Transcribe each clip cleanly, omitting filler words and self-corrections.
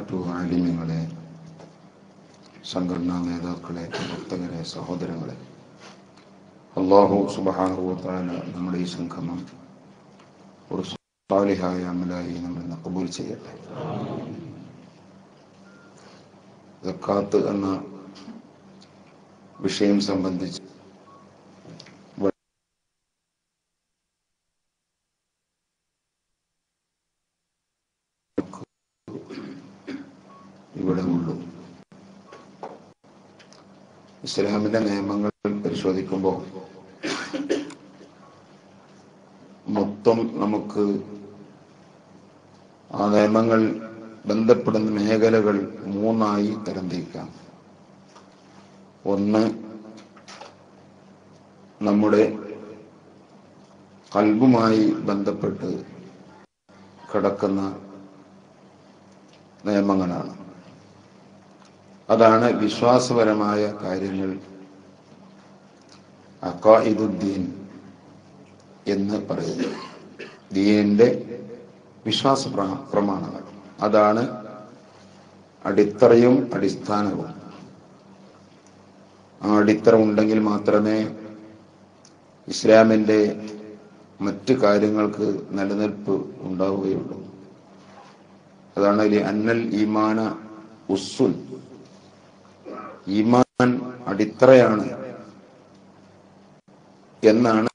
മറ്റു ആലിമ്യങ്ങളെ, സംഘടനാ നേതാക്കളെ, ഭക്തരെ, സഹോദരങ്ങളെ, അല്ലാഹു സുബ്ഹാനഹു വ തആല നമ്മുടെ ഈ സംഗമം ഒരു സാലിഹായ അമലായി നമ്മെ ഖബൂൽ ചെയ്യട്ടെ. സക്കാത്ത് എന്ന വിഷയം സംബന്ധിച്ച് ഇവിടെ ഉള്ളൂ. ഇസ്ലാമിന്റെ നിയമങ്ങൾ പരിശോധിക്കുമ്പോൾ മൊത്തം നമുക്ക് ആ നിയമങ്ങൾ ബന്ധപ്പെടുന്ന മേഖലകൾ മൂന്നായി തരംതിരിക്കാം. ഒന്ന്, നമ്മുടെ ഖൽബുമായി ബന്ധപ്പെട്ട് കിടക്കുന്ന നിയമങ്ങളാണ്. അതാണ് വിശ്വാസപരമായ കാര്യങ്ങൾ, അഖായിദുദ്ദീൻ എന്ന് പറയുന്നത്. ദീനിന്റെ വിശ്വാസ പ്രമാണങ്ങൾ, അതാണ് അടിത്തറയും അടിസ്ഥാനവും. ആ അടിത്തറ ഉണ്ടെങ്കിൽ മാത്രമേ ഇസ്ലാമിന്റെ മറ്റ് കാര്യങ്ങൾക്ക് നിലനിൽപ്പ് ഉണ്ടാവുകയുള്ളൂ. അതാണ് അന്നൽ ഈമാന ഉസ്സുൽ, ഈമാൻ അടിത്തറയാണ് എന്നാണ്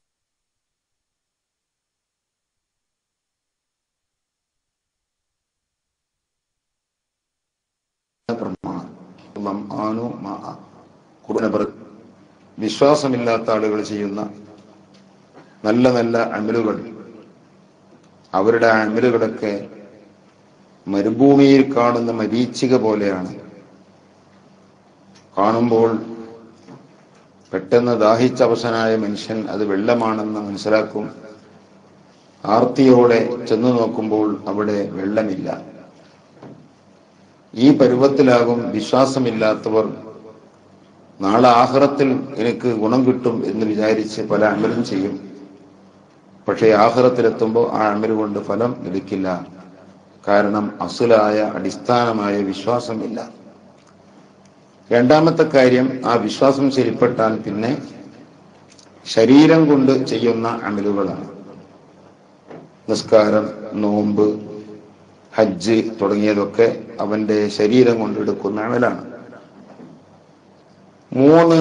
വിശ്വാസമില്ലാത്ത ആളുകൾ ചെയ്യുന്ന നല്ല നല്ല അമലുകൾ, അവരുടെ അമലുകളൊക്കെ മരുഭൂമിയിൽ കാണുന്ന മരീച്ചിക പോലെയാണ്. കാണുമ്പോൾ പെട്ടെന്ന് ദാഹിച്ചവശനായ മനുഷ്യൻ അത് വെള്ളമാണെന്ന് മനസ്സിലാക്കും. ആർത്തിയോടെ ചെന്നു നോക്കുമ്പോൾ അവിടെ വെള്ളമില്ല. ഈ പരുവത്തിലാകും വിശ്വാസമില്ലാത്തവർ. നാളെ ആഖിറത്തിൽ എനിക്ക് ഗുണം കിട്ടും എന്ന് വിചാരിച്ച് പല അമലും ചെയ്യും. പക്ഷേ ആഖിറത്തിലെത്തുമ്പോൾ ആ അമല് കൊണ്ട് ഫലം ലഭിക്കില്ല. കാരണം അസുലായ അടിസ്ഥാനമായ വിശ്വാസമില്ല. രണ്ടാമത്തെ കാര്യം, ആ വിശ്വാസം ശരിപ്പെട്ടാൽ പിന്നെ ശരീരം കൊണ്ട് ചെയ്യുന്ന അമലുകളാണ്. നിസ്കാരം, നോമ്പ്, ഹജ്ജ് തുടങ്ങിയതൊക്കെ അവന്റെ ശരീരം കൊണ്ടെടുക്കുന്ന അമലാണ്. മൂന്ന്,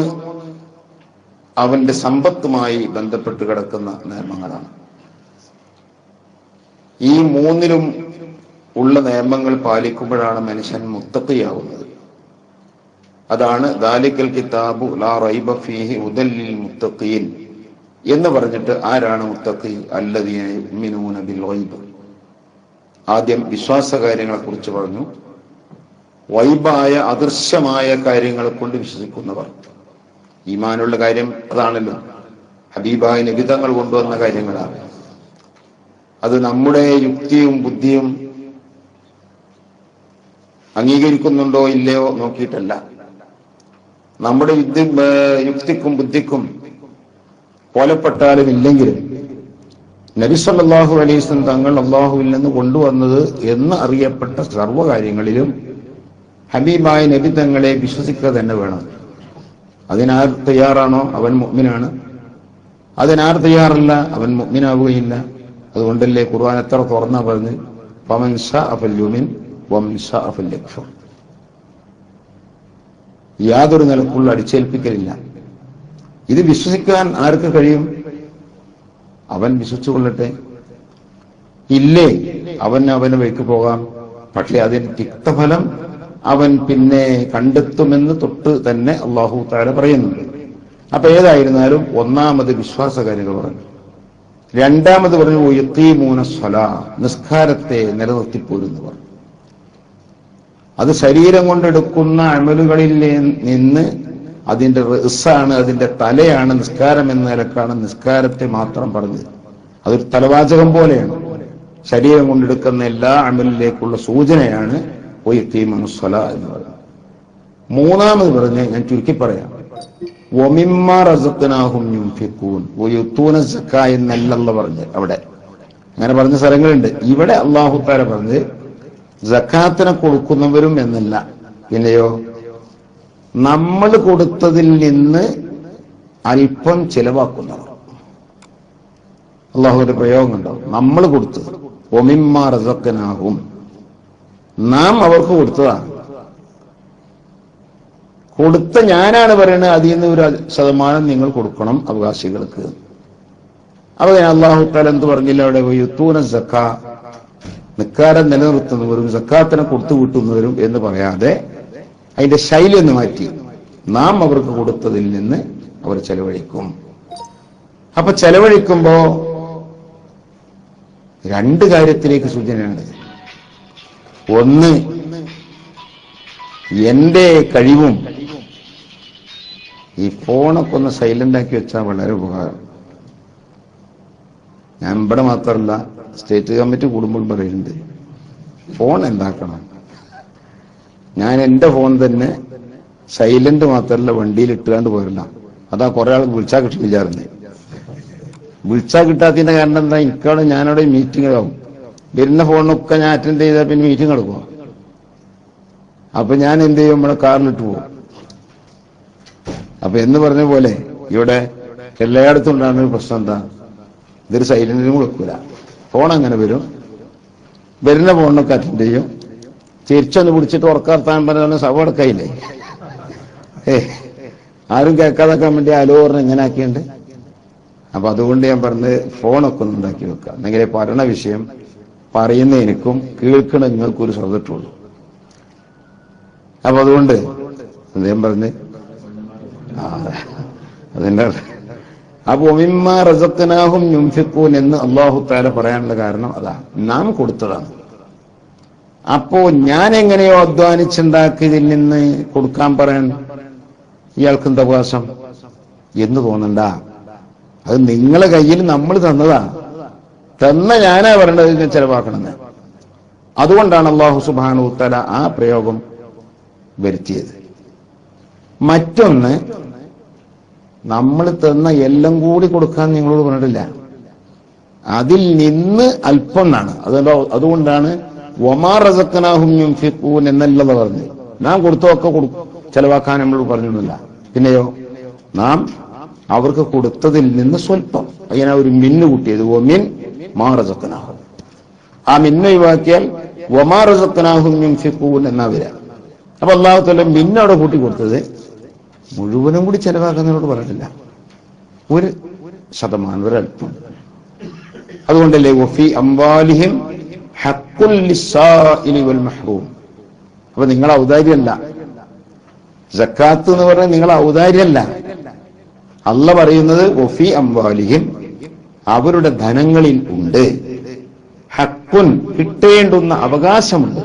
അവന്റെ സമ്പത്തുമായി ബന്ധപ്പെട്ട് കിടക്കുന്ന നിയമങ്ങളാണ്. ഈ മൂന്നിലും ഉള്ള നിയമങ്ങൾ പാലിക്കുമ്പോഴാണ് മനുഷ്യൻ മുത്തഖിയാവുന്നത്. അതാണ് ദാലിക്കൽ കിതാബു ലാ റൈബ ഫീഹി ഹുദൽ ലിൽ മുത്തഖീൻ എന്ന് പറഞ്ഞിട്ട് ആരാണ് മുത്തഖി? അല്ലദീന യുഅ്മിനൂന ബിൽ ഗൈബ്. ആദ്യം വിശ്വാസ കാര്യങ്ങളെ കുറിച്ച് പറഞ്ഞു. വൈബായ അദൃശ്യമായ കാര്യങ്ങളെ കൊണ്ട് വിശ്വസിക്കുന്നവർ. ഈമാനുള്ള കാര്യം അതാണല്ലോ, ഹബീബായ നബി തങ്ങൾ കൊണ്ടുവന്ന കാര്യങ്ങളാണ്. അത് നമ്മുടെ യുക്തിയും ബുദ്ധിയും അംഗീകരിക്കുന്നുണ്ടോ ഇല്ലയോ നോക്കിയിട്ടല്ല. നമ്മുടെ യുക്തിക്കും ബുദ്ധിക്കും കൊലപ്പെട്ടാലും ഇല്ലെങ്കിലും നബി സല്ലല്ലാഹു അലൈഹി വസല്ലം തങ്ങൾ അല്ലാഹുവിൽ നിന്ന് കൊണ്ടുവന്നത് എന്ന് അറിയപ്പെട്ട സർവ്വകാര്യങ്ങളിലും ഹബീബായ നബി തങ്ങളെ വിശ്വസിക്കുക തന്നെ വേണം. അതിനാർ തയ്യാറാണോ അവൻ മുഅ്മിനാണ്, അതിനാർ തയ്യാറല്ല അവൻ മുഅ്മിനാവുകയില്ല. അതുകൊണ്ടല്ലേ ഖുർആൻ എത്ര തുറന്നാ പറഞ്ഞ് ഫമൻ ശാഅ ഫൽയുമിൻ വമൻ ശാഅ ഫൽയക്ഫുർ. യാതൊരു നിലക്കുള്ള അടിച്ചേൽപ്പിക്കലില്ല. ഇത് വിശ്വസിക്കാൻ ആർക്ക് കഴിയും? അവൻ വിശ്വസിച്ചു കൊള്ളട്ടെ. ഇല്ലേ അവന് വഴിക്ക് പോകാം. പക്ഷെ അതിന് തിക്തഫലം അവൻ പിന്നെ കണ്ടെത്തുമെന്ന് തൊട്ട് തന്നെ അല്ലാഹു തആല പറയുന്നുണ്ട്. അപ്പൊ ഏതായിരുന്നാലും ഒന്നാമത് വിശ്വാസ കാര്യങ്ങൾ പറഞ്ഞു. രണ്ടാമത് പറഞ്ഞു യഖീമൂന സ്വലാ, നിസ്കാരത്തെ നിലനിർത്തിപ്പോരുന്നവർ. അത് ശരീരം കൊണ്ടെടുക്കുന്ന അമലുകളിൽ നിന്ന് അതിന്റെ റിസാണ്, അതിന്റെ തലയാണ് നിസ്കാരം എന്ന നിലക്കാണ് നിസ്കാരത്തെ മാത്രം പറഞ്ഞത്. അതൊരു തലവാചകം പോലെയാണ്. ശരീരം കൊണ്ടെടുക്കുന്ന എല്ലാ അമലിലേക്കുള്ള സൂചനയാണ് യഖീമൂന സ്വലാ എന്ന് പറയുന്നത്. മൂന്നാമത് പറഞ്ഞ് ഞാൻ ചുരുക്കി പറയാം, വമിമ്മാ റസഖ്നാഹും യുൻഫിഖൂൻ വയുത്തൂന സക്കാ എന്നല്ല പറഞ്ഞ്. അവിടെ അങ്ങനെ പറഞ്ഞ സ്ഥലങ്ങളുണ്ട്. ഇവിടെ അല്ലാഹു തആല പറഞ്ഞത് സക്കാത്തിനെ കൊടുക്കുന്നവരും എന്നല്ല, പിന്നെയോ നമ്മൾ കൊടുത്തതിൽ നിന്ന് അല്പം ചെലവാക്കുന്നവർ. അള്ളാഹുവിന്റെ പ്രയോഗം ഉണ്ടോ? നമ്മൾ കൊടുത്തത് ഒമിമ്മാ റസഖ്നാഹും, നാം അവർക്ക് കൊടുത്തതാണ്. കൊടുത്ത ഞാനാണ് പറയുന്നത്, അതിൽ നിന്ന് ഒരു ശതമാനം നിങ്ങൾ കൊടുക്കണം അവകാശികൾക്ക്. അപ്പൊ അള്ളാഹു തആല എന്ത് പറഞ്ഞില്ല അവിടെ? യുത്തൂന സക്കാ, നിക്കാരം നിലനിർത്തുന്നവരും സക്കാത്തിനെ കൊടുത്തു വിട്ടുന്നവരും എന്ന് പറയാതെ അതിന്റെ ശൈലി ഒന്ന് മാറ്റി, നാം അവർക്ക് കൊടുത്തതിൽ നിന്ന് അവർ ചെലവഴിക്കും. അപ്പൊ ചെലവഴിക്കുമ്പോ രണ്ട് കാര്യത്തിലേക്ക് സൂചനയാണ്. ഒന്ന്, എന്റെ കഴിവും ഈ ഫോണൊക്കെ ഒന്ന് സൈലന്റ് ആക്കി വെച്ചാൽ വളരെ ഉപകാരം. ഞാൻ ഇവിടെ മാത്രമല്ല, സ്റ്റേറ്റ് കമ്മിറ്റി കൂടുമ്പോൾ പറയുന്നുണ്ട്, ഫോൺ എന്താക്കണം. ഞാൻ എന്റെ ഫോൺ തന്നെ സൈലന്റ് മാത്രമല്ല വണ്ടിയിൽ ഇട്ടുകാണ്ട് പോരില്ല. അതാ കുറെ ആൾ വിളിച്ചാൽ കിട്ടി വിചാരിച്ചത്. വിളിച്ചാൽ കിട്ടാത്തതിന്റെ കാരണം എന്താ? എനിക്കവിടെ ഞാനവിടെ മീറ്റിംഗാവും. വരുന്ന ഫോണൊക്കെ ഞാൻ അറ്റൻഡ് ചെയ്താൽ പിന്നെ മീറ്റിംഗ് എടുക്കും. അപ്പൊ ഞാൻ എന്ത് ചെയ്യും? നമ്മളെ കാറിലിട്ട് പോകും. അപ്പൊ എന്ന് പറഞ്ഞ പോലെ ഇവിടെ എല്ലായിടത്തും ഉണ്ടാകുന്ന ഒരു പ്രശ്നം എന്താ? ഇതൊരു സൈലന്റിനും കൊടുക്കൂല. ഫോൺ അങ്ങനെ വരും, വരുന്ന ഫോണിനൊക്കെ അറ്റൻഡ് ചെയ്യും. തിരിച്ചൊന്ന് പിടിച്ചിട്ട് ഉറക്കാർത്താൻ പറഞ്ഞ സവടക്കയില്ലേ, ആരും കേൾക്കാതാക്കാൻ വേണ്ടി അലോറിന് ഇങ്ങനെ ആക്കിയുണ്ട്. അപ്പൊ അതുകൊണ്ട് ഞാൻ പറഞ്ഞത് ഫോണൊക്കെ ഒന്ന് ഉണ്ടാക്കി വെക്കുക, എന്നെങ്കിലേ പറയണ വിഷയം പറയുന്ന എനിക്കും കേൾക്കണ നിങ്ങൾക്കും ഒരു ശ്രദ്ധട്ടുള്ളൂ. അപ്പൊ അതുകൊണ്ട് അദ്ദേഹം പറഞ്ഞ് അതിന്റെ അപ്പൊ ഒമിമ്മാ റസഖ്നാഹും യുൻഫിഖൂൻ എന്ന് അല്ലാഹു തആല പറയാനുള്ള കാരണം അതാ, നാം കൊടുത്തതാണ്. അപ്പോ ഞാൻ എങ്ങനെയോ അധ്വാനിച്ചുണ്ടാക്കിയതിൽ നിന്ന് കൊടുക്കാൻ പറയാൻ ഇയാൾക്ക് എന്താ അവകാശം എന്ന് തോന്നണ്ട. അത് നിങ്ങളെ കയ്യിൽ നമ്മൾ തന്നതാ, തന്ന ഞാനാ പറയേണ്ടത് ചെലവാക്കണമെന്ന്. അതുകൊണ്ടാണ് അല്ലാഹു സുബ്ഹാനഹു വ തആല ആ പ്രയോഗം വരുത്തിയത്. മറ്റൊന്ന്, നമ്മൾ തന്ന എല്ലാം കൂടി കൊടുക്കാൻ നിങ്ങളോട് പറഞ്ഞിട്ടില്ല, അതിൽ നിന്ന് അല്പം എന്നാണ്. അതുകൊണ്ടാണ് വമാ റസഖ്നാഹും യുൻഫിഖൂൻ എന്നല്ലത് പറഞ്ഞു. നാം കൊടുത്തൊക്കെ ചെലവാക്കാൻ നമ്മളോട് പറഞ്ഞിട്ടില്ല. പിന്നെയോ നാം അവർക്ക് കൊടുത്തതിൽ നിന്ന് സ്വല്പം, അങ്ങനെ ഒരു മിന്ന് കൂട്ടിയത്, വമിൻ മാ റസഖ്നാഹും. ആ മിന്ന് ഒഴിവാക്കിയാൽ വമാ റസഖ്നാഹും യുൻഫിഖൂൻ എന്നാ വരാ. അപ്പൊ അല്ലാഹു തആല മിന്നവിടെ കൂട്ടി കൊടുത്തത് മുഴുവനും കൂടി ചെലവാക്കുന്നതിനോട് പറഞ്ഞിട്ടില്ല, ഒരു ശതമാനം, ഒരല്പം. അതുകൊണ്ടല്ലേ വഫി അംവാലിഹിം ഹഖ്ഖുൽ ലിസ്സാഇലി വൽ മഹ്റൂം. അപ്പൊ നിങ്ങൾ ഔദാര്യമല്ല, സക്കാത്ത് എന്ന് പറഞ്ഞാൽ നിങ്ങൾ ഔദാര്യമല്ല. അല്ലാഹ് പറയുന്നത് വഫി അംവാലിഹിം, അവരുടെ ധനങ്ങളിൽ ഉണ്ട്, ഹഖ്ഖുൻ, കിട്ടേണ്ടുന്ന അവകാശമുണ്ട്.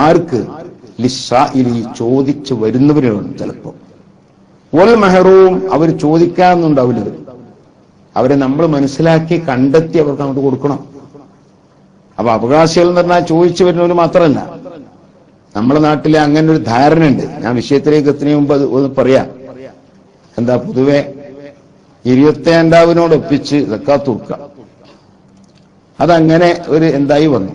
ആർക്ക്? ലിസ്സാഇലി, ചോദിച്ചു വരുന്നവരുണ്ട്. ചിലപ്പോ വൽ മഹ്റൂം, അവർ ചോദിക്കാന്നുണ്ടാവില്ല. അവരെ നമ്മൾ മനസ്സിലാക്കി കണ്ടെത്തി അവർക്ക് അങ്ങോട്ട് കൊടുക്കണം. അപ്പൊ അവകാശികൾ എന്ന് പറഞ്ഞാൽ ചോദിച്ചു വരുന്നവർ മാത്രമല്ല. നമ്മുടെ നാട്ടിലെ അങ്ങനെ ഒരു ധാരണ ഉണ്ട്. ഞാൻ വിഷയത്തിലേക്ക് എത്തുന്നതിന് മുമ്പ് അത് ഒന്ന് പറയാം. എന്താ, പൊതുവെ 25,000-നോടൊപ്പിച്ച് സക്കാത്ത് കൊടുക്കുക, അതങ്ങനെ ഒരു എന്തായി വന്നു.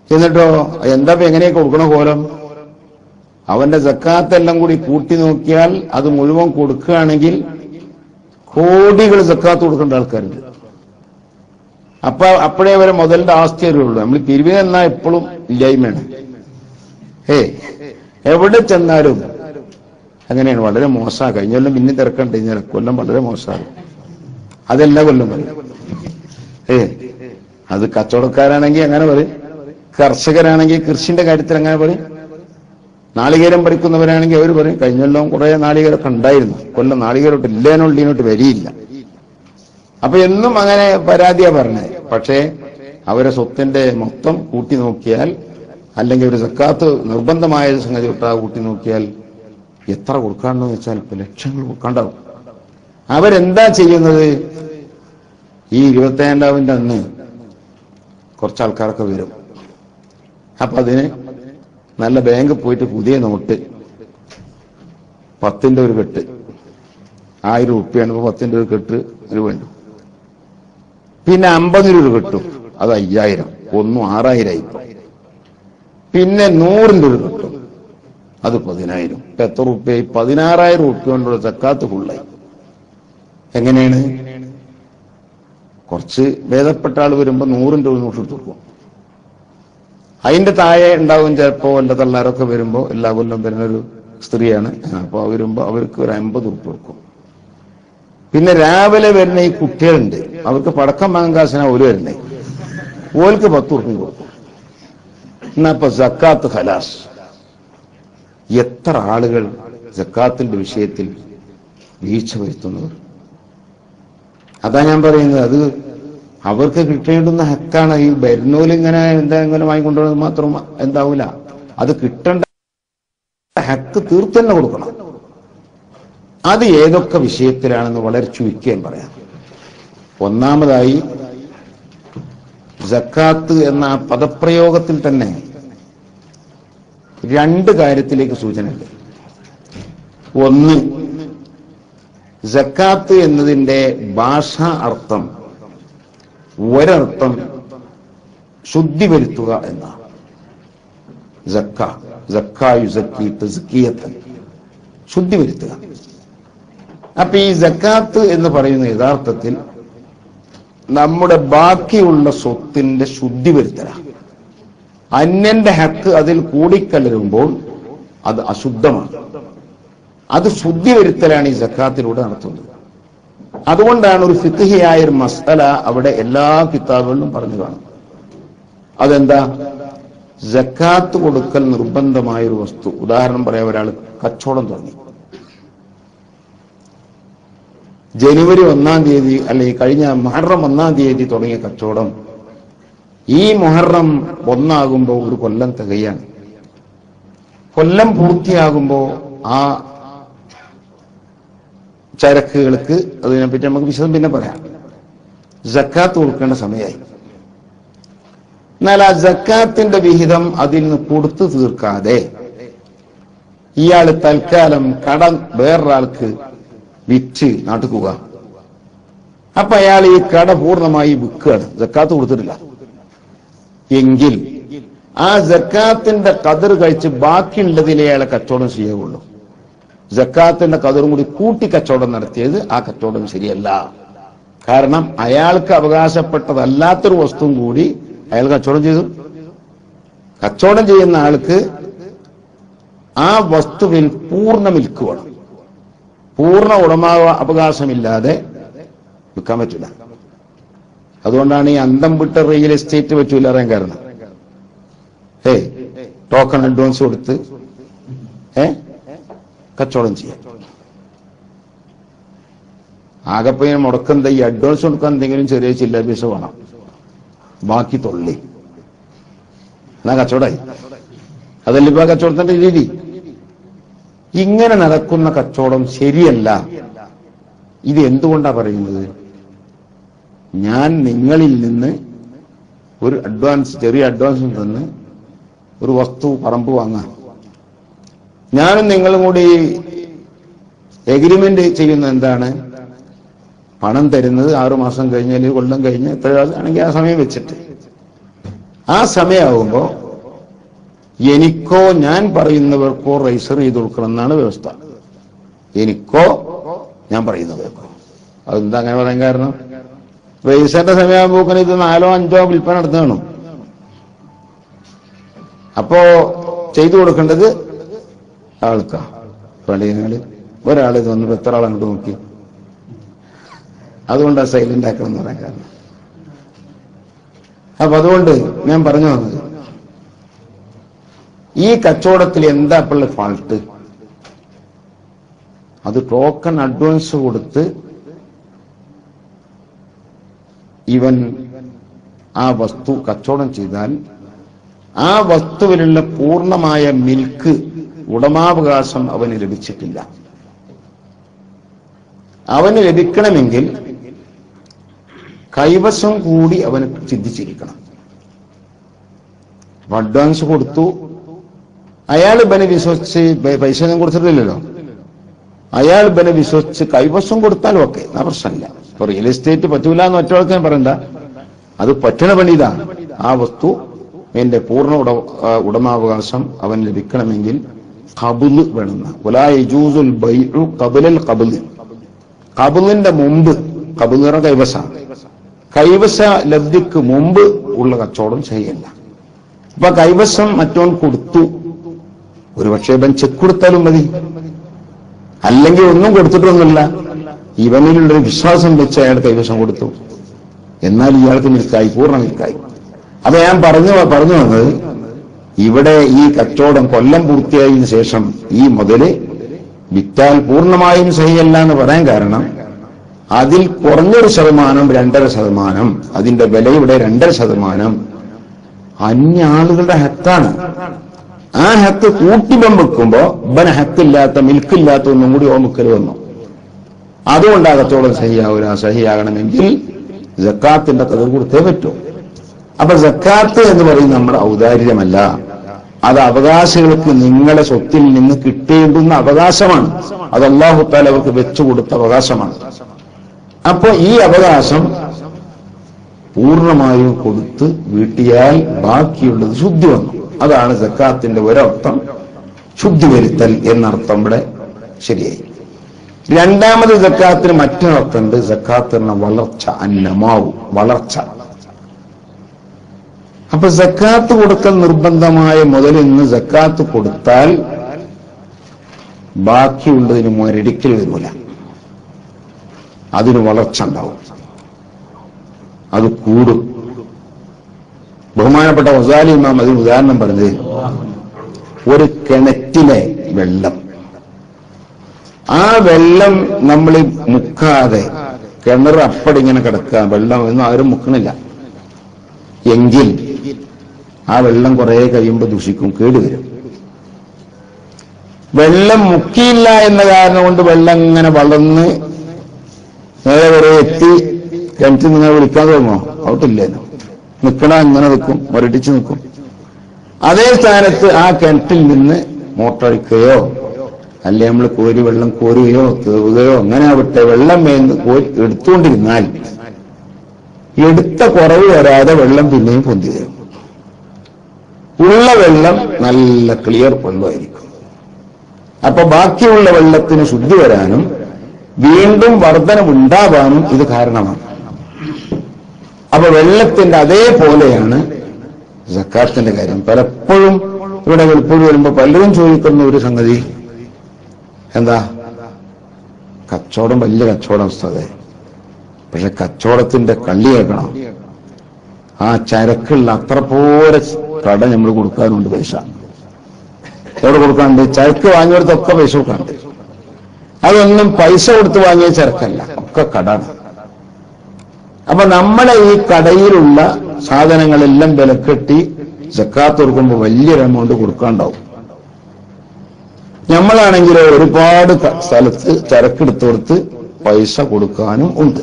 എന്നിട്ടോ എന്താ എങ്ങനെയൊക്കെ കൊടുക്കണ കോലം? അവന്റെ സക്കാത്തെല്ലാം കൂടി കൂട്ടി നോക്കിയാൽ അത് മുഴുവൻ കൊടുക്കുകയാണെങ്കിൽ കോടികൾ സക്കാത്ത് കൊടുക്കേണ്ട ആൾക്കാരുണ്ട്. അപ്പോഴേ വരെ മുതലിന്റെ ആസ്തി വരുള്ളൂ. നമ്മൾ പിരിവിന് എന്നാ എപ്പോഴും ഇല്ലായ്മയാണ്. എവിടെ ചെന്നാലും അങ്ങനെയാണ്. വളരെ മോശമാണ്. കഴിഞ്ഞ കൊല്ലം പിന്നെ തിരക്കണ്ട്, കൊല്ലം വളരെ മോശമാണ്. അതെല്ലാ കൊല്ലം പറയും. അത് കച്ചവടക്കാരാണെങ്കിൽ അങ്ങനെ പറയും, കർഷകരാണെങ്കിൽ കൃഷിന്റെ കാര്യത്തിൽ അങ്ങനെ പറയും, നാളികേരം പറിക്കുന്നവരാണെങ്കിൽ അവർ പറയും കഴിഞ്ഞ കൊല്ലം കുറെ നാളികേരമൊക്കെ ഉണ്ടായിരുന്നു, കൊല്ലം നാളികേരോട്ട് ഇല്ലേനോട്ട് വരിയില്ല. അപ്പൊ എന്നും അങ്ങനെ പരാതിയാ പറഞ്ഞത്. പക്ഷേ അവരെ സ്വത്തിന്റെ മൊത്തം കൂട്ടി നോക്കിയാൽ, അല്ലെങ്കിൽ ഒരു സക്കാത്ത് നിർബന്ധമായ സംഗതി ഒട്ടാ കൂട്ടി നോക്കിയാൽ എത്ര കൊടുക്കാണ്ടെന്ന് വെച്ചാൽ ഇപ്പൊ ലക്ഷങ്ങൾ കൊടുക്കാണ്ടാവും. അവരെന്താ ചെയ്യുന്നത്? ഈ 25,000 അന്ന് കുറച്ച് ആൾക്കാരൊക്കെ വരും. അപ്പൊ അതിന് നല്ല ബാങ്കിൽ പോയിട്ട് പുതിയ നോട്ട് 10ന്റെ ഒരു കെട്ട്, 1000 ഉറുപ്പിയാണ് ഇപ്പൊ 10ന്റെ ഒരു കെട്ട് ഒരു വേണ്ടു. പിന്നെ 50 രൂപ കിട്ടും, അത് 5000, ഒന്നും 6000 ആയിപ്പോ. പിന്നെ 100ന്റെ ഒരു കിട്ടും, അത് 10,000. ഇപ്പൊ എത്ര റുപ്യ? 16,000 റുപ്യ കൊണ്ടുള്ള സക്കാത്ത് ഫുള്ളായി. എങ്ങനെയാണ്? കുറച്ച് ഭേദപ്പെട്ട ആൾ വരുമ്പോ 100ന്റെ ഒരു നോട്ട് എടുത്തു കൊടുക്കും. അതിന്റെ താഴെ ഉണ്ടാവും ചിലപ്പോ വല്ല തള്ളാരൊക്കെ വരുമ്പോ, എല്ലാ കൊല്ലം വരുന്നൊരു സ്ത്രീയാണ്, അപ്പൊ വരുമ്പോ അവർക്ക് ഒരു 50 റുപ്യ കൊടുക്കും. പിന്നെ രാവിലെ വരുന്ന ഈ കുട്ടികളുണ്ട്, അവർക്ക് പടക്കം വാങ്ങാൻ കാശിനാ ഓല് വരുന്നേ, ഓൽക്ക് 10 റുപ്യ കൊടുക്കും. എന്നപ്പൊ സക്കാത്ത് ഖലാസ്. എത്ര ആളുകൾ സക്കാത്തിന്റെ വിഷയത്തിൽ വീഴ്ച വരുത്തുന്നവർ. അതാ ഞാൻ പറയുന്നത്, അത് അവർക്ക് കിട്ടേണ്ടുന്ന ഹക്കാണ്. ഈ വരുന്നോലിങ്ങനെ എന്തെങ്കിലും വാങ്ങിക്കൊണ്ടുവരുന്നത് മാത്രം എന്താവൂല, അത് കിട്ടേണ്ട ഹക്ക് തീർത്തന്നെ കൊടുക്കണം. അത് ഏതൊക്കെ വിഷയത്തിലാണെന്ന് വളരെ ചുരുക്കിയാൻ പറയാം. ഒന്നാമതായി, സക്കാത്ത് എന്ന പദപ്രയോഗത്തിൽ തന്നെ 2 കാര്യത്തിലേക്ക് സൂചനയുണ്ട്. ഒന്ന്, സക്കാത്ത് എന്നതിന്റെ ഭാഷാ അർത്ഥം, ഒരർത്ഥം ശുദ്ധി വരുത്തുക എന്നാണ്. ശുദ്ധി വരുത്തുക. അപ്പൊ ഈ സക്കാത്ത് എന്ന് പറയുന്ന യഥാർത്ഥത്തിൽ നമ്മുടെ ബാക്കിയുള്ള സ്വത്തിന്റെ ശുദ്ധി വരുത്തലാണ്. അന്യന്റെ ഹക്ക് അതിൽ കൂടിക്കലരുമ്പോൾ അത് അശുദ്ധമാണ്. അത് ശുദ്ധി വരുത്തലാണ് ഈ സക്കാത്തിലൂടെ നടത്തുന്നത്. അതുകൊണ്ടാണ് ഒരു ഫിഖ്ഹിയായ ഒരു മസ്അല അവിടെ എല്ലാ കിതാബുകളിലും പറഞ്ഞു കാണും. അതെന്താ? സക്കാത്ത് കൊടുക്കൽ നിർബന്ധമായൊരു വസ്തു. ഉദാഹരണം പറയാൻ, ഒരാൾ കച്ചവടം തുടങ്ങി, ജനുവരി 1-ാം തീയതി അല്ലെങ്കിൽ കഴിഞ്ഞ മുഹറം 1-ാം തീയതി തുടങ്ങിയ കച്ചവടം ഈ മുഹറം 1 ഒരു കൊല്ലം തികയാണ്. കൊല്ലം പൂർത്തിയാകുമ്പോ ആ ചരക്കുകൾക്ക്, അതിനെപ്പറ്റി നമുക്ക് വിശദം പിന്നെ പറയാം, സക്കാത്ത് കൊടുക്കേണ്ട സമയമായി. എന്നാൽ ആ സക്കാത്തിന്റെ വിഹിതം അതിൽ നിന്ന് കൊടുത്തു തീർക്കാതെ ഇയാൾ തൽക്കാലം കടം വേറൊരാൾക്ക് വിറ്റ് നാട്ടുക. അപ്പൊ അയാൾ ഈ കട പൂർണ്ണമായി വിൽക്കുകയാണ്, സക്കാത്ത് കൊടുത്തിട്ടില്ല എങ്കിൽ ആ സക്കാത്തിന്റെ കതിർ കഴിച്ച് ബാക്കിയുള്ളതിലെ അയാളെ കച്ചവടം ചെയ്യാവുള്ളൂ. സക്കാത്തിന്റെ കതിറും കൂടി കൂട്ടി കച്ചവടം നടത്തിയത് ആ കച്ചവടം ശരിയല്ല. കാരണം അയാൾക്ക് അവകാശപ്പെട്ടതല്ലാത്തൊരു വസ്തുവും കൂടി അയാൾ കച്ചവടം ചെയ്തു. കച്ചവടം ചെയ്യുന്ന ആൾക്ക് ആ വസ്തുവിൽ പൂർണ്ണ മിൽക്ക് വേണം. പൂർണ്ണ അവകാശമില്ലാതെ വിൽക്കാൻ പറ്റില്ല. അതുകൊണ്ടാണ് ഈ അന്തം വിട്ട റിയൽ എസ്റ്റേറ്റ് പറ്റൂല അറിയാൻ കാരണം. ടോക്കൺ അഡ്വാൻസ് കൊടുത്ത് കച്ചവടം ചെയ്യാം. ആകെപ്പോയി മുടക്കെന്താ, ഈ അഡ്വാൻസ് കൊടുക്കാൻ എന്തെങ്കിലും ചെറിയ ചില്ലറ പൈസ വേണം, ബാക്കി തൊള്ളി, എന്നാ കച്ചവടമായി. അതല്ല ഇപ്പൊ കച്ചവടത്തിന്റെ രീതി. ഇങ്ങനെ നടക്കുന്ന കച്ചവടം ശരിയല്ല. ഇത് എന്തുകൊണ്ടാ പറയുന്നത്? ഞാൻ നിങ്ങളിൽ നിന്ന് ഒരു അഡ്വാൻസ്, ചെറിയ അഡ്വാൻസ് തന്ന് ഒരു വസ്തു പറമ്പ് വാങ്ങാം. ഞാനും നിങ്ങളും കൂടി എഗ്രിമെന്റ് ചെയ്യുന്ന എന്താണ്? പണം തരുന്നത് 6 മാസം കഴിഞ്ഞാൽ, കൊല്ലം കഴിഞ്ഞ് എത്ര ആണെങ്കിൽ ആ സമയം വെച്ചിട്ട്, ആ സമയമാകുമ്പോ എനിക്കോ ഞാൻ പറയുന്നവർക്കോ രജിസ്റ്റർ ചെയ്ത് കൊടുക്കണം എന്നാണ് വ്യവസ്ഥ. എനിക്കോ ഞാൻ പറയുന്നവർക്കോ. അതെന്താ അങ്ങനെ പറയാൻ കാരണം? രജിസ്റ്ററിന്റെ സമയമാകുമ്പോൾ ഇത് 4-ഓ 5-ഓ വിൽപ്പന നടത്തണം. അപ്പോ ചെയ്തു കൊടുക്കേണ്ടത് ആൾക്കാ. പള്ളികളിൽ ഒരാൾ ഇത് വന്നപ്പോ എത്ര ആളങ്ങോട്ട് നോക്കി. അതുകൊണ്ടാണ് സൈലന്റ് ആക്കണം എന്ന് പറയാൻ കാരണം. അപ്പൊ അതുകൊണ്ട് ഞാൻ പറഞ്ഞു വന്നത്, ഈ കച്ചവടത്തിൽ എന്താ ഇപ്പോൾ ഫാൾട്ട്? അത് ടോക്കൺ അഡ്വാൻസ് കൊടുത്ത് ഇവൻ ആ വസ്തു കച്ചവടം ചെയ്താൽ ആ വസ്തുവിലുള്ള പൂർണ്ണമായ മിൽക്ക്, ഉടമാവകാശം അവന് ലഭിച്ചിട്ടില്ല. അവന് ലഭിക്കണമെങ്കിൽ കൈവശം കൂടി അവന് ചിന്തിച്ചിരിക്കണം. അഡ്വാൻസ് കൊടുത്തു, അയാൾ ഇവനെ വിശ്വസിച്ച്, പൈസ ഒന്നും കൊടുത്തിട്ടില്ലല്ലോ, അയാൾ ഇവനെ വിശ്വസിച്ച് കൈവശം കൊടുത്താലും ഒക്കെ ആ പ്രശ്നമില്ല. ഇപ്പൊ റിയൽ എസ്റ്റേറ്റ് പറ്റൂല എന്ന് ഒറ്റവാൾക്ക് ഞാൻ പറയണ്ട, അത് പറ്റണ പണി ഇതാണ്. ആ വസ്തു അതിന്റെ പൂർണ്ണ ഉടമാവകാശം അവൻ ലഭിക്കണമെങ്കിൽ ഖബുൽ വേണമെന്ന്. വലാ യജൂസുൽ ബൈഉ ഖബലൽ ഖബൽ. ഖബലിന്റെ മുമ്പ്, ഖബൽ എന്ന് പറഞ്ഞാൽ കൈവശ ലബ്ധിക്ക് മുമ്പ് ഉള്ള കച്ചവടം ചെയ്യല്ല. അപ്പൊ കൈവശം മറ്റോൻ കൊടുത്തു, ഒരു പക്ഷേ ഇവൻ ചെക്ക് കൊടുത്താലും മതി, അല്ലെങ്കിൽ ഒന്നും കൊടുത്തിട്ടൊന്നുമില്ല, ഇവനിലുള്ളൊരു വിശ്വാസം വെച്ച് അയാൾ കൈവശം കൊടുത്തു, എന്നാൽ ഇയാൾക്ക് മിൽക്കായി, പൂർണ്ണ മിൽക്കായി. അപ്പൊ ഞാൻ പറഞ്ഞു വന്നത്, ഇവിടെ ഈ കച്ചവടം കൊല്ലം പൂർത്തിയായതിനു ശേഷം ഈ മുതല് വിറ്റാൽ പൂർണ്ണമായും സഹിയല്ല എന്ന് പറയാൻ കാരണം, അതിൽ കുറഞ്ഞൊരു ശതമാനം, 2.5%, അതിന്റെ വിലയുടെ 2.5% അന്യ ആളുകളുടെ ഹത്താണ്. ആ ഹത്ത് കൂട്ടിബം വെക്കുമ്പോ ഇവന് ഹത്തില്ലാത്ത, മിൽക്കില്ലാത്ത ഒന്നും കൂടി ഓമുക്കൽ വന്നു. അതുകൊണ്ട് ആ കച്ചവടം സഹിയാവൂല. സഹിയാകണമെങ്കിൽ സക്കാത്തിന്റെ കതിർ കൊടുത്തേ പറ്റൂ. അപ്പൊ സക്കാത്ത് എന്ന് പറയുന്നത് നമ്മുടെ ഔദാര്യമല്ല, അത് അവകാശികൾക്ക് നിങ്ങളെ സ്വത്തിൽ നിന്ന് കിട്ടേണ്ടുന്ന അവകാശമാണ്. അത് അല്ലാഹു തആല അവർക്ക് വെച്ചുകൊടുത്ത അവകാശമാണ്. അപ്പൊ ഈ അവകാശം പൂർണ്ണമായും കൊടുത്ത് വീട്ടിയാൽ ബാക്കിയുള്ളത് ശുദ്ധി വന്നു. അതാണ് സക്കാത്തിന്റെ ഒരർത്ഥം, ശുദ്ധി വരുത്തൽ എന്നർത്ഥം ഇവിടെ ശരിയായി. രണ്ടാമത് സക്കാത്തിന് മറ്റൊരർത്ഥമുണ്ട്. സക്കാത്ത് എന്ന വളർച്ച, അന്നമാവു, വളർച്ച. അപ്പൊ സക്കാത്ത് കൊടുക്കൽ നിർബന്ധമായ മുതലിൽ നിന്ന് സക്കാത്ത് കൊടുത്താൽ ബാക്കിയുള്ളതിന് മുരടിക്കൽ വരില്ല, അതിന് വളർച്ച ഉണ്ടാവും, അത് കൂടും. ബഹുമാനപ്പെട്ട ഗസാലി ഇമാം അതിന് ഉദാഹരണം പറഞ്ഞത്, ഒരു കിണറ്റിലെ വെള്ളം, ആ വെള്ളം നമ്മൾ മുക്കാതെ കിണർ അപ്പടിങ്ങനെ കിടക്കുക, വെള്ളം ഒന്നും ആരും മുക്കണില്ല എങ്കിൽ ആ വെള്ളം കുറെ കഴിയുമ്പോൾ ദൂഷിക്കും, കേടുവരും. വെള്ളം മുക്കിയില്ല എന്ന കാരണം കൊണ്ട് വെള്ളം ഇങ്ങനെ വളർന്ന് നേരെ വരെ എത്തി കിണറ്റിൽ നിങ്ങൾ വിളിക്കാൻ തോന്നുമോ? ഔട്ടില്ലേനോ, നിൽക്കണ ഇങ്ങനെ നിൽക്കും, മുരടിച്ച് നിൽക്കും. അതേ സ്ഥാനത്ത് ആ കിണറ്റിൽ നിന്ന് മോട്ടറിക്കുകയോ അല്ലെ നമ്മൾ കോരി വെള്ളം കോരുകയോ തേവുകയോ അങ്ങനെ ആവട്ടെ, വെള്ളം മേന്ന് എടുത്തുകൊണ്ടിരുന്നാൽ എടുത്ത കുറവ് വരാതെ വെള്ളം പിന്നെയും പൊന്തി തരും. ഉള്ള വെള്ളം നല്ല ക്ലിയർ വെള്ളമായിരിക്കും. അപ്പൊ ബാക്കിയുള്ള വെള്ളത്തിന് ശുദ്ധി വരാനും വീണ്ടും വർധനവുണ്ടാവാനും ഇത് കാരണമാണ്. അപ്പൊ വെള്ളത്തിന്റെ അതേപോലെയാണ് സക്കാത്തിന്റെ കാര്യം. പലപ്പോഴും ഇവിടെ വെളുപ്പോഴും വരുമ്പോ പലരും ചോദിക്കുന്ന ഒരു സംഗതി എന്താ, കച്ചവടം വലിയ കച്ചവടം ഉസ്താദേ, പക്ഷെ കച്ചവടത്തിന്റെ കള്ളി കേൾക്കണം. ആ ചരക്കുള്ള അത്ര പോലെ കട നമ്മൾ കൊടുക്കാനുണ്ട്. പൈസ എവിടെ കൊടുക്കാനുണ്ട്? ചരക്ക് വാങ്ങിയെടുത്തൊക്കെ പൈസ കൊടുക്കാനുണ്ട്. അതൊന്നും പൈസ കൊടുത്ത് വാങ്ങിയ ചരക്കല്ല, ഒക്കെ കടാണ്. അപ്പൊ നമ്മളെ ഈ കടയിലുള്ള സാധനങ്ങളെല്ലാം വിലക്കെട്ടി സക്കാത്ത് കൊടുക്കുമ്പോൾ വലിയൊരു എമൗണ്ട് കൊടുക്കാണ്ടാവും. നമ്മളാണെങ്കിലോ ഒരുപാട് സ്ഥലത്ത് ചരക്കെടുത്ത് കൊടുത്ത് പൈസ കൊടുക്കാനും ഉണ്ട്.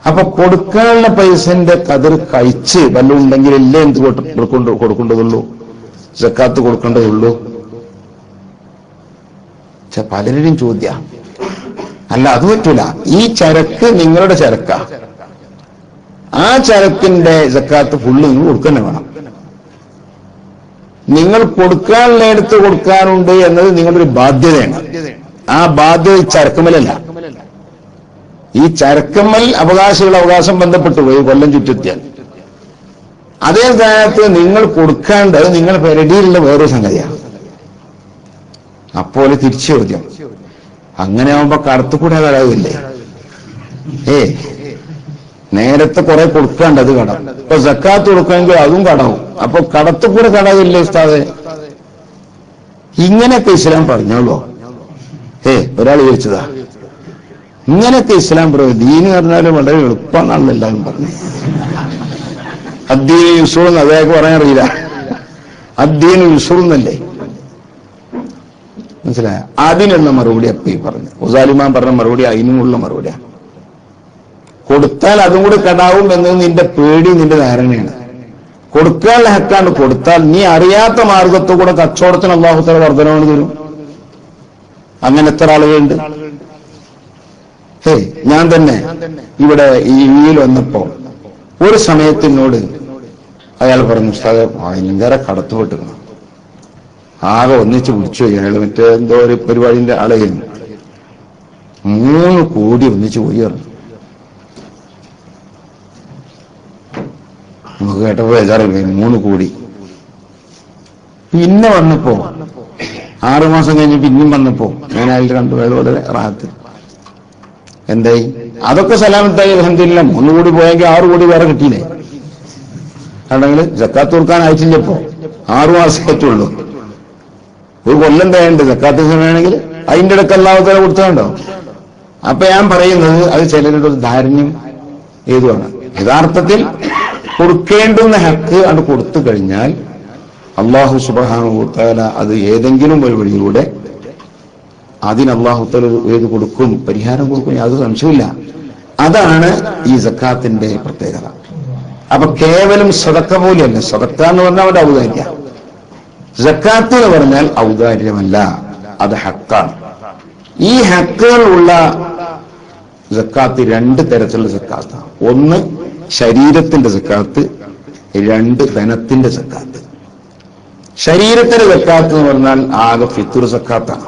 അപ്പൊ കൊടുക്കാനുള്ള പൈസന്റെ കതിർ കഴിച്ച് വല്ലതും ഉണ്ടെങ്കിലല്ലേ എന്ത് കൊടുക്കേണ്ടതുള്ളൂ, സക്കാത്ത് കൊടുക്കേണ്ടതുള്ളൂ. പലരും ചോദ്യ, അല്ല അത് പറ്റൂല, ഈ ചരക്ക് നിങ്ങളുടെ ചരക്കാ, ആ ചരക്കിന്റെ സക്കാത്ത് ഫുള്ള് നിങ്ങൾ കൊടുക്കന്നെ വേണം. നിങ്ങൾ കൊടുക്കാനുള്ളയിടത്ത് കൊടുക്കാനുണ്ട് എന്നത് നിങ്ങളുടെ ഒരു ബാധ്യതയാണ്. ആ ബാധ്യത ഈ ചരക്കുമലല്ല. ഈ ചരക്കമ്മൽ അവകാശം ബന്ധപ്പെട്ടു പോയി കൊല്ലം ചുറ്റെത്തിയാൽ അതേ സ്ഥാനത്ത് നിങ്ങൾ കൊടുക്കേണ്ടത് നിങ്ങളുടെ പെരടിയിലുള്ള വേറൊരു സംഗതിയാണ്. അപ്പോൾ തിരിച്ചു ചോദ്യം, അങ്ങനെ ആവുമ്പോ കടത്തുകൂടെ കടവില്ലേ? നേരത്തെ കുറെ കൊടുക്കേണ്ടത് കടം, ഇപ്പൊ സക്കാത്ത് കൊടുക്കാമെങ്കിൽ അതും കടവും. അപ്പൊ കടത്തുകൂടെ കടവില്ലേ ഉസ്താദേ? ഇങ്ങനെയൊക്കെ ഇസ്ലാം പറഞ്ഞോളൂ. ഒരാൾ ചോദിച്ചതാ, ഇങ്ങനെയൊക്കെ ഇസ്ലാം പറയും. ദീന് പറഞ്ഞാലും വളരെ എളുപ്പമാണെന്നാണ് എല്ലാവരും പറഞ്ഞു. അദ്ദീന് യുസൂർന്ന് അദ്ദേഹം പറയാൻ അറിയില്ല. അദ്ദീന് യുസൂർന്നല്ലേ, മനസ്സിലായ? അതിനുള്ള മറുപടി അപ്പൊ ഈ പറഞ്ഞു. ഗസാലിമാൻ പറഞ്ഞ മറുപടി അതിനുള്ള മറുപടിയാണ്. കൊടുത്താൽ അതും കൂടി കടാവും എന്നത് നിന്റെ പേടി, നിന്റെ ധാരണയാണ്. കൊടുക്കാനുള്ള ഹക്കാണ്. കൊടുത്താൽ നീ അറിയാത്ത മാർഗത്തു കൂടെ കച്ചവടത്തിന് അല്ലാഹു തആല വർധനമാണ് തരും. അങ്ങനെ എത്ര ആളുകളുണ്ട്? ഞാൻ തന്നെ ഇവിടെ ഈ വീൽ വന്നപ്പോ ഒരു സമയത്തിനോട് അയാൾ പറഞ്ഞു, ഉസ്താദെ ഭയങ്കര കടത്തുപെട്ടിരുന്നു, ആകെ ഒന്നിച്ച് പിടിച്ചു. അയാൾ മറ്റേ എന്തോ ഒരു പരിപാടിന്റെ ആളായിരുന്നു. 3 കോടി ഒന്നിച്ച് പോയി പറഞ്ഞു. നമുക്ക് കേട്ടപ്പോ ബേജാറില്ല. 3 കോടി. പിന്നെ വന്നപ്പോ 6 മാസം കഴിഞ്ഞ് പിന്നെയും വന്നപ്പോ ഞാൻ അയാൾ കണ്ടു, അയാൾ വളരെ റാഹത്ത്. എന്തായി? അതൊക്കെ സലാമത്തായി, അൽഹംദുലില്ലാഹ്. 3 കോടി പോയെങ്കിൽ 6 കോടി വേറെ കിട്ടിയില്ലേ? അല്ലെങ്കിൽ സക്കാത്ത് കൊടുക്കാൻ അയച്ചില്ല. ഇപ്പോ 6 മാസമായിട്ടുള്ളൂ. ഒരു കൊല്ലം തേണ്ട് സക്കാത്ത് സമയമാണെങ്കിൽ അതിന്റെ ഇടയ്ക്ക് അല്ലാതെ കൊടുത്തതുണ്ടോ? അപ്പൊ ഞാൻ പറയുന്നത് അത് ചിലരുടെ ഒരു ധാരണയും ഏതുമാണ്. യഥാർത്ഥത്തിൽ കൊടുക്കേണ്ടുന്ന ഹക്ക് അത് കൊടുത്തു കഴിഞ്ഞാൽ അല്ലാഹു സുബ്ഹാനഹു വ തആല അത് ഏതെങ്കിലും ഒരു വഴിയിലൂടെ അതിന് അല്ലാഹു തആല ഏത് കൊടുക്കും, പരിഹാരം കൊടുക്കും, യാതൊരു സംശയമില്ല. അതാണ് ഈ സക്കാത്തിന്റെ പ്രത്യേകത. അപ്പൊ കേവലം സദക്ക പോലെയല്ല. സദക്ക എന്ന് പറഞ്ഞാൽ അവന്റെ ഔദാര്യ. സക്കാത്ത് എന്ന് പറഞ്ഞാൽ ഔദാര്യമല്ല, അത് ഹക്കാണ്. ഈ ഹക്കുകളുള്ള സക്കാത്ത് 2 തരത്തിലുള്ള സക്കാത്താണ്. ഒന്ന് ശരീരത്തിന്റെ സക്കാത്ത്, 2 ധനത്തിന്റെ സക്കാത്ത്. ശരീരത്തിന്റെ സക്കാത്ത് എന്ന് പറഞ്ഞാൽ ആകെ ഫിത്ർ സക്കാത്താണ്.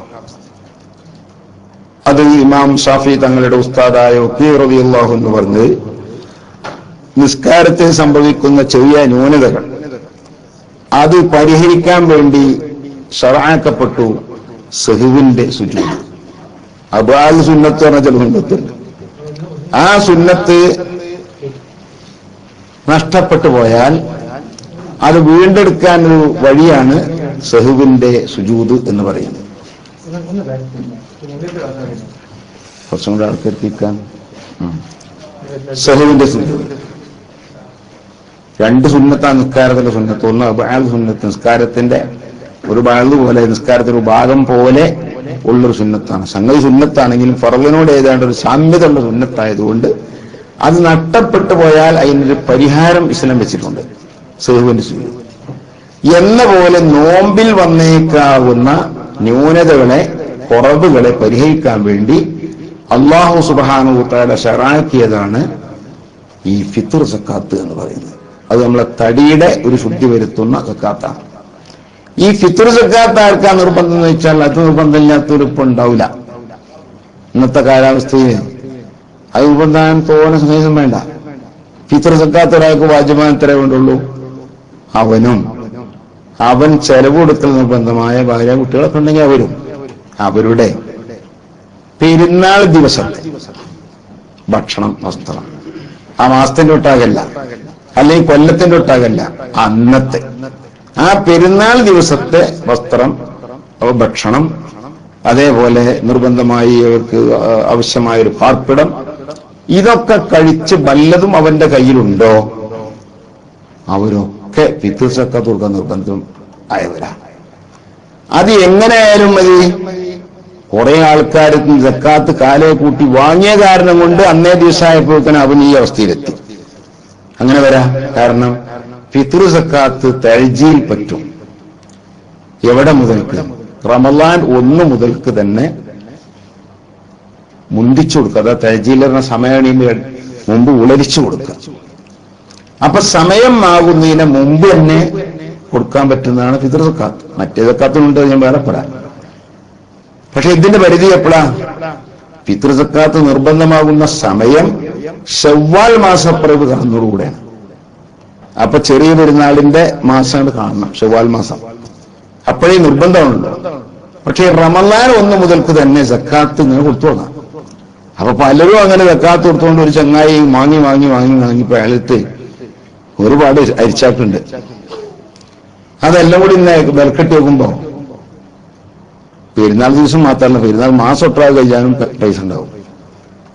അത് ഇമാം ഷാഫി തങ്ങളുടെ ഉസ്താദായ വക്കീൽ റളിയല്ലാഹു അൻഹു പറഞ്ഞത്, നിസ്കാരത്തിൽ സംഭവിക്കുന്ന ചെറിയ ന്യൂനതകൾ അത് പരിഹരിക്കാൻ വേണ്ടി ശറഅക്കപ്പെട്ടു സഹ്വിന്റെ സുജൂദ്. അബാൽ സുന്നത്ത് പറഞ്ഞ ചില സുന്നത്തുണ്ട്. ആ സുന്നത്ത് നഷ്ടപ്പെട്ടു പോയാൽ അത് വീണ്ടെടുക്കാനൊരു വഴിയാണ് സഹ്വിന്റെ സുജൂദ് എന്ന് പറയുന്നത്. കുറച്ചും കൂടെ ആൾക്കാർക്കിക്കാൻ സഹ്വിന്റെ സുജൂദ് 2 സുന്നത്താണ് നിസ്കാരത്തിന്റെ സുന്നത്ത്. ഒന്ന് അബാൽ സുന്നത്ത്, നിസ്കാരത്തിന്റെ ഒരു ബാഗ് പോലെ, നിസ്കാരത്തിന്റെ ഒരു ഭാഗം പോലെ ഉള്ളൊരു സുന്നത്താണ്. സംഗതി സുന്നത്താണെങ്കിലും ഫർളിനോട് ഏതാണ്ട് ഒരു സാമ്യത ഉള്ള സുന്നത്തായതുകൊണ്ട് അത് നഷ്ടപ്പെട്ടു പോയാൽ അതിനൊരു പരിഹാരം ഇസ്ലാം വെച്ചിട്ടുണ്ട്, സഹ്വിന്റെ സുജൂദ്. എന്ന പോലെ നോമ്പിൽ വന്നേക്കാവുന്ന ന്യൂനതകളെ, കുറവുകളെ പരിഹരിക്കാൻ വേണ്ടി അല്ലാഹു സുബ്ഹാനഹു വ തആല ശറഅക്കിയതാണ് ഈ ഫിത്ർ സക്കാത്ത് എന്ന് പറയുന്നത്. അത് നമ്മളെ തടിയുടെ ഒരു ശുദ്ധി വരുത്തുന്ന സക്കാത്താണ്. ഈ ഫിത്ർ സക്കാത്ത് ആർക്കാ നിർബന്ധം എന്ന് വെച്ചാൽ അത് നിർബന്ധമില്ലാത്തൊരു ഇപ്പം ഉണ്ടാവില്ല. ഇന്നത്തെ കാലാവസ്ഥയിൽ അത് നിർബന്ധം തോന്നുന്ന സമയം വേണ്ട. ഫിത്ർ സക്കാത്ത് ഒരാൾക്ക് വാജിബാൻ എത്രേ വേണ്ടുള്ളൂ? അവൻ ചെലവ് കൊടുക്കൽ നിർബന്ധമായ ഭാര്യ കുട്ടികളൊക്കെ ഉണ്ടെങ്കിൽ അവരുടെ പെരുന്നാൾ ദിവസം ഭക്ഷണം, വസ്ത്രം ആ മാസത്തിന്റെ ഒട്ടാകല്ല, അല്ലെങ്കിൽ കൊല്ലത്തിന്റെ ഒട്ടാകല്ല, അന്നത്തെ ആ പെരുന്നാൾ ദിവസത്തെ വസ്ത്രം, ഭക്ഷണം, അതേപോലെ നിർബന്ധമായി അവർക്ക് ആവശ്യമായൊരു പാർപ്പിടം, ഇതൊക്കെ കഴിച്ച് വല്ലതും അവന്റെ കയ്യിലുണ്ടോ അവരൊക്കെ ഫിത്ർ സക്കാത്ത് കൊടുക്കാൻ നിർബന്ധം ആയവരാ. അത് എങ്ങനെയായാലും മതി. കുറെ ആൾക്കാർ സക്കാത്ത് കാലേ കൂട്ടി വാങ്ങിയ കാരണം കൊണ്ട് അന്നേ ദിവസമായപ്പോഴേക്കും അവൻ ഈ അവസ്ഥയിലെത്തി. അങ്ങനെ വരാം. കാരണം ഫിത്ർ സക്കാത്ത് തഅ്ജീൽ പറ്റും. എവിടെ മുതൽക്ക്? റമളാൻ 1 മുതൽക്ക് തന്നെ മുന്തിച്ചു കൊടുക്കുക. അതാ തഅ്ജീൽ എന്ന സമയണിന് മുമ്പ് ഉളരിച്ചു കൊടുക്കുക. അപ്പൊ സമയം ആകുന്നതിന് മുമ്പ് തന്നെ കൊടുക്കാൻ പറ്റുന്നതാണ് ഫിത്ർ സക്കാത്ത്. മറ്റേ സക്കാത്തുണ്ട്, ഞാൻ വേറെ പറയാം. പക്ഷെ ഇതിന്റെ പരിധി എപ്പോഴാ? ഫിത്ർ സക്കാത്ത് നിർബന്ധമാകുന്ന സമയം ശവ്വാൽ മാസപ്പിറവ് കാണുന്നതോടുകൂടെയാണ്. അപ്പൊ ചെറിയ പെരുന്നാളിന്റെ മാസമാണ് കാണണം, ശവ്വാൽ മാസം. അപ്പോഴേ നിർബന്ധമാണല്ലോ. പക്ഷേ റമളാൻ 1 മുതൽക്ക് തന്നെ സക്കാത്ത് ഇങ്ങനെ കൊടുത്തു തുടങ്ങാം. അപ്പൊ പലരും അങ്ങനെ സക്കാത്ത് കൊടുത്തുകൊണ്ട് ഒരു ചങ്ങായി വാങ്ങി അയാളത്ത് ഒരുപാട് അരിച്ചാക്കുണ്ട്. അതെല്ലാം കൂടി ഇന്ന് വിലക്കെട്ടി വെക്കുമ്പോ പെരുന്നാൾ ദിവസം മാത്രമല്ല, പെരുന്നാൾ മാസം ഒട്ടാകെ കഴിയാനും പൈസ ഉണ്ടാവും.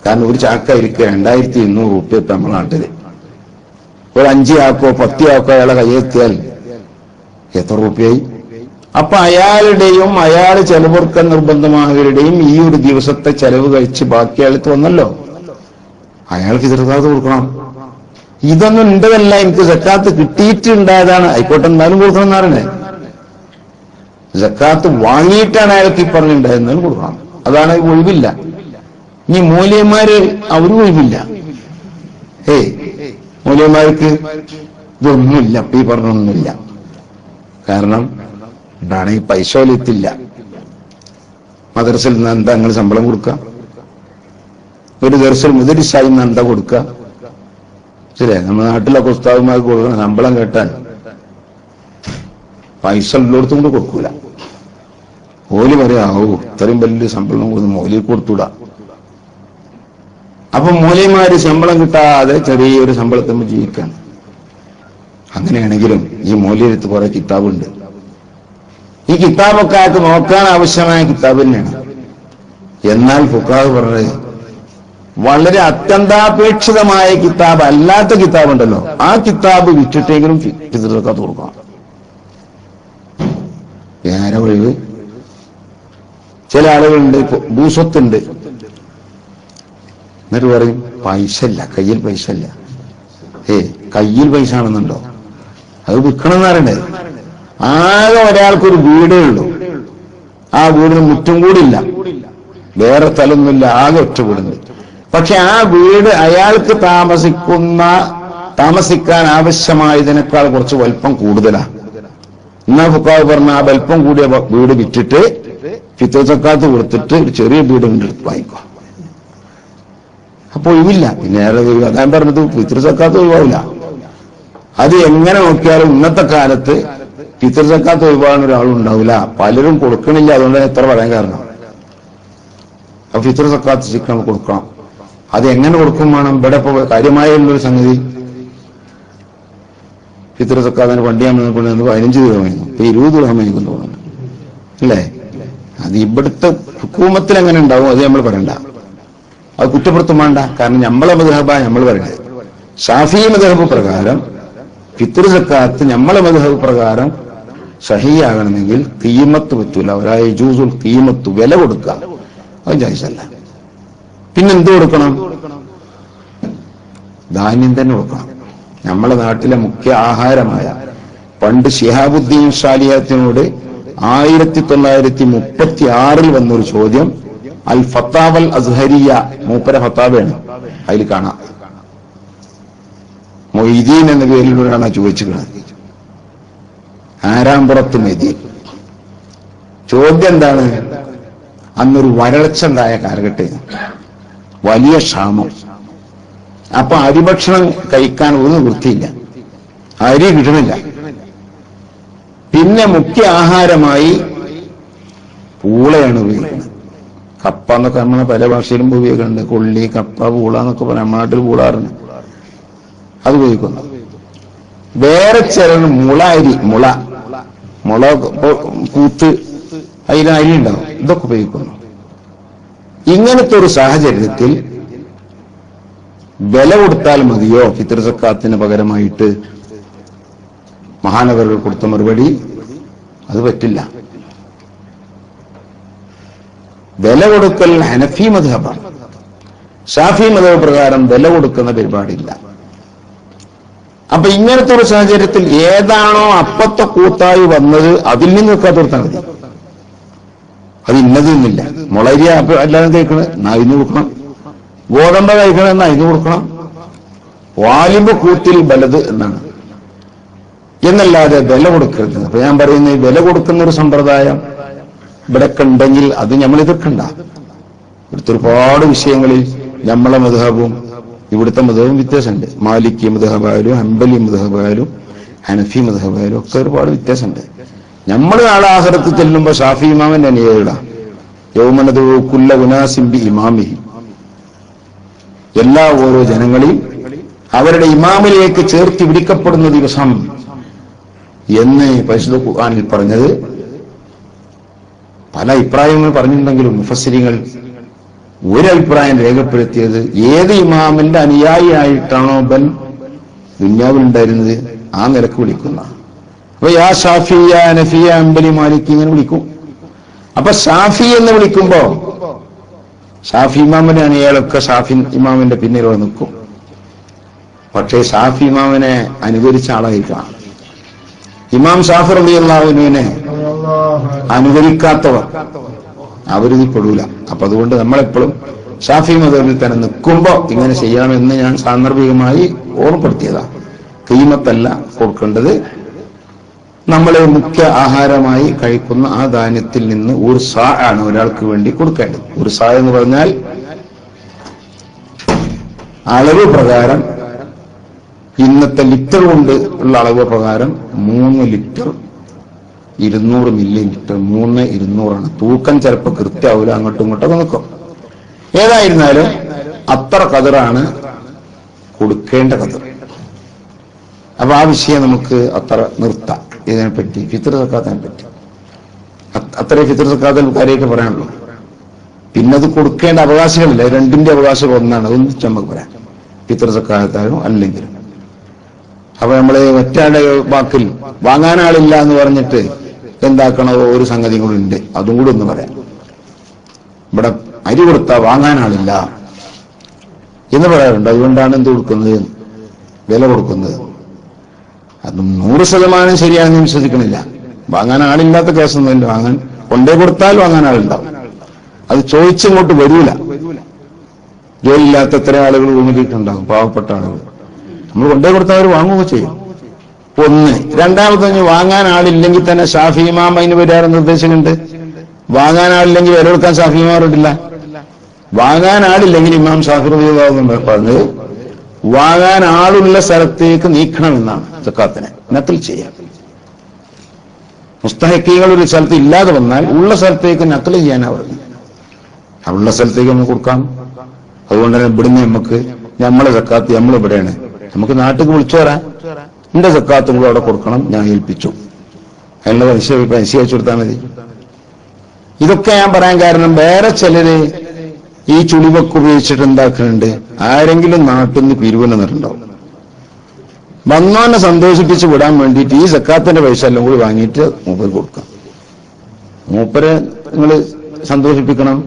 കാരണം ഒരു ചാക്ക ഇരിക്കുക 2200 രൂപ ഇപ്പൊ നമ്മുടെ നാട്ടില്. ഒരു 5 ആക്കോ 10 ആക്കോ അയാളെ കയ്യെത്തിയാൽ എത്ര രൂപയായി? അപ്പൊ അയാളുടെയും അയാൾ ചെലവെടുക്കാൻ നിർബന്ധമായവരുടെയും ഈ ഒരു ദിവസത്തെ ചെലവ് കഴിച്ച് ബാക്കി അയാൾക്ക് വന്നല്ലോ, അയാൾക്ക് സക്കാത്ത് കൊടുക്കണം. ഇതൊന്നും ഉണ്ടതല്ല, എനിക്ക് സക്കാത്ത് കിട്ടിയിട്ടുണ്ടായതാണ്, ആയിക്കോട്ടെ എന്നാലും കൊടുക്കണം എന്നാറണേ. സക്കാത്ത് വാങ്ങിയിട്ടാണ് അയാൾക്ക് ഈ പറഞ്ഞിട്ടുണ്ടായിരുന്നാലും കൊടുക്കണം. അതാണ് ഒഴിവില്ല. ഇനി മൂല്യന്മാര് അവരും ഒഴിവില്ല. മൂല്യന്മാർക്ക് ഇതൊന്നുമില്ല, ഇപ്പൊ ഈ പറഞ്ഞൊന്നുമില്ല. കാരണം എന്താണ്, ഈ പൈസ വലിയത്തില്ല. മദ്രസയിൽ നിന്ന് എന്താ നിങ്ങൾ ശമ്പളം കൊടുക്കുക? ഒരു ദർശനം മുദരിസായി നിന്ന് എന്താ കൊടുക്കുക? ശരിയാ, നമ്മുടെ നാട്ടിലൊക്കെ ഉസ്താദുമാർക്ക് കൊടുക്കണം ശമ്പളം കേട്ടാൻ പൈസ ഉള്ളിടത്തും കൊണ്ട് കൊടുക്കൂല. ഓല് പറയാ, ഓ ഇത്രയും വലിയ ശമ്പളം കൊടുത്ത് മോലി കൊടുത്തൂടാ. അപ്പൊ മൂലയന്മാര് ശമ്പളം കിട്ടാതെ ചെറിയൊരു ശമ്പളത്തിൽ ജീവിക്കാൻ. അങ്ങനെയാണെങ്കിലും ഈ മൂല്യത്ത് കുറെ കിതാബുണ്ട്. ഈ കിതാബൊക്കെ ആൾക്ക് നോക്കാൻ ആവശ്യമായ കിതാബ് തന്നെയാണ്. എന്നാൽ ഫുഖാഹ് പറഞ്ഞത് വളരെ അത്യന്താപേക്ഷിതമായ കിതാബ് അല്ലാത്ത കിതാബുണ്ടല്ലോ, ആ കിതാബ് വിറ്റിട്ടെങ്കിലും ഫിത്ർ സക്കാത്ത് കൊടുക്കണം. വേറെ ഒഴിവ്. ചില ആളുകളുണ്ട്, ഭൂസ്വത്തുണ്ട്, എന്നിട്ട് പറയും പൈസ ഇല്ല, കയ്യിൽ പൈസ ഇല്ല. കയ്യിൽ പൈസ ആണെന്നുണ്ടോ? അത് വിൽക്കണമെന്ന് പറയണ്ടേ. ആകെ ഒരാൾക്കൊരു വീടേ ഉള്ളൂ, ആ വീടിന് മുറ്റും കൂടില്ല, വേറെ സ്ഥലമൊന്നുമില്ല, ആകെ ഒറ്റ വീടുണ്ട്. പക്ഷെ ആ വീട് അയാൾക്ക് താമസിക്കാൻ ആവശ്യമായതിനേക്കാൾ കുറച്ച് വലിപ്പം കൂടുതലാണ്. എന്നാ ഫുഖാഹ് പറഞ്ഞ ആ വലിപ്പം കൂടിയ വീട് വിറ്റിട്ട് ഫിത്ർ സക്കാത്ത് കൊടുത്തിട്ട് ഒരു ചെറിയ വീട് വാങ്ങിക്കോ. അപ്പൊ ഒഴിവില്ല. പിന്നെ അതാൻ പറഞ്ഞത് ഫിത്ർ സക്കാത്ത് ഒഴിവാവില്ല. അത് എങ്ങനെ നോക്കിയാലും ഇന്നത്തെ കാലത്ത് ഫിത്ർ സക്കാത്ത് ഒഴിവാകുന്ന ഒരാളുണ്ടാവില്ല. പലരും കൊടുക്കണില്ല, അതുകൊണ്ട് എത്ര പറയാൻ കാരണം. അപ്പൊ ഫിത്ർ സക്കാത്ത് ശരിക്കും കൊടുക്കണം. അത് എങ്ങനെ കൊടുക്കും വേണം. ഇവിടെ ഇപ്പൊ കാര്യമായുള്ളൊരു സംഗതി, ഫിത്ർ സക്കാത്തിന് വണ്ടി നമ്മൾ 15 ദിർഹം, ഇപ്പൊ 20 ദിർഹം എനിക്ക് തോന്നുന്നു അല്ലേ. അത് ഇവിടുത്തെ ഹുക്കൂമത്തിൽ എങ്ങനെ ഉണ്ടാവും അത് നമ്മൾ പറയണ്ട, അത് കുറ്റപ്പെടുത്തും വേണ്ട. കാരണം നമ്മളെ മദ്ഹബാ നമ്മൾ പറയണത്. ഷാഫി മദ്ഹബ് പ്രകാരം ഫിത്ർ സക്കാത്ത് നമ്മളെ മദ്ഹബ് പ്രകാരം സഹിയാകണമെങ്കിൽ ഖീമത്ത് പറ്റൂല. ഒരായ ജൂസുൽ ഖീമത്ത്, വില കൊടുക്കുക, അത് ജായിസല്ല. പിന്നെന്ത് കൊടുക്കണം? ധാന്യം തന്നെ കൊടുക്കണം. നമ്മളെ നാട്ടിലെ മുഖ്യ ആഹാരമായ, പണ്ട് ശിഹാബുദ്ദീൻ സാലിഹത്തിനോട് 1936 വന്നൊരു ചോദ്യം, അൽ ഫത്താവൽ അസ്ഹരിയ, മൂപ്പര ഫത്താവയാണ്, അതിൽ കാണാം. മൊയ്തീൻ എന്ന പേരിലൂടെയാണ് ചോദിച്ചിട്ടുള്ളത്. ആരാമ്പുറത്ത് മൊയ്തീൻ. ചോദ്യം എന്താണ്? അന്നൊരു വരൾച്ച ഉണ്ടായ കാലഘട്ടം, വലിയ ക്ഷാമം. അപ്പൊ അരിഭക്ഷണം കഴിക്കാൻ ഒരു വൃത്തിയില്ല, അരി കിട്ടണില്ല. പിന്നെ മുഖ്യ ആഹാരമായി പൂളയാണ് ഉപയോഗിക്കുന്നത്. കപ്പ എന്നൊക്കെ നമ്മളെ പല ഭാഷയിലും ഉപയോഗിക്കുന്നുണ്ട്. കൊള്ളി, കപ്പ, പൂള എന്നൊക്കെ പറയാം. നമ്മുടെ നാട്ടിൽ പൂളാറുണ്ട്, അത് ഉപയോഗിക്കുന്നു. വേറെ ചില മുള അരി, മുള കൂത്ത്, അതിൽ അരി ഉണ്ടാവും, ഇതൊക്കെ ഉപയോഗിക്കുന്നു. ഇങ്ങനത്തെ ഒരു സാഹചര്യത്തിൽ വില കൊടുത്താൽ മതിയോ ഫിത്ർ സക്കാത്തിന് പകരമായിട്ട്? മഹാനവറുകൾ കൊടുത്ത മറുപടി, അത് പറ്റില്ല. വില കൊടുക്കൽ ഹനഫി മദ്ഹബാണ്. ഷാഫി മദ്ഹബ് പ്രകാരം വില കൊടുക്കുന്ന പരിപാടിയില്ല. അപ്പൊ ഇങ്ങനത്തെ ഒരു സാഹചര്യത്തിൽ ഏതാണോ അപ്പത്തെ കൂത്തായി വന്നത് അതിൽ നിന്ന് കൊടുത്താൽ മതി. അത് ഇന്നതൊന്നുമില്ല. മുളരി അല്ലാതെ കഴിക്കണം എന്നാ അതിന് കൊടുക്കണം, ഗോതമ്പ് കഴിക്കണം എന്നാ അതിന് കൊടുക്കണം, വാലിബ് കൂത്തിൽ ബലത് എന്നാണ്, എന്നല്ലാതെ വില കൊടുക്കരുത്. അപ്പൊ ഞാൻ പറയുന്നത്, വില കൊടുക്കുന്ന ഒരു സമ്പ്രദായം ഇവിടെയൊക്കെ ഉണ്ടെങ്കിൽ അത് നമ്മൾ എതിർക്കണ്ട. ഇവിടുത്തെ ഒരുപാട് വിഷയങ്ങളിൽ നമ്മളെ മദ്ഹബും ഇവിടുത്തെ മദ്ഹബും വ്യത്യാസമുണ്ട്. മാലിക്കി മദ്ഹബായാലും ഹംബലി മദ്ഹബായാലും ഹനഫി മദ്ഹബായാലും ഒക്കെ ഒരുപാട് വ്യത്യാസമുണ്ട്. നമ്മൾ നാളെ ആഖിറത്ത് ചെല്ലുമ്പോ ഷാഫി ഇമാമിന്റെ അനുയായികളാ. യൗമനദു കുല്ല ഉനാസിൻ ബി ഇമാമിഹി, എല്ലാ ഓരോ ജനങ്ങളെയും അവരുടെ ഇമാമിലേക്ക് ചേർത്ത് വിളിക്കപ്പെടുന്ന ദിവസം എന്ന് പരിശുദ്ധ ഖുർആനിൽ പറഞ്ഞത്. പല അഭിപ്രായങ്ങൾ പറഞ്ഞിട്ടുണ്ടെങ്കിലും മുഫസ്സിരിങ്ങൾ ഒരഭിപ്രായം രേഖപ്പെടുത്തിയത്, ഏത് ഇമാമിന്റെ അനുയായിയായിട്ടാണോ ബൻ ദുന്യാവിലുണ്ടായിരുന്നത് ആ നിലക്ക് വിളിക്കുന്ന. അപ്പൊ യാ ഷാഫിയ, നഫിയ, അംബലി, മാലിക്കി ഇങ്ങനെ വിളിക്കും. അപ്പൊ ഷാഫി എന്ന് വിളിക്കുമ്പോ ഷാഫി ഇമാമിന്റെ അനുയായികളൊക്കെ ഷാഫി ഇമാമിന്റെ പിന്നിൽ നിൽക്കും. പക്ഷേ ഷാഫി ഇമാമിനെ അനുകരിച്ച ആളായിരിക്കണം. ഇമാം ഷാഫി റളിയല്ലാഹു അൻഹുവിനെ അനുകരിക്കാത്തവർ അവരിതിൽ പെടൂല. അപ്പൊ അതുകൊണ്ട് നമ്മളെപ്പോഴും ഷാഫി മദ്ഹബിൽ തന്നെ നിൽക്കുമ്പോ ഇങ്ങനെ ചെയ്യണമെന്ന് ഞാൻ സാന്ദർഭികമായി ഓർമ്മപ്പെടുത്തിയതാ. ഖീമത്തല്ല കൊടുക്കേണ്ടത്, നമ്മളെ മുഖ്യ ആഹാരമായി കഴിക്കുന്ന ആ ധാന്യത്തിൽ നിന്ന് ഒരു സാ ആണ് ഒരാൾക്ക് വേണ്ടി കൊടുക്കേണ്ടത്. ഒരു സാ എന്ന് പറഞ്ഞാൽ അളവ് പ്രകാരം ഇന്നത്തെ ലിറ്റർ കൊണ്ട് ഉള്ള അളവ് പ്രകാരം 3 ലിറ്റർ 200 മില്ലി ലിറ്റർ 3,200 തൂക്കം ചിലപ്പോൾ കൃത്യമാവില്ല, അങ്ങോട്ടും ഇങ്ങോട്ടൊക്കെ നിൽക്കും. ഏതായിരുന്നാലും അത്ര കതിറാണ് കൊടുക്കേണ്ട കതിർ. അപ്പൊ ആ വിഷയം നമുക്ക് അത്ര നിർത്താം. ഇതിനെപ്പറ്റി ഫിത്ർ സക്കാത്തിനെ പറ്റി അത്രേ ഫിത്ർ സക്കാത്തിൽ കാര്യമായിട്ട് പറയാനുള്ളൂ. പിന്നെ അത് കൊടുക്കേണ്ട അവകാശങ്ങളില്ല, രണ്ടിന്റെ അവകാശം ഒന്നാണ്. അതൊന്നും നമുക്ക് പറയാം, ഫിത്ർ സക്കാത്താലും അല്ലെങ്കിലും. അപ്പൊ നമ്മള് മറ്റാളുടെ വാക്കിൽ വാങ്ങാനാളില്ല എന്ന് പറഞ്ഞിട്ട് എന്താക്കണോ ഒരു സംഗതി കൂടി ഉണ്ട്, അതും കൂടി ഒന്ന് പറയാം. ഇവിടെ അരി കൊടുത്താൽ വാങ്ങാനാളില്ല എന്ന് പറയാറുണ്ട്. അതുകൊണ്ടാണ് എന്ത് കൊടുക്കുന്നത്, വില കൊടുക്കുന്നത്. അതും 100% ശരിയാണെന്ന് വിശ്വസിക്കണില്ല. വാങ്ങാൻ ആളില്ലാത്ത കേസൊന്നുമില്ല. വാങ്ങാൻ കൊണ്ടേ കൊടുത്താൽ വാങ്ങാൻ ആളുണ്ടാവും. അത് ചോദിച്ചിങ്ങോട്ട് വരൂല. ജോലിയില്ലാത്ത എത്ര ആളുകൾ ഭൂമിയിലുണ്ടാകും, പാവപ്പെട്ട ആളുകൾ. നമ്മൾ കൊണ്ടേ കൊടുത്താൽ അവർ വാങ്ങുകയോ ചെയ്യും. ഒന്ന്. രണ്ടാമത്തെ, വാങ്ങാൻ ആളില്ലെങ്കിൽ തന്നെ ഷാഫി ഇമാം അതിന് വരാറ് നിർദ്ദേശമുണ്ട്. വാങ്ങാൻ ആളില്ലെങ്കിൽ വില കൊടുക്കാൻ ഷാഫി ഇമാം പറഞ്ഞിട്ടില്ല. വാങ്ങാൻ ആളില്ലെങ്കിൽ ഇമാം ഷാഫി റളിയല്ലാഹു പറഞ്ഞത് വാങ്ങാൻ ആളുള്ള സ്ഥലത്തേക്ക് നീക്കണമെന്നാണ് സക്കാത്തിനെ നഖൽ ചെയ്യാം. മുസ്തഹഖീങ്ങൾ ഒരു സ്ഥലത്ത് ഇല്ലാതെ വന്നാൽ ഉള്ള സ്ഥലത്തേക്ക് നഖൽ ചെയ്യാനാ പറഞ്ഞു. ഉള്ള സ്ഥലത്തേക്ക് നമുക്ക് കൊടുക്കാം. അതുകൊണ്ട് തന്നെ ഇവിടുന്ന് നമുക്ക് നമ്മളെ സക്കാത്ത് നമ്മളിവിടെയാണ്, നമുക്ക് നാട്ടിൽ വിളിച്ചു വരാൻ എന്റെ സക്കാത്ത് കൂടെ അവിടെ കൊടുക്കണം, ഞാൻ ഏൽപ്പിച്ചു, അതിനുള്ള പൈസ അയച്ചു കൊടുത്താൽ മതി. ഇതൊക്കെ ഞാൻ പറയാൻ കാരണം വേറെ ചിലര് ഈ ചുളിവൊക്കെ ഉപയോഗിച്ചിട്ട് എന്താക്കുന്നുണ്ട്, ആരെങ്കിലും നാട്ടിൽ നിന്ന് പിരിവ് നിന്നിട്ടുണ്ടാവും. വന്നോനെ സന്തോഷിപ്പിച്ച് വിടാൻ വേണ്ടിയിട്ട് ഈ സക്കാത്തിന്റെ പൈസ എല്ലാം കൂടി വാങ്ങിയിട്ട് മൂപ്പര് കൊടുക്കാം. മൂപ്പരെ നിങ്ങൾ സന്തോഷിപ്പിക്കണം,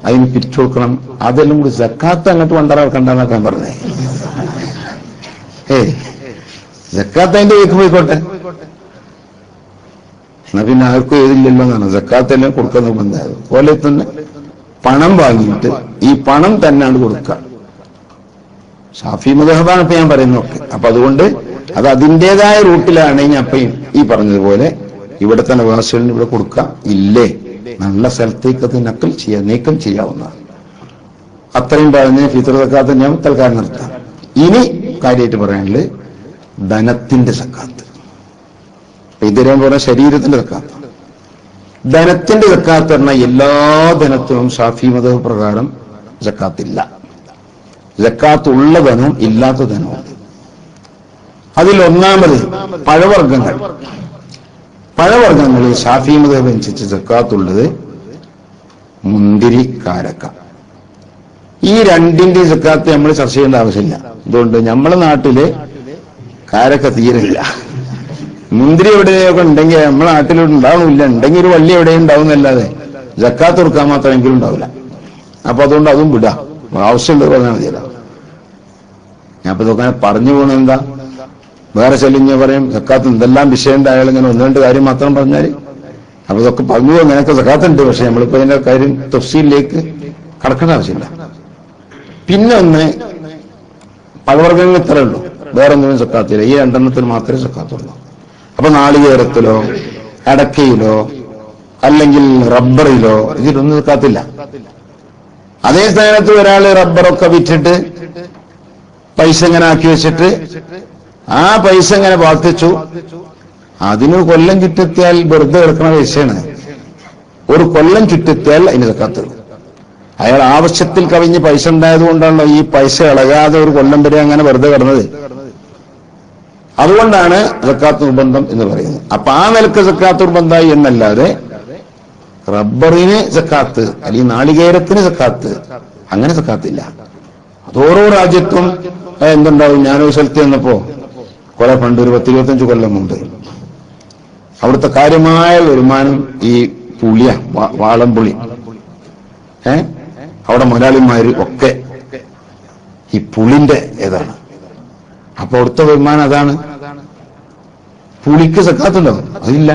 അതിന് പിരിച്ചു കൊടുക്കണം. അതെല്ലാം കൂടി സക്കാത്ത് അങ്ങോട്ട് കണ്ടാക്കാൻ പറഞ്ഞേ. സക്കാത്ത് അതിന്റെ വീക്ക് പോയിക്കോട്ടെ, എന്നാ പിന്നെ ആർക്കും ഏതില്ലല്ലോ എന്നാണ്. സക്കാത്തെല്ലാം കൊടുക്കുന്ന ബന്ധം പോലെ തന്നെ പണം വാങ്ങിയിട്ട് ഈ പണം തന്നെയാണ് കൊടുക്കുക. ഷാഫി മദ്ഹബാണ് ഇപ്പൊ ഞാൻ പറയുന്നതൊക്കെ. അപ്പൊ അതുകൊണ്ട് അത് അതിൻ്റെതായ റൂട്ടിലാണ്. ഞാൻ അപ്പൊ ഈ പറഞ്ഞതുപോലെ ഇവിടെ തന്നെ വാസികളിന് ഇവിടെ കൊടുക്കാം. ഇല്ലേ, നല്ല സ്ഥലത്തേക്ക് അത് നക്കൽ ചെയ്യാം, നീക്കം ചെയ്യാവുന്നതാണ്. അത്രയും പറഞ്ഞ് ഫിത്ർ സക്കാത്ത് ഞാൻ തൽക്കാലം നിർത്താം. ഇനി കാര്യമായിട്ട് പറയാനുള്ളത് ധനത്തിന്റെ സക്കാത്ത്. ഇതുവരെ പറഞ്ഞ ശരീരത്തിന്റെ സക്കാത്ത്. ധനത്തിന്റെ സക്കാത്ത് പറഞ്ഞാൽ എല്ലാ ധനത്തിനും ഷാഫി മദ്ഹബ് പ്രകാരം സക്കാത്തില്ല. സക്കാത്ത് ഉള്ള ധനവും ഇല്ലാത്ത ധനവും. അതിൽ ഒന്നാമത് പഴവർഗ്ഗങ്ങൾ. പഴവർഗ്ഗങ്ങളിൽ ഷാഫി മദ്ഹബ് അനുസരിച്ച് സക്കാത്തുള്ളത് മുന്തിരി, കാരക്ക. ഈ രണ്ടിന്റെ സക്കാത്ത് നമ്മൾ ചർച്ച ചെയ്യേണ്ട ആവശ്യമില്ല. അതുകൊണ്ട് നമ്മളെ നാട്ടില് കാരക്ക തീരില്ല. മുന്തിരി എവിടെയൊക്കെ ഉണ്ടെങ്കിൽ നമ്മളെ നാട്ടിലോട്ട് ഉണ്ടാവുന്നില്ല. ഉണ്ടെങ്കിൽ ഒരു വള്ളി എവിടെയും ഉണ്ടാവുന്നല്ലാതെ സക്കാത്ത് കൊടുക്കാൻ മാത്രമെങ്കിലും ഉണ്ടാവില്ല. അപ്പൊ അതുകൊണ്ട് അതും വിടാം, ആവശ്യമുണ്ട് പറഞ്ഞാൽ മതിയല്ല. ഞാൻ ഇപ്പൊ ഇതൊക്കെ പറഞ്ഞു പോകുന്നത് എന്താ, വേറെ ചെല്ലിഞ്ഞ പറയും സക്കാത്ത് എന്തെല്ലാം വിഷയം അയാൾ ഇങ്ങനെ ഒന്ന് രണ്ട് കാര്യം മാത്രം പറഞ്ഞാൽ. അപ്പൊ ഇതൊക്കെ പറഞ്ഞു പോകും, അങ്ങനെയൊക്കെ സക്കാത്തുണ്ട്. പക്ഷെ നമ്മളിപ്പോ അതിന്റെ കാര്യം തഫ്സീലിലേക്ക് കടക്കേണ്ട ആവശ്യമില്ല. പിന്നെ ഒന്ന് പഴവർഗ്ഗങ്ങൾ ഇത്രേ ഉള്ളൂ, വേറെ ഒന്നും സക്കാത്തില്ല. ഈ രണ്ടെണ്ണത്തിന് മാത്രമേ സക്കാത്തുള്ളൂ. അപ്പൊ നാളികേരത്തിലോ അടക്കയിലോ അല്ലെങ്കിൽ റബ്ബറിലോ ഇതിലൊന്നും സക്കാത്തില്ല. അതേ സ്ഥാനത്ത് ഒരാള് റബ്ബറൊക്കെ വിറ്റിട്ട് പൈസ ഇങ്ങനെ ആക്കി വെച്ചിട്ട് ആ പൈസ ഇങ്ങനെ ബാധിച്ചു, അതിന് കൊല്ലം ചുറ്റെത്തിയാൽ വെറുതെ കിടക്കുന്ന പൈസയാണ്. ഒരു കൊല്ലം ചുറ്റെത്തിയാൽ അതിന് സക്കാത്ത്. അയാൾ ആവശ്യത്തിൽ കവിഞ്ഞ് പൈസ ഉണ്ടായത് കൊണ്ടാണല്ലോ ഈ പൈസ ഇളകാതെ ഒരു കൊല്ലം വരെ അങ്ങനെ വെറുതെ കിടന്നത്. അതുകൊണ്ടാണ് സക്കാത്ത് നിർബന്ധം എന്ന് പറയുന്നത്. അപ്പൊ ആ നിലക്ക് സക്കാത്ത് നിർബന്ധമായി എന്നല്ലാതെ റബ്ബറിന് സക്കാത്ത് അല്ലെങ്കിൽ നാളികേരത്തിന് സക്കാത്ത് അങ്ങനെ സക്കാത്തില്ല. അതോരോ രാജ്യത്തും എന്തുണ്ടാവും. ഞാനൊരു സ്ഥലത്ത് ചെന്നപ്പോ കുറെ പണ്ട് ഒരു 10-25 കൊല്ലം മുമ്പ് അവിടുത്തെ കാര്യമായ വരുമാനം ഈ പുളിയ, വാളംപുളി. അവിടെ മുതലാളിമാര് ഒക്കെ ഈ പുളിന്റെ ഏതാണ്. അപ്പൊ അവിടുത്തെ വരുമാനം അതാണ്. പുളിക്ക് സക്കാത്തുണ്ടാവും, അതില്ല.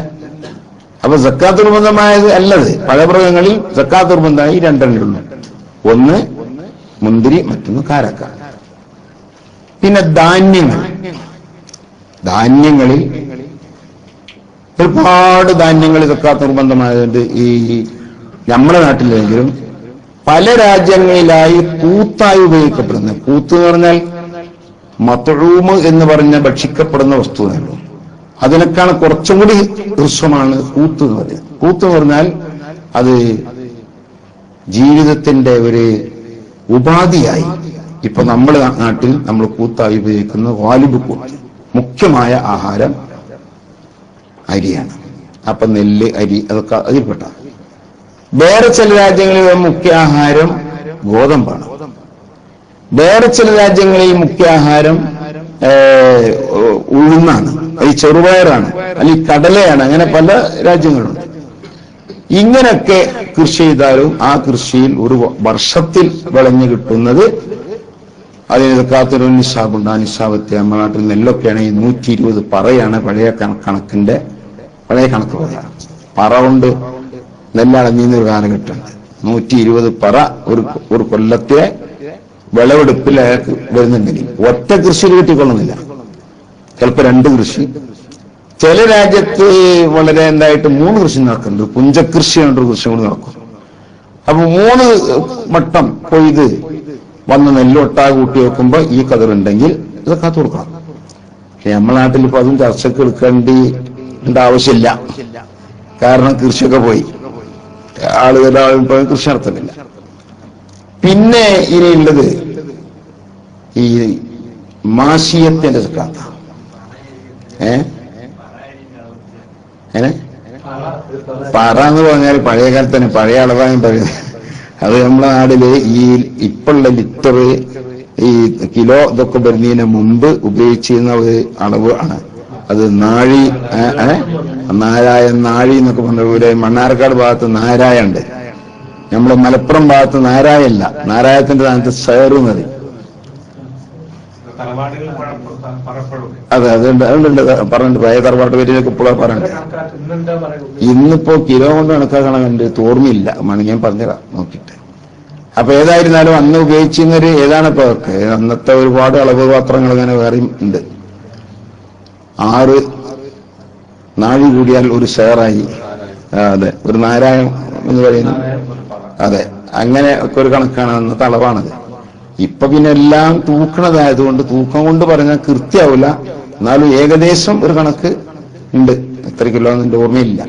അപ്പൊ സക്കാത്ത് നിർബന്ധമായത് അല്ലത്. പഴവർഗ്ഗങ്ങളിൽ സക്കാത്ത് നിർബന്ധമായി രണ്ടെണ്ണുള്ളൂ. ഒന്ന് മുന്തിരി, മറ്റൊന്ന് കാരക്ക. പിന്നെ ധാന്യങ്ങളിൽ ഒരുപാട് ധാന്യങ്ങൾ സക്കാത്ത് നിർബന്ധമായതുകൊണ്ട് ഈ നമ്മുടെ നാട്ടിലെങ്കിലും പല രാജ്യങ്ങളിലായി കൂത്തായി ഉപയോഗിക്കപ്പെടുന്നത്. കൂത്ത് എന്ന് പറഞ്ഞാൽ മത്ഊമ് എന്ന് പറഞ്ഞ ഭക്ഷിക്കപ്പെടുന്ന വസ്തുവാണല്ലോ. അതിനേക്കാണ് കുറച്ചും കൂടി ഹ്രസ്വമാണ് കൂത്ത് എന്ന് പറയുന്നത്. കൂത്ത് എന്ന് പറഞ്ഞാൽ അത് ജീവിതത്തിന്റെ ഒരു ഉപാധിയായി. ഇപ്പൊ നമ്മുടെ നാട്ടിൽ നമ്മൾ കൂത്തായി ഉപയോഗിക്കുന്ന വാലിബ് കൂത്ത്, മുഖ്യമായ ആഹാരം അരിയാണ്. അപ്പൊ നെല്ല്, അരി അതൊക്കെ അതിൽപ്പെട്ട. വേറെ ചില രാജ്യങ്ങളിൽ മുഖ്യ ആഹാരം ഗോതമ്പാണ്. വേറെ ചില രാജ്യങ്ങളിൽ മുഖ്യ ആഹാരം ഉഴുന്നാണ്, ഈ ചെറുപയറാണ്, അല്ലെങ്കിൽ കടലയാണ്. അങ്ങനെ പല രാജ്യങ്ങളുണ്ട്. ഇങ്ങനെയൊക്കെ കൃഷി ചെയ്താലും ആ കൃഷിയിൽ ഒരു വർഷത്തിൽ വിളഞ്ഞു കിട്ടുന്നത് അതിന് സക്കാത്തൊരു നിസാബുണ്ട്. ആ നിസാബത്തെ നമ്മുടെ നാട്ടിൽ നെല്ലൊക്കെയാണെങ്കിൽ 120 പറയാണ് പഴയ കണക്കിന്റെ പഴയ കണക്ക് പറയാം. പറ കൊണ്ട് നെല്ലളഞ്ഞിന്നൊരു കാലഘട്ടമുണ്ട്. 120 പറ ഒരു കൊല്ലത്തെ വിളവെടുപ്പിൽ അയാൾക്ക് വരുന്നുണ്ടെങ്കിൽ ഒറ്റ കൃഷിയിൽ കിട്ടിക്കൊള്ളുന്നില്ല, ചിലപ്പോൾ 2 കൃഷി. ചില രാജ്യത്ത് വളരെ എന്തായിട്ട് 3 കൃഷി നടക്കുന്നുണ്ട്. പുഞ്ചകൃഷി കൊണ്ടൊരു കൃഷി കൂടി നടക്കും. അപ്പൊ 3 വട്ടം കൊയ്ത് വന്ന് നെല്ലൊട്ടാകെ കൂട്ടി വെക്കുമ്പോ ഈ കതിറുണ്ടെങ്കിൽ ഇതൊക്കെ കൊടുക്കണം. പക്ഷെ നമ്മുടെ നാട്ടിൽ ഇപ്പൊ അതും ചർച്ചക്ക് എടുക്കേണ്ട ആവശ്യമില്ല. കാരണം കൃഷിയൊക്കെ പോയി, ആളുകളിപ്പോ കൃഷി നടത്തുന്നില്ല. പിന്നെ ഇനിയുള്ളത് ഈ മാസിയത്തിന്റെ സക്കാത്ത. പറ എന്ന് പറഞ്ഞാൽ പഴയ കാലത്ത് തന്നെ പഴയ അളവായും പറയുന്നത്. അത് നമ്മളെ നാട്ടില് ഈ ഇപ്പോഴുള്ള ലിറ്റർ ഈ കിലോ ഇതൊക്കെ വരുന്നതിന് മുമ്പ് ഉപയോഗിച്ചിരുന്ന ഒരു അളവ് ആണ്. അത് നാഴി നാഴി എന്നൊക്കെ പറഞ്ഞ മണ്ണാർക്കാട് ഭാഗത്ത് നാരായ ഉണ്ട്. നമ്മളെ മലപ്പുറം ഭാഗത്ത് നാരായല്ല, നാരായത്തിന്റെ സ്ഥാനത്ത് സേറ് മതി. അതെ, അതുണ്ട് പറഞ്ഞിട്ട് പഴയ തറവാട്ട് പേരിലൊക്കെ ഇപ്പോഴാണ് പറഞ്ഞത്. ഇന്നിപ്പോ കിലോ കൊണ്ട് കണക്കാക്കണം, എന്റെ ഓർമ്മയില്ല, ഞാൻ പറഞ്ഞുതരാം നോക്കിയിട്ട്. അപ്പൊ ഏതായിരുന്നാലും അന്ന് ഉപയോഗിച്ചിരുന്നൊരു ഏതാണ് ഇപ്പൊ അവർക്ക് അന്നത്തെ ഒരുപാട് അളവ് പാത്രങ്ങൾ അങ്ങനെ വേറെയും ഉണ്ട്. 6 നാഴി കൂടിയാൽ ഒരു ഷെയറായി. അതെ, ഒരു നാരായം എന്ന് പറയുന്നു. അതെ, അങ്ങനെ ഒക്കെ ഒരു കണക്കാണ്, അന്നത്തെ അളവാണത്. ഇപ്പൊ പിന്നെ എല്ലാം തൂക്കണതായതുകൊണ്ട് തൂക്കം കൊണ്ട് പറഞ്ഞാൽ കൃത്യമാവില്ല, എന്നാലും ഏകദേശം ഒരു കണക്ക് ഉണ്ട്. എത്ര കിലോ എന്നെ ഓർമ്മയില്ല.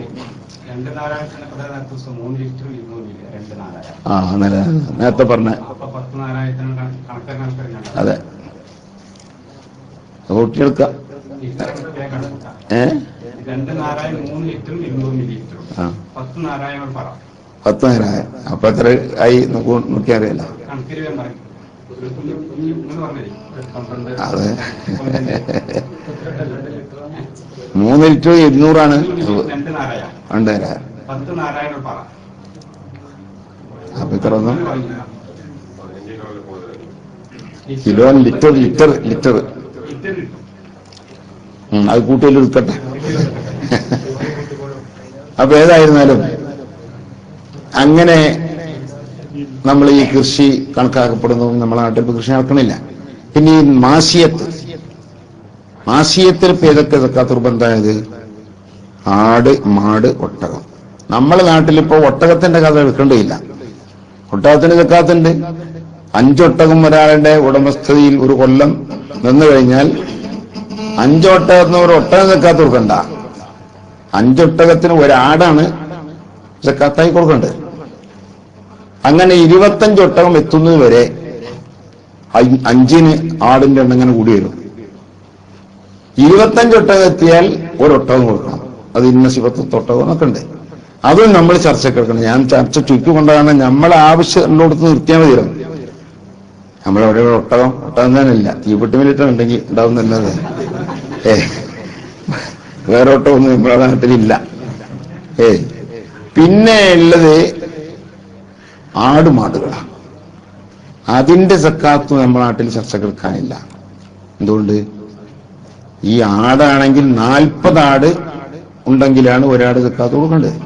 ആ നേരത്തെ പറഞ്ഞ അതെ കൂട്ടിയെടുക്കാം. 10 നാരായം അപ്പൊ എത്ര ആയി നോക്കിയറിയല്ല. അതെ, 3 ലിറ്റർ 200 2 നാരായം. അപ്പൊ ഇത്ര ഒന്നും കിലോ ലിറ്റർ അത് കൂട്ടിയിൽ എടുക്കട്ടെ. അപ്പൊ ഏതായിരുന്നാലും അങ്ങനെ നമ്മൾ ഈ കൃഷി കണക്കാക്കപ്പെടുന്നതും നമ്മളെ നാട്ടിൽ കൃഷി നടക്കണില്ല. പിന്നെ ഈ മാസിയത്തിൽ ഇപ്പൊ ഏതൊക്കെ സക്കാത്ത് നിർബന്ധമായത്? ആട്, മാട്, ഒട്ടകം. നമ്മളെ നാട്ടിലിപ്പോ ഒട്ടകത്തിന്റെ കഥ എടുക്കേണ്ടതില്ല. ഒട്ടകത്തിന് സക്കാത്തുണ്ട്. 5 ഒട്ടകം ഒരാളുടെ ഉടമസ്ഥതയിൽ ഒരു കൊല്ലം നിന്ന് കഴിഞ്ഞാൽ 5 ഒട്ടകത്തിന് ഒരു ഒട്ടകം സക്കാത്ത് കൊടുക്കണ്ട. 5 ഒട്ടകത്തിന് ഒരാടാണ് സക്കാത്തായി കൊടുക്കേണ്ടത്. അങ്ങനെ 25 ഒട്ടകം എത്തുന്നത് വരെ 5-ന് ആടിന്റെ എണ്ണം ഇങ്ങനെ കൂടി വരും. 25 ഒട്ടകം എത്തിയാൽ ഒരൊട്ടകം കൊടുക്കണം. അത് ഇന്ന സിഫത്ത് ഒട്ടകം എന്നൊക്കെ ഉണ്ട്. അതും നമ്മൾ ചർച്ചയ്ക്ക് എടുക്കണം. ഞാൻ ചർച്ച ചുറ്റിക്കൊണ്ടാണ് നമ്മളെ ആവശ്യമുള്ളടത്ത് നിർത്തിയാൽ മതിയോ. നമ്മളെവിടെ ഒട്ടകം തന്നെയില്ല, തീപ്പെട്ടിമിലിട്ടുണ്ടെങ്കിൽ ഉണ്ടാവുന്നല്ലാതെ വേറെ ഒട്ടമൊന്നും നമ്മുടെ നാട്ടിലില്ല. പിന്നെ ഉള്ളത് ആടുമാടുകളാണ്. അതിന്റെ സക്കാത്ത് നമ്മുടെ നാട്ടിൽ ചർച്ചയ്ക്ക് എടുക്കാനില്ല. എന്തുകൊണ്ട്? ഈ ആടാണെങ്കിൽ 40 ആട് ഉണ്ടെങ്കിലാണ് ഒരാട് സക്കാത്ത് കൊടുക്കേണ്ടത്.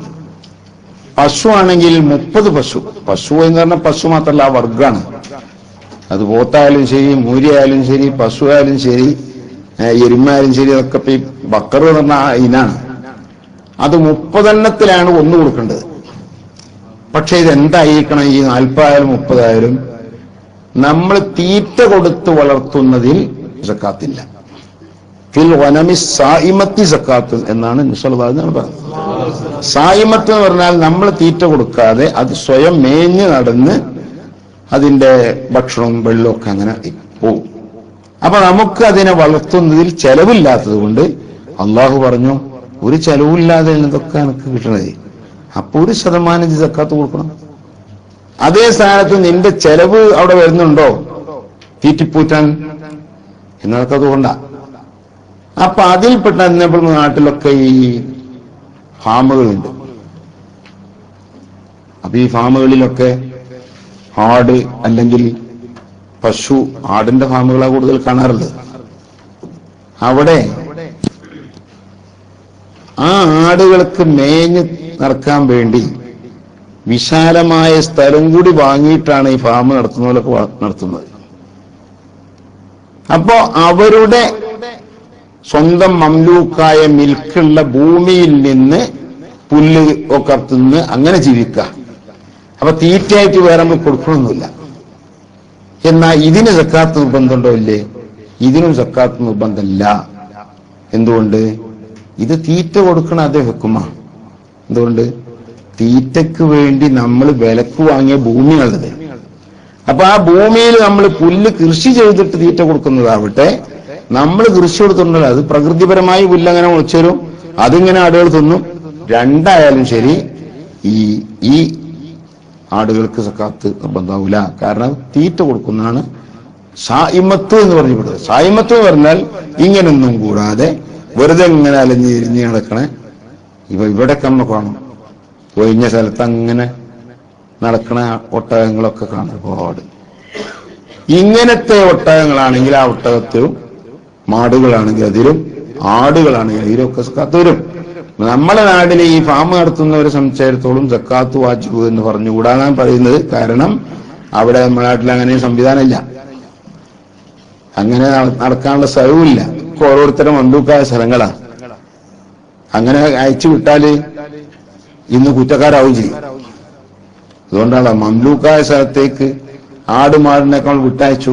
പശു ആണെങ്കിൽ 30 പശു. പശു എന്ന് പറഞ്ഞാൽ പശു മാത്രമല്ല, ആ വർഗാണ്. അത് പോത്തായാലും ശരി, മൂരിയായാലും ശരി, പശുവായാലും ശരി, എരുമായാലും ശരി, അതൊക്കെ ഇപ്പൊ ഈ ബക്കറ് എന്ന് പറഞ്ഞ ഇനാണ്. അത് 30 എണ്ണത്തിലാണ് ഒന്ന് കൊടുക്കേണ്ടത്. പക്ഷെ ഇതെന്തായിരിക്കണം, ഈ 40 30 നമ്മൾ തീറ്റ കൊടുത്ത് വളർത്തുന്നതിൽ സക്കാത്തില്ല. ഫിൽ വനമി സായിമത്തി സക്കാത്ത് എന്നാണ് നബി സല്ലല്ലാഹു അലൈഹി വസല്ലം പറഞ്ഞത്. സായിമത്ത് എന്ന് പറഞ്ഞാൽ നമ്മൾ തീറ്റ കൊടുക്കാതെ അത് സ്വയം മേഞ്ഞ് നടന്ന് അതിന്റെ ഭക്ഷണവും വെള്ളവും ഒക്കെ അങ്ങനെ പോവും. അപ്പൊ നമുക്ക് അതിനെ വളർത്തുന്നതിൽ ചെലവില്ലാത്തത് കൊണ്ട് അള്ളാഹു പറഞ്ഞു, ഒരു ചെലവില്ലാതെ ഇതൊക്കെ എനിക്ക് കിട്ടണത്, അപ്പൊ 1% സക്കാത്ത് കൊടുക്കണം. അതേ സ്ഥാനത്ത് നിന്റെ ചെലവ് അവിടെ വരുന്നുണ്ടോ തീറ്റിപ്പൂറ്റാൻ എന്നതൊക്കെ അതുകൊണ്ടാ. അപ്പൊ അതിൽപ്പെട്ട നമ്മുടെ നാട്ടിലൊക്കെ ഈ ഫാമുകളുണ്ട്. അപ്പൊ ഈ ഫാമുകളിലൊക്കെ ആട് അല്ലെങ്കിൽ പശു, ആടിന്റെ ഫാമുകളാണ് കൂടുതൽ കാണാറുള്ളത്. അവിടെ ആ ആടുകൾക്ക് മേഞ്ഞ് നടക്കാൻ വേണ്ടി വിശാലമായ സ്ഥലം കൂടി വാങ്ങിയിട്ടാണ് ഈ ഫാം നടത്തുന്നവരൊക്കെ നടത്തുന്നത്. അപ്പോ അവരുടെ സ്വന്തം മംലൂക്കായ മിൽക്കുള്ള ഭൂമിയിൽ നിന്ന് പുല്ല് ഒക്കെ തിന്ന് അങ്ങനെ ജീവിക്കുക. അപ്പൊ തീറ്റയായിട്ട് വേറെ നമ്മൾ കൊടുക്കണമെന്നില്ല. എന്നാൽ ഇതിന് സക്കാത്ത് നിർബന്ധമുണ്ടോ ഇല്ലേ? ഇതിനും സക്കാത്ത് നിർബന്ധമില്ല. എന്തുകൊണ്ട്? ഇത് തീറ്റ കൊടുക്കണ അതേ ഹുക്കുമാണ്. എന്തുകൊണ്ട്? തീറ്റയ്ക്ക് വേണ്ടി നമ്മൾ വിലക്ക് വാങ്ങിയ ഭൂമിയാണത്. അപ്പൊ ആ ഭൂമിയിൽ നമ്മൾ പുല്ല് കൃഷി ചെയ്തിട്ട് തീറ്റ കൊടുക്കുന്നതാവട്ടെ, നമ്മൾ കൃഷി കൊടുത്തിട്ടുണ്ടല്ലോ, അത് പ്രകൃതിപരമായി പുല്ലങ്ങനെ മുളച്ചരും, അതിങ്ങനെ ആടുകൾ തിന്നും. രണ്ടായാലും ശരി ഈ ആടുകൾക്ക് സക്കാത്ത് നിർബന്ധാവൂല. കാരണം തീറ്റ കൊടുക്കുന്നതാണ് സായിമത്ത് എന്ന് പറഞ്ഞിട്ടുള്ളത്. സായിമത്ത് എന്ന് പറഞ്ഞാൽ ഇങ്ങനൊന്നും കൂടാതെ വെറുതെ ഇങ്ങനെ അലഞ്ഞിരിഞ്ഞ് നടക്കണേ. ഇവിടെ കമ്മ കാണും, ഒഴിഞ്ഞ സ്ഥലത്ത് അങ്ങനെ നടക്കണ ഒട്ടകങ്ങളൊക്കെ കാണും ഒരുപാട്. ഇങ്ങനത്തെ ഒട്ടകങ്ങളാണെങ്കിൽ ആ ഒട്ടകത്തിലും, മാടുകളാണെങ്കിൽ അതിലും, ആടുകളാണെങ്കിൽ അതിലൊക്കെ സക്കാത്ത് വരും. നമ്മളെ നാട്ടിലെ ഈ ഫാം നടത്തുന്നവരെ സംബന്ധിച്ചിടത്തോളം സക്കാത്ത് വാജിബ് എന്ന് പറഞ്ഞുകൂടാന്നാൻ പറയുന്നത്. കാരണം അവിടെ നമ്മുടെ നാട്ടിൽ അങ്ങനെ സംവിധാനമില്ല, അങ്ങനെ നടക്കാനുള്ള സ്ഥലവുമില്ല. ഓരോരുത്തരും മന്ദൂക്കായ സ്ഥലങ്ങളാ. അങ്ങനെ അയച്ചു വിട്ടാല് ഇന്ന് കുറ്റക്കാരാവും ചെയ്യും. അതുകൊണ്ടാണ് മംലൂക്കായ സ്ഥലത്തേക്ക് ആടുമാടിനേക്കാൾ വിട്ടയച്ചു.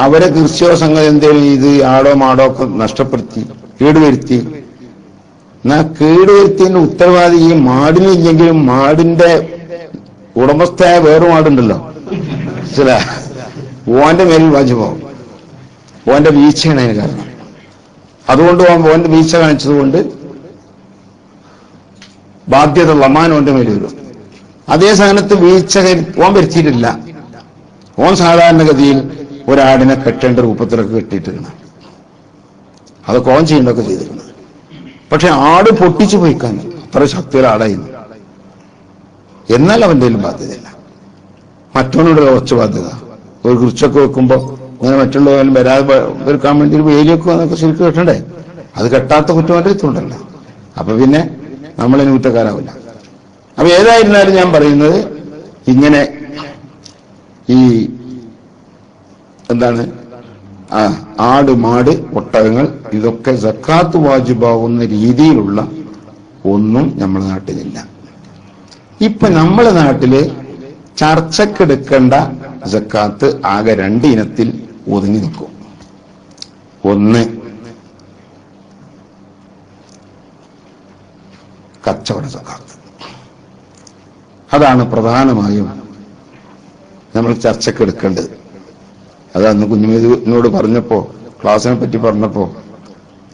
അവരെ കൃഷിയോ സംഗതി എന്തേലും ഇത് ആടോ മാടോ ഒക്കെ നഷ്ടപ്പെടുത്തി കേടുവരുത്തി. എന്നാ കേടുവരുത്തിയതിന്റെ ഉത്തരവാദി ഈ മാടിനില്ലെങ്കിലും മാടിന്റെ ഉടമസ്ഥയായ വേറെ മാടുണ്ടല്ലോ, ചില ഓന്റെ മേലിൽ വാജിബാവും. ഓന്റെ വീഴ്ചയാണ് അതിന് കാരണം. അതുകൊണ്ട് ഓന്റെ വീഴ്ച കാണിച്ചതുകൊണ്ട് ബാധ്യത ലമാൻ ഓന്റെ മേലിൽ വരും. അതേ സ്ഥാനത്ത് വീഴ്ച ഓൻ വരുത്തിയിട്ടില്ല. ഓൻ സാധാരണഗതിയിൽ ഒരാടിനെ കെട്ടേണ്ട രൂപത്തിലൊക്കെ കെട്ടിയിട്ടിരുന്നു, അതൊക്കെ ഓൻ ചെയ്യേണ്ടതൊക്കെ ചെയ്തിരുന്നു. പക്ഷെ ആട് പൊട്ടിച്ചു പോയിക്കാൻ അത്ര ശക്തിയുള്ള ആടായിരുന്നു. എന്നാൽ അവന്റെ ബാധ്യതയില്ല. മറ്റവനോട് കുറച്ച് ബാധ്യത. ഒരു കുറിച്ചൊക്കെ വെക്കുമ്പോ അങ്ങനെ മറ്റുള്ളവരും വരാതെ വെക്കാൻ വേണ്ടി ഒരു വേലിയൊക്കെ അതൊക്കെ ശരിക്കും കെട്ടണ്ടേ? അത് കെട്ടാത്ത കുറ്റമായിട്ടുണ്ടല്ലോ. അപ്പൊ പിന്നെ നമ്മളിന് കുറ്റക്കാരാവില്ല. അപ്പൊ ഏതായിരുന്നാലും ഞാൻ പറയുന്നത്, ഇങ്ങനെ ഈ എന്താണ് ആട്, മാട്, ഒട്ടകങ്ങൾ ഇതൊക്കെ സക്കാത്ത് വാജിബാവുന്ന രീതിയിലുള്ള ഒന്നും നമ്മുടെ നാട്ടിലില്ല. ഇപ്പൊ നമ്മുടെ നാട്ടില് ചർച്ചക്കെടുക്കേണ്ട സക്കാത്ത് ആകെ 2 ഇനത്തിൽ ഒതുങ്ങി നിൽക്കും. ഒന്ന് കച്ചവട സക്കാത്ത്. അതാണ് പ്രധാനമായും നമ്മൾ ചർച്ചക്കെടുക്കേണ്ടത്. അത് അന്ന് കുഞ്ഞുമേനോട് പറഞ്ഞപ്പോ, ക്ലാസ്സിനെ പറ്റി പറഞ്ഞപ്പോ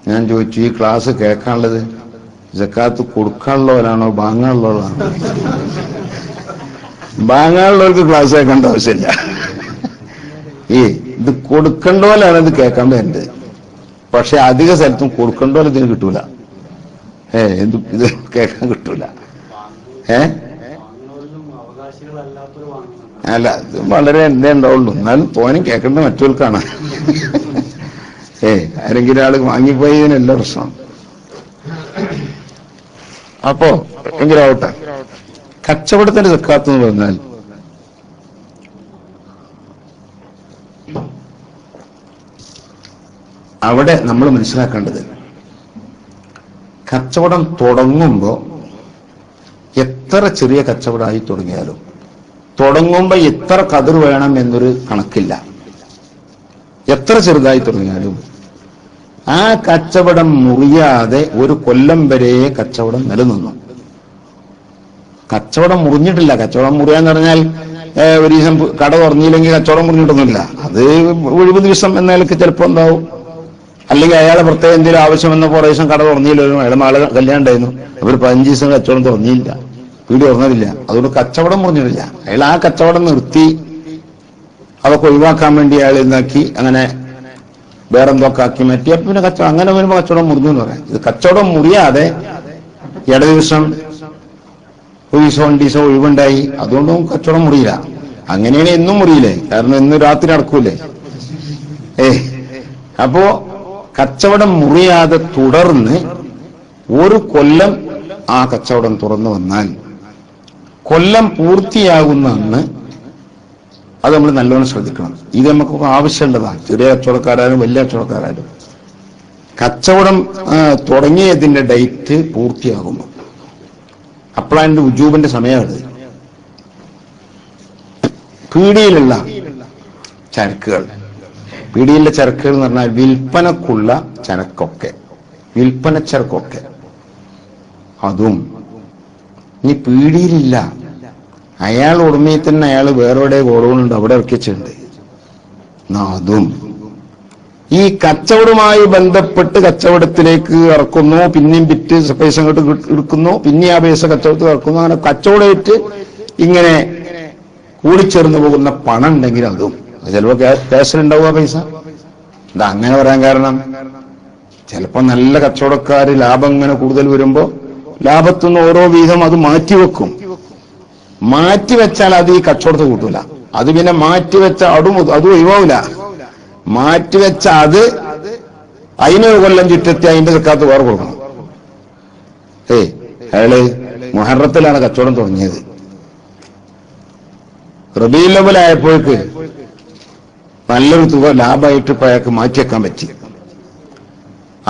ഞാൻ ചോദിച്ചു, ഈ ക്ലാസ് കേൾക്കാനുള്ളത് സക്കാത്ത് കൊടുക്കാനുള്ളവരാണോ വാങ്ങാനുള്ളവരാണോ? വാങ്ങാനുള്ളവർക്ക് ക്ലാസ് കേൾക്കേണ്ട ആവശ്യമില്ല. ഇത് കൊടുക്കേണ്ടവരാണ് ഇത് കേൾക്കാൻ വേണ്ടത്. പക്ഷെ അധിക സ്ഥലത്തും കൊടുക്കേണ്ടവരെ ഇതിന് കിട്ടൂല. ഇത് കേൾക്കാൻ കിട്ടൂല. അല്ല, ഇത് വളരെ എന്തേ ഉണ്ടാവുള്ളൂ. എന്നാലും തോനും കേൾക്കേണ്ട മറ്റവർക്കാണ്. ആരെങ്കിലും ആള് വാങ്ങിപ്പോയതിനല്ല പ്രശ്നം. അപ്പോ എങ്കിലും ആവട്ടെ, കച്ചവടത്തിന്റെ സക്കാത്ത് എന്ന് പറഞ്ഞാൽ അവിടെ നമ്മൾ മനസ്സിലാക്കേണ്ടത്, കച്ചവടം തുടങ്ങുമ്പോൾ എത്ര ചെറിയ കച്ചവടമായി തുടങ്ങിയാലും തുടങ്ങുമ്പോൾ എത്ര കതിർ വേണം എന്നൊരു കണക്കില്ല. എത്ര ചെറുതായി തുടങ്ങിയാലും ആ കച്ചവടം മുറിയാതെ ഒരു കൊല്ലം വരെ കച്ചവടം നിലനിന്നു. കച്ചവടം മുറിഞ്ഞിട്ടില്ല. കച്ചവടം മുറിയാന്ന് പറഞ്ഞാൽ ഒരു ദിവസം കട തുറന്നില്ലെങ്കിൽ കച്ചവടം മുറിഞ്ഞിട്ടൊന്നുമില്ല. അത് ഒഴിവ് ദിവസം എന്ന നിലക്ക് ചിലപ്പോൾ ഉണ്ടാവും. അല്ലെങ്കിൽ അയാളെ പ്രത്യേകം എന്തെങ്കിലും ആവശ്യം വന്ന കുറേ ദിവസം കട തുറന്നില്ലല്ലോ, അയാളെ നാളെ കല്യാണം ഉണ്ടായിരുന്നു, അവർ 15 ദിവസം കച്ചവടം തുറന്നില്ല, വീട് തുറന്നില്ല. അതുകൊണ്ട് കച്ചവടം മുറിഞ്ഞിട്ടില്ല. അയാൾ ആ കച്ചവടം നിർത്തി അതൊക്കെ ഒഴിവാക്കാൻ വേണ്ടി അയാൾ ഇന്നാക്കി അങ്ങനെ വേറെന്തൊക്കെ ആക്കി മാറ്റി. അപ്പൊ പിന്നെ കച്ചവടം അങ്ങനെ വരുമ്പോൾ കച്ചവടം മുറിഞ്ഞു എന്ന് പറയാം. ഇത് കച്ചവടം മുറിയാതെ ഇട ദിവസം ഒരു ദിവസം 2 ദിവസം ഒഴിവുണ്ടായി, അതുകൊണ്ടും കച്ചവടം മുറിയില്ല. അങ്ങനെയാണ് എന്നും മുറിയില്ലേ, കാരണം എന്നും രാത്രി നടക്കൂലേ. അപ്പോ കച്ചവടം മുറിയാതെ തുടർന്ന് ഒരു കൊല്ലം ആ കച്ചവടം തുറന്നു വന്നാൽ കൊല്ലം പൂർത്തിയാകുന്ന അന്ന് അത് നമ്മൾ നല്ലോണം ശ്രദ്ധിക്കണം. ഇത് നമുക്കൊക്കെ ആവശ്യമുള്ളതാണ്. ചെറിയ കച്ചവടക്കാരായാലും വലിയ കച്ചവടക്കാരായാലും കച്ചവടം തുടങ്ങിയതിന്റെ ഡേറ്റ് പൂർത്തിയാകുമ്പോൾ അപ്പോഴതിന്റെ ഉജൂബിന്റെ സമയമാണ്. പീടിയിലുള്ള ചരക്കുകൾ, പീടിയിലെ ചരക്കുകൾ എന്ന് പറഞ്ഞാൽ വിൽപ്പനക്കുള്ള ചരക്കൊക്കെ, വിൽപ്പന ചരക്കൊക്കെ, അതും ഇനി പീടിയിലില്ല, അയാൾ ഉടമയിൽ തന്നെ അയാൾ വേറെ ഗോഡൗണുണ്ട് അവിടെ ഇറക്കിച്ചിട്ടുണ്ട്, അതും ഈ കച്ചവടവുമായി ബന്ധപ്പെട്ട് കച്ചവടത്തിലേക്ക് ഇറക്കുന്നു, പിന്നെയും വിറ്റ് പൈസ അങ്ങോട്ട് എടുക്കുന്നു, പിന്നെ ആ പൈസ കച്ചവടത്തിൽ ഇറക്കുന്നു. അങ്ങനെ കച്ചവടമായിട്ട് ഇങ്ങനെ കൂടിച്ചേർന്ന് പോകുന്ന പണം ഉണ്ടെങ്കിൽ അതും ചിലപ്പോൾ ക്യാഷിലുണ്ടാവുക പൈസ. ഇത് അങ്ങനെ പറയാൻ കാരണം ചിലപ്പോൾ നല്ല കച്ചവടക്കാര് ലാഭം ഇങ്ങനെ കൂടുതൽ വരുമ്പോ ലാഭത്തുനിന്ന് ഓരോ വീതം അത് മാറ്റിവെക്കും. മാറ്റിവെച്ചാൽ അത് ഈ കച്ചവടത്തെ കൂട്ടൂല. അത് പിന്നെ മാറ്റിവെച്ച അതും ഒഴിവാവില്ല. മാറ്റിവെച്ച അത് അതിനൊരു കൊല്ലം ചുറ്റത്തി അതിന്റെ സക്കാത്ത് വേറെ കൊടുക്കണം. അയാള് മുഹറത്തിലാണ് കച്ചവടം തുടങ്ങിയത്. റബീഉൽ അവ്വൽ ആയപ്പോഴേക്ക് നല്ലൊരു തുക ലാഭമായിട്ട് ഇപ്പൊ അയാൾക്ക് മാറ്റിവെക്കാൻ പറ്റി.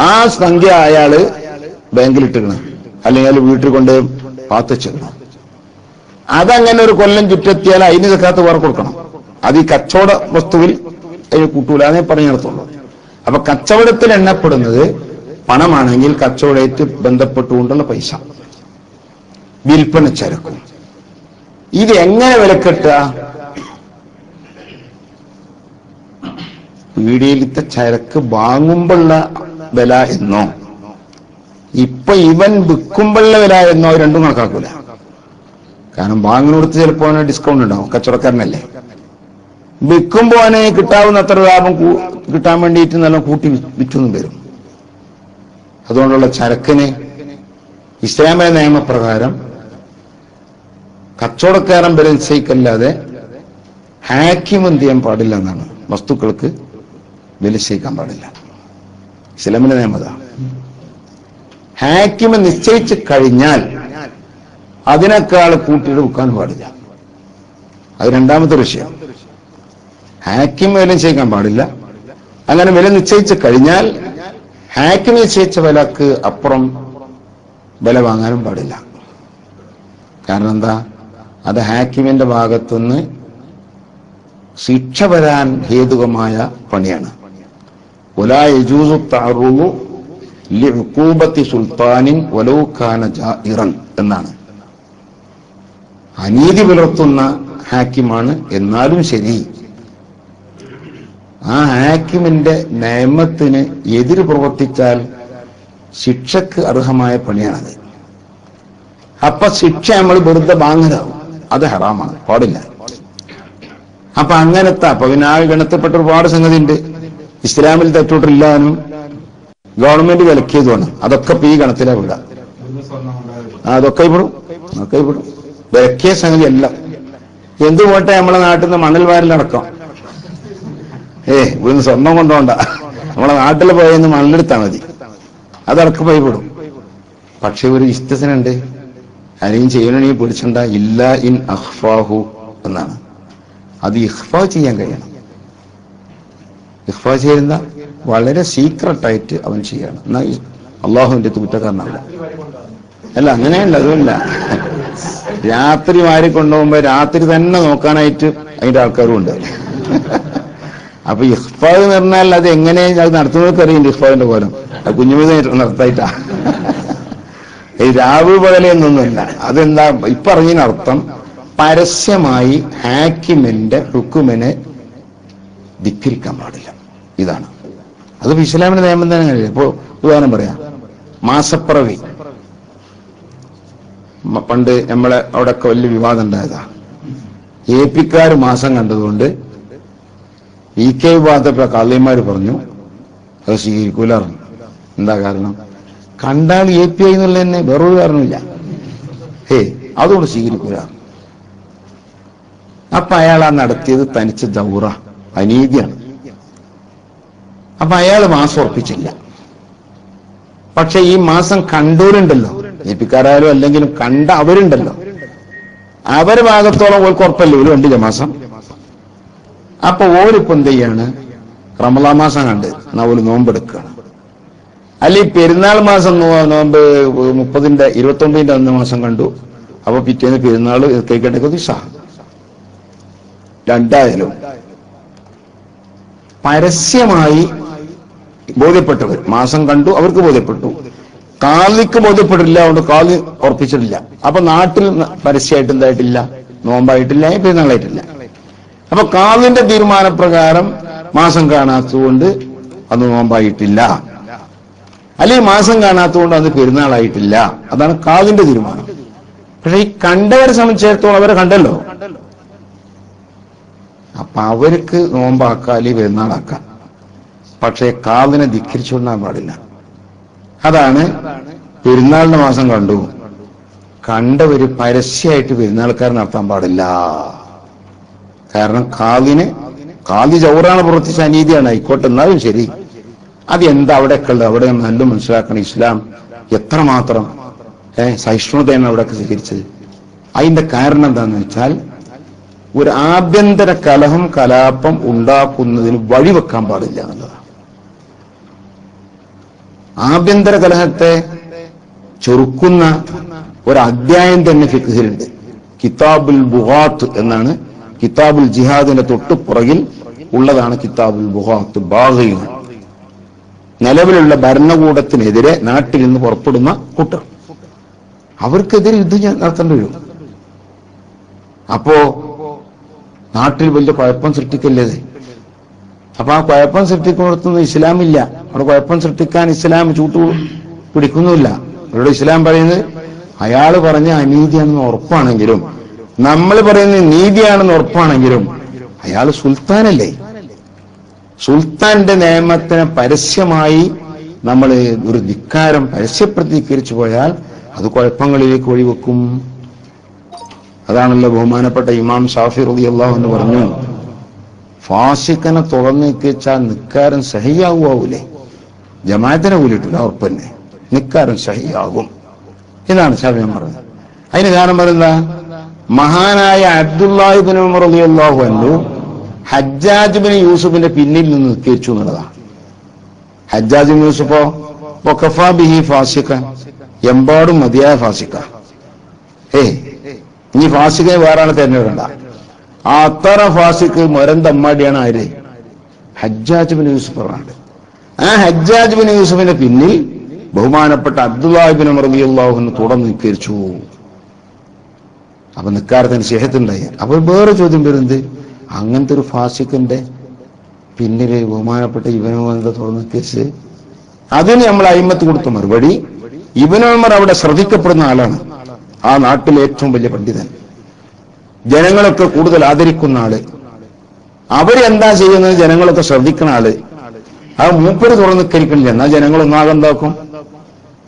ആ സംഖ്യ അയാള് ബാങ്കിലിട്ടിക്കണം, അല്ലെങ്കിൽ അയാൾ വീട്ടിൽ കൊണ്ട് പാത്തിച്ചിടണം. അതങ്ങനെ ഒരു കൊല്ലം ചുറ്റെത്തിയാൽ അതിന് സക്കാത്ത് വേറെ കൊടുക്കണം. അത് ഈ കച്ചവട വസ്തുവിൽ അതിന് കൂട്ടൂല, അതേ പറഞ്ഞു നിർത്തുള്ളൂ. അപ്പൊ കച്ചവടത്തിൽ എണ്ണപ്പെടുന്നത് പണമാണെങ്കിൽ കച്ചവടമായിട്ട് ബന്ധപ്പെട്ടുകൊണ്ടുള്ള പൈസ, വിൽപ്പന ചരക്കും. ഇത് എങ്ങനെ വിലക്കെട്ടുക? പീടിയിലത്തെ ചരക്ക് വാങ്ങുമ്പോഴുള്ള വില എന്നോ ഇപ്പൊ ഇവൻ വിൽക്കുമ്പോഴുള്ള വില എന്നോ രണ്ടും കണക്കാക്കൂല. കാരണം വാങ്ങിനോടത്ത് ചിലപ്പോൾ ഡിസ്കൗണ്ട് ഉണ്ടാവും, കച്ചവടക്കാരനല്ലേ. വിൽക്കുമ്പോൾ അവന് കിട്ടാവുന്ന അത്ര ലാഭം കിട്ടാൻ വേണ്ടിയിട്ട് നല്ല കൂട്ടി വിറ്റൊന്നും വരും. അതുകൊണ്ടുള്ള ചരക്കിന് ഇസ്ലാമിക നിയമപ്രകാരം കച്ചവടക്കാരൻ വില നിശ്ചയിക്കല്ലാതെ ഹാക്കിം എന്ത് ചെയ്യാൻ പാടില്ല എന്നാണ്. വസ്തുക്കൾക്ക് വില നിശ്ചയിക്കാൻ പാടില്ല. ഇസ്ലാമിന്റെ നിയമത ഹാക്കിം നിശ്ചയിച്ച് കഴിഞ്ഞാൽ അതിനേക്കാൾ കൂട്ടിയിട്ട് വിൽക്കാൻ പാടില്ല. അത് രണ്ടാമത്തെ വിഷയം. ഹാക്കിം വില നിശ്ചയിക്കാൻ പാടില്ല. അങ്ങനെ വില നിശ്ചയിച്ച് കഴിഞ്ഞാൽ ഹാക്കിം നിശ്ചയിച്ച വിലക്ക് അപ്പുറം വില വാങ്ങാനും പാടില്ല. കാരണം എന്താ? അത് ഹാക്കിമിന്റെ ഭാഗത്തുനിന്ന് ശിക്ഷ വരാൻ ഹേതുകമായ പണിയാണ്. വലാ യജൂസു തഅറുദു ലിഉഖൂബത്തി സുൽത്താനിൻ വലൗ കാന ജാഇറൻ എന്നാണ്. അനീതി പുലർത്തുന്ന ഹാക്കിമാണ്, എന്നാലും ശരി ആ ഹാക്കിമിന്റെ നിയമത്തിന് എതിര് പ്രവർത്തിച്ചാൽ ശിക്ഷക്ക് അർഹമായ പണിയാണത്. അപ്പൊ ശിക്ഷ നമ്മൾ വെറുതെ വാങ്ങലാവും, അത് ഹറാമാണ്, പാടില്ല. അപ്പൊ അങ്ങനത്തെ അപ്പൊ പിന്നെ ആ ഗണത്തിൽപ്പെട്ട ഒരുപാട് സംഗതി ഉണ്ട്. ഇസ്ലാമിൽ തെറ്റോട്ടില്ലാനും ഗവൺമെന്റ് വിലക്കിയതുമാണ്. അതൊക്കെ ഇപ്പൊ ഈ ഗണത്തിലെ വിടുക. അതൊക്കെ ഇവിടും വിലക്കിയ സംഗതി എല്ലാം. എന്തുപോട്ടെ നമ്മളെ നാട്ടിൽ നിന്ന് മണൽ വാരലടക്കം ഇവിടുന്ന് സ്വർണം കൊണ്ടുപോണ്ട, നമ്മളെ നാട്ടിൽ പോയെന്ന് മണലെടുത്താൽ മതി, അതടക്കം പോയി വിടും. പക്ഷെ ഒരു ഇസ്തിസ്നുണ്ട്, ആരെയും ചെയ്യണമെങ്കിൽ പിടിച്ചണ്ട, ഇല്ല ഇൻ അഖ്ഫാഹു എന്നാണ്. അത് ഇഖ്ഫാ ചെയ്യാൻ കഴിയണം. ഇഖ്ഫാ ചെയ്യുന്ന വളരെ സീക്രട്ടായിട്ട് അവൻ ചെയ്യണം. എന്നാൽ അള്ളാഹുവിന്റെ കുറ്റക്കാരനാവില്ല. അല്ല, അങ്ങനെയല്ല, അതുമല്ല. രാത്രി വാരി കൊണ്ടുപോകുമ്പോ രാത്രി തന്നെ നോക്കാനായിട്ട് അതിന്റെ ആൾക്കാരും ഉണ്ട്. അപ്പൊ ഇഹ്ഫാദ് എന്ന് പറഞ്ഞാൽ അത് എങ്ങനെ അത് നടത്തുന്നവർക്ക് അറിയില്ല. ഇഹ്ഫാദിന്റെ പോലും അത് കുഞ്ഞുമീത നടത്തായിട്ടാ. ഈ രാവ് പകലെന്നൊന്നുമില്ല. അതെന്താ ഇപ്പറഞ്ഞതിനർത്ഥം? പരസ്യമായി ഹാക്കിമിന്റെ ഹുക്കുമിനെ ധിക്കരിക്കാൻ പാടില്ല. ഇതാണ് അത് ഇസ്ലാമിന്റെ നിയമം തന്നെ. കഴിയില്ല. ഇപ്പൊ ഉദാഹരണം പറയാം, മാസപ്പിറവി. പണ്ട് നമ്മളെ അവിടെയൊക്കെ വലിയ വിവാദം ഉണ്ടായതാ. ഏപ്പിക്കാർ മാസം കണ്ടതുകൊണ്ട് EK വിഭാഗത്തെ കള്ളിമാര് പറഞ്ഞു അത് സ്വീകരിക്കൂലായിരുന്നു. എന്താ കാരണം? കണ്ടാൽ AP ആയി എന്നുള്ള തന്നെ വേറൊരു കാരണമില്ല. അതുകൊണ്ട് സ്വീകരിക്കൂല. അപ്പൊ അയാൾ ആ നടത്തിയത് തനിച്ച് ദൗറ, അനീതിയാണ്. അപ്പൊ അയാൾ മാസം ഉറപ്പിച്ചില്ല. പക്ഷെ ഈ മാസം കണ്ടവരുണ്ടല്ലോ, ഏപ്പിക്കാരായാലും അല്ലെങ്കിലും കണ്ട അവരുണ്ടല്ലോ, അവരെ ഭാഗത്തോളം ഓർക്ക് ഉറപ്പല്ലേ ഒരു കണ്ടില്ല മാസം. അപ്പൊ ഓരിപ്പം എന്ത് ചെയ്യാണ്? റമളാൻ മാസം കണ്ട് എന്നാ ഒരു നോമ്പെടുക്കുകയാണ്. അല്ലെ പെരുന്നാൾ മാസം നോമ്പ് 30-ന്റെ 29-ന്റെ അന്ന് മാസം കണ്ടു. അപ്പൊ പിറ്റേന്ന് പെരുന്നാൾ കേൾക്കേണ്ട ദിശ. രണ്ടായാലും പരസ്യമായി ബോധ്യപ്പെട്ടവർ മാസം കണ്ടു, അവർക്ക് ബോധ്യപ്പെട്ടു. കാലിക്ക് ബോധ്യപ്പെട്ടില്ല, അതുകൊണ്ട് കാലി ഉറപ്പിച്ചിട്ടില്ല. അപ്പൊ നാട്ടിൽ പരസ്യമായിട്ട് എന്തായിട്ടില്ല, നോമ്പായിട്ടില്ല, പെരുന്നാളായിട്ടില്ല. അപ്പൊ കാലിന്റെ തീരുമാനപ്രകാരം മാസം കാണാത്തതുകൊണ്ട് അന്ന് നോമ്പായിട്ടില്ല, അല്ലെങ്കിൽ മാസം കാണാത്തതുകൊണ്ട് അന്ന് പെരുന്നാളായിട്ടില്ല. അതാണ് കാലിന്റെ തീരുമാനം. പക്ഷെ ഈ കണ്ടവരെ സംബന്ധിച്ചിടത്തോളം അവരെ കണ്ടല്ലോ. അപ്പൊ അവർക്ക് നോമ്പാക്കാം, അല്ലെങ്കിൽ പെരുന്നാളാക്കാം. പക്ഷെ കാലിനെ ധിക്കരിച്ചുകൊണ്ടാൻ പാടില്ല. അതാണ് പെരുന്നാളിന്റെ മാസം കണ്ടു, കണ്ടവര് പരസ്യമായിട്ട് പെരുന്നാൾക്കാർ നടത്താൻ പാടില്ല. കാരണം കാലി ജൗറാണ് പ്രവർത്തിച്ച അനീതിയാണ്, ആയിക്കോട്ടെ, എന്നാലും ശരി. അത് എന്താ അവിടെയൊക്കെ ഉള്ളത്? അവിടെ നല്ല മനസ്സിലാക്കണം. ഇസ്ലാം എത്രമാത്രം സഹിഷ്ണുതയാണ് അവിടെയൊക്കെ സ്വീകരിച്ചത്. അതിന്റെ കാരണം എന്താന്ന് വെച്ചാൽ, ഒരു ആഭ്യന്തര കലഹം കലാപം ഉണ്ടാക്കുന്നതിന് വഴിവെക്കാൻ പാടില്ല എന്നുള്ളതാണ്. ആഭ്യന്തര കലഹത്തെ ചെറുക്കുന്ന ഒരു അധ്യായം തന്നെ ഫിഖ്ഹിലുണ്ട്. കിതാബുൽ ബുഗാത്ത് എന്നാണ്. കിതാബുൽ ജിഹാദിന്റെ തൊട്ട് പുറകിൽ ഉള്ളതാണ് കിതാബുൽ ബുഗാത്ത്. ബാഗികൾ, നിലവിലുള്ള ഭരണകൂടത്തിനെതിരെ നാട്ടിൽ നിന്ന് പുറപ്പെടുന്ന കൂട്ടർ, അവർക്കെതിരെ യുദ്ധം നടത്തേണ്ടി വരും. അപ്പോ നാട്ടിൽ വലിയ കുഴപ്പം സൃഷ്ടിക്കല്ലേ. അപ്പൊ ആ കുഴപ്പം സൃഷ്ടിക്കുന്നിടത്തൊന്നും ഇസ്ലാമില്ല. അവിടെ കുഴപ്പം സൃഷ്ടിക്കാൻ ഇസ്ലാം ചൂട്ടു പിടിക്കുന്നുമില്ല. അവരുടെ ഇസ്ലാം പറയുന്നത് അയാള് പറഞ്ഞ അനീതിയാണെന്ന് ഉറപ്പാണെങ്കിലും, നമ്മൾ പറയുന്നത് നീതിയാണെന്ന് ഉറപ്പാണെങ്കിലും, അയാൾ സുൽത്താനല്ലേ. സുൽത്താന്റെ നിയമത്തിനെ പരസ്യമായി നമ്മൾ ഒരു ധിക്കാരം പരസ്യപ്രതീകരിച്ചു പോയാൽ അത് കുഴപ്പങ്ങളിലേക്ക് വഴിവെക്കും. അതാണല്ലോ ബഹുമാനപ്പെട്ട ഇമാം ഷാഫി റളിയല്ലാഹു അൻഹു പറഞ്ഞു, ഫാസിഖനെ തുറന്നേക്കിച്ചാൽ നിക്കാരൻ സഹിയാവൂലേ? ജമാഅത്തിനെ കൂലിട്ടില്ല, ഉറപ്പന്നെ നിക്കാരൻ സഹിയാകും എന്നാണ് ഷാഫി പറഞ്ഞത്. അതിന് കാരണം പറയുന്ന മഹാനായ അബ്ദുല്ലാഹി ഇബ്നു ഉമർ റളിയല്ലാഹു അൻഹു ഹജ്ജാജ് ബിൻ യൂസുഫിന്റെ പിന്നിൽ നിന്ന് നിസ്കരിച്ചു എന്നുള്ളതാണ്. ഹജ്ജാജ് ബിൻ യൂസുഫോ വഖഫാ ബിഹി ഫാസിഖ, എമ്പാടും മതിയായ ഫാസിഖ. ഇനി ഫാസിഖെ വേറാണ് തെരഞ്ഞെടുക്കണ്ട. ആ അത്തറ ഫാസിഖ് മൊരന്തമ്മാടിയാണ് ആര്? ഹജ്ജാജ് ബിൻ യൂസുഫ് ആണ്. ആ ഹജ്ജാജ് ബിൻ യൂസുഫിന്റെ പിന്നിൽ ബഹുമാനപ്പെട്ട അബ്ദുല്ലാഹി ഇബ്നു ഉമർ റളിയല്ലാഹു അൻഹു തുടർന്ന് നിസ്കരിച്ചു. അപ്പൊ നിക്കാരത്തിന് ശേഹത്തുണ്ടായി. അപ്പൊ വേറെ ചോദ്യം വരുന്നത്, അങ്ങനത്തെ ഒരു ഫാസിഖിന്റെ പിന്നില് ബഹുമാനപ്പെട്ട ഇബ്നു ഉമർ തുറന്ന് നിസ്കരിച്ച്, അതിന് നമ്മൾ അയിമത്ത് കൊടുത്ത മറുപടി, ഇബ്നു ഉമർ അവിടെ ശ്രദ്ധിക്കപ്പെടുന്ന ആളാണ്. ആ നാട്ടിലെ ഏറ്റവും വലിയ പണ്ഡിതൻ, ജനങ്ങളൊക്കെ കൂടുതൽ ആദരിക്കുന്ന ആള്. അവരെന്താ ചെയ്യുന്നത് ജനങ്ങളൊക്കെ ശ്രദ്ധിക്കുന്ന ആള്. അത് മൂപ്പര് തുറന്ന് നിക്കരിക്കണില്ല. എന്നാൽ ജനങ്ങൾ ഒന്നാകെന്താക്കും?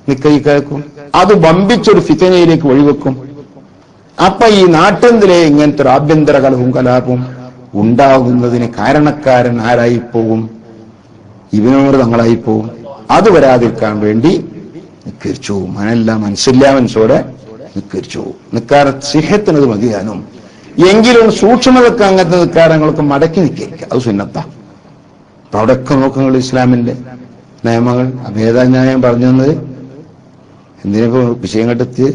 നിക്കരിക്കും. അത് വമ്പിച്ചൊരു ഫിത്നയിലേക്ക് വഴിവെക്കും. അപ്പൊ ഈ നാട്ടിലെ ഇങ്ങനത്തെ ഒരു ആഭ്യന്തര കലഹവും കലാപവും ഉണ്ടാകുന്നതിന് കാരണക്കാരൻ ആരായിപ്പോകും? ഇബ്നു ഉമർ തങ്ങളായിപ്പോകും. അത് വരാതിരിക്കാൻ വേണ്ടി നിക്കരിച്ചു. മനസ്സില്ലാ മനസ്സോടെ നിക്കരിച്ചു. നിക്കാര സിഹത്തിനത് മതിയാനും. എങ്കിലും സൂക്ഷ്മതക്ക് അങ്ങനത്തെ നിക്കാരങ്ങളൊക്കെ മടക്കി നിക്കരിക്കുക, അത് സുന്നത്താ. അപ്പൊ അവിടെയൊക്കെ നോക്കുമ്പോൾ ഇസ്ലാമിന്റെ നിയമങ്ങൾ. അപ്പൊ ഏതാ ഞാൻ പറഞ്ഞു തന്നത്? എന്തിനിപ്പോ വിഷയം കണ്ടെത്തി?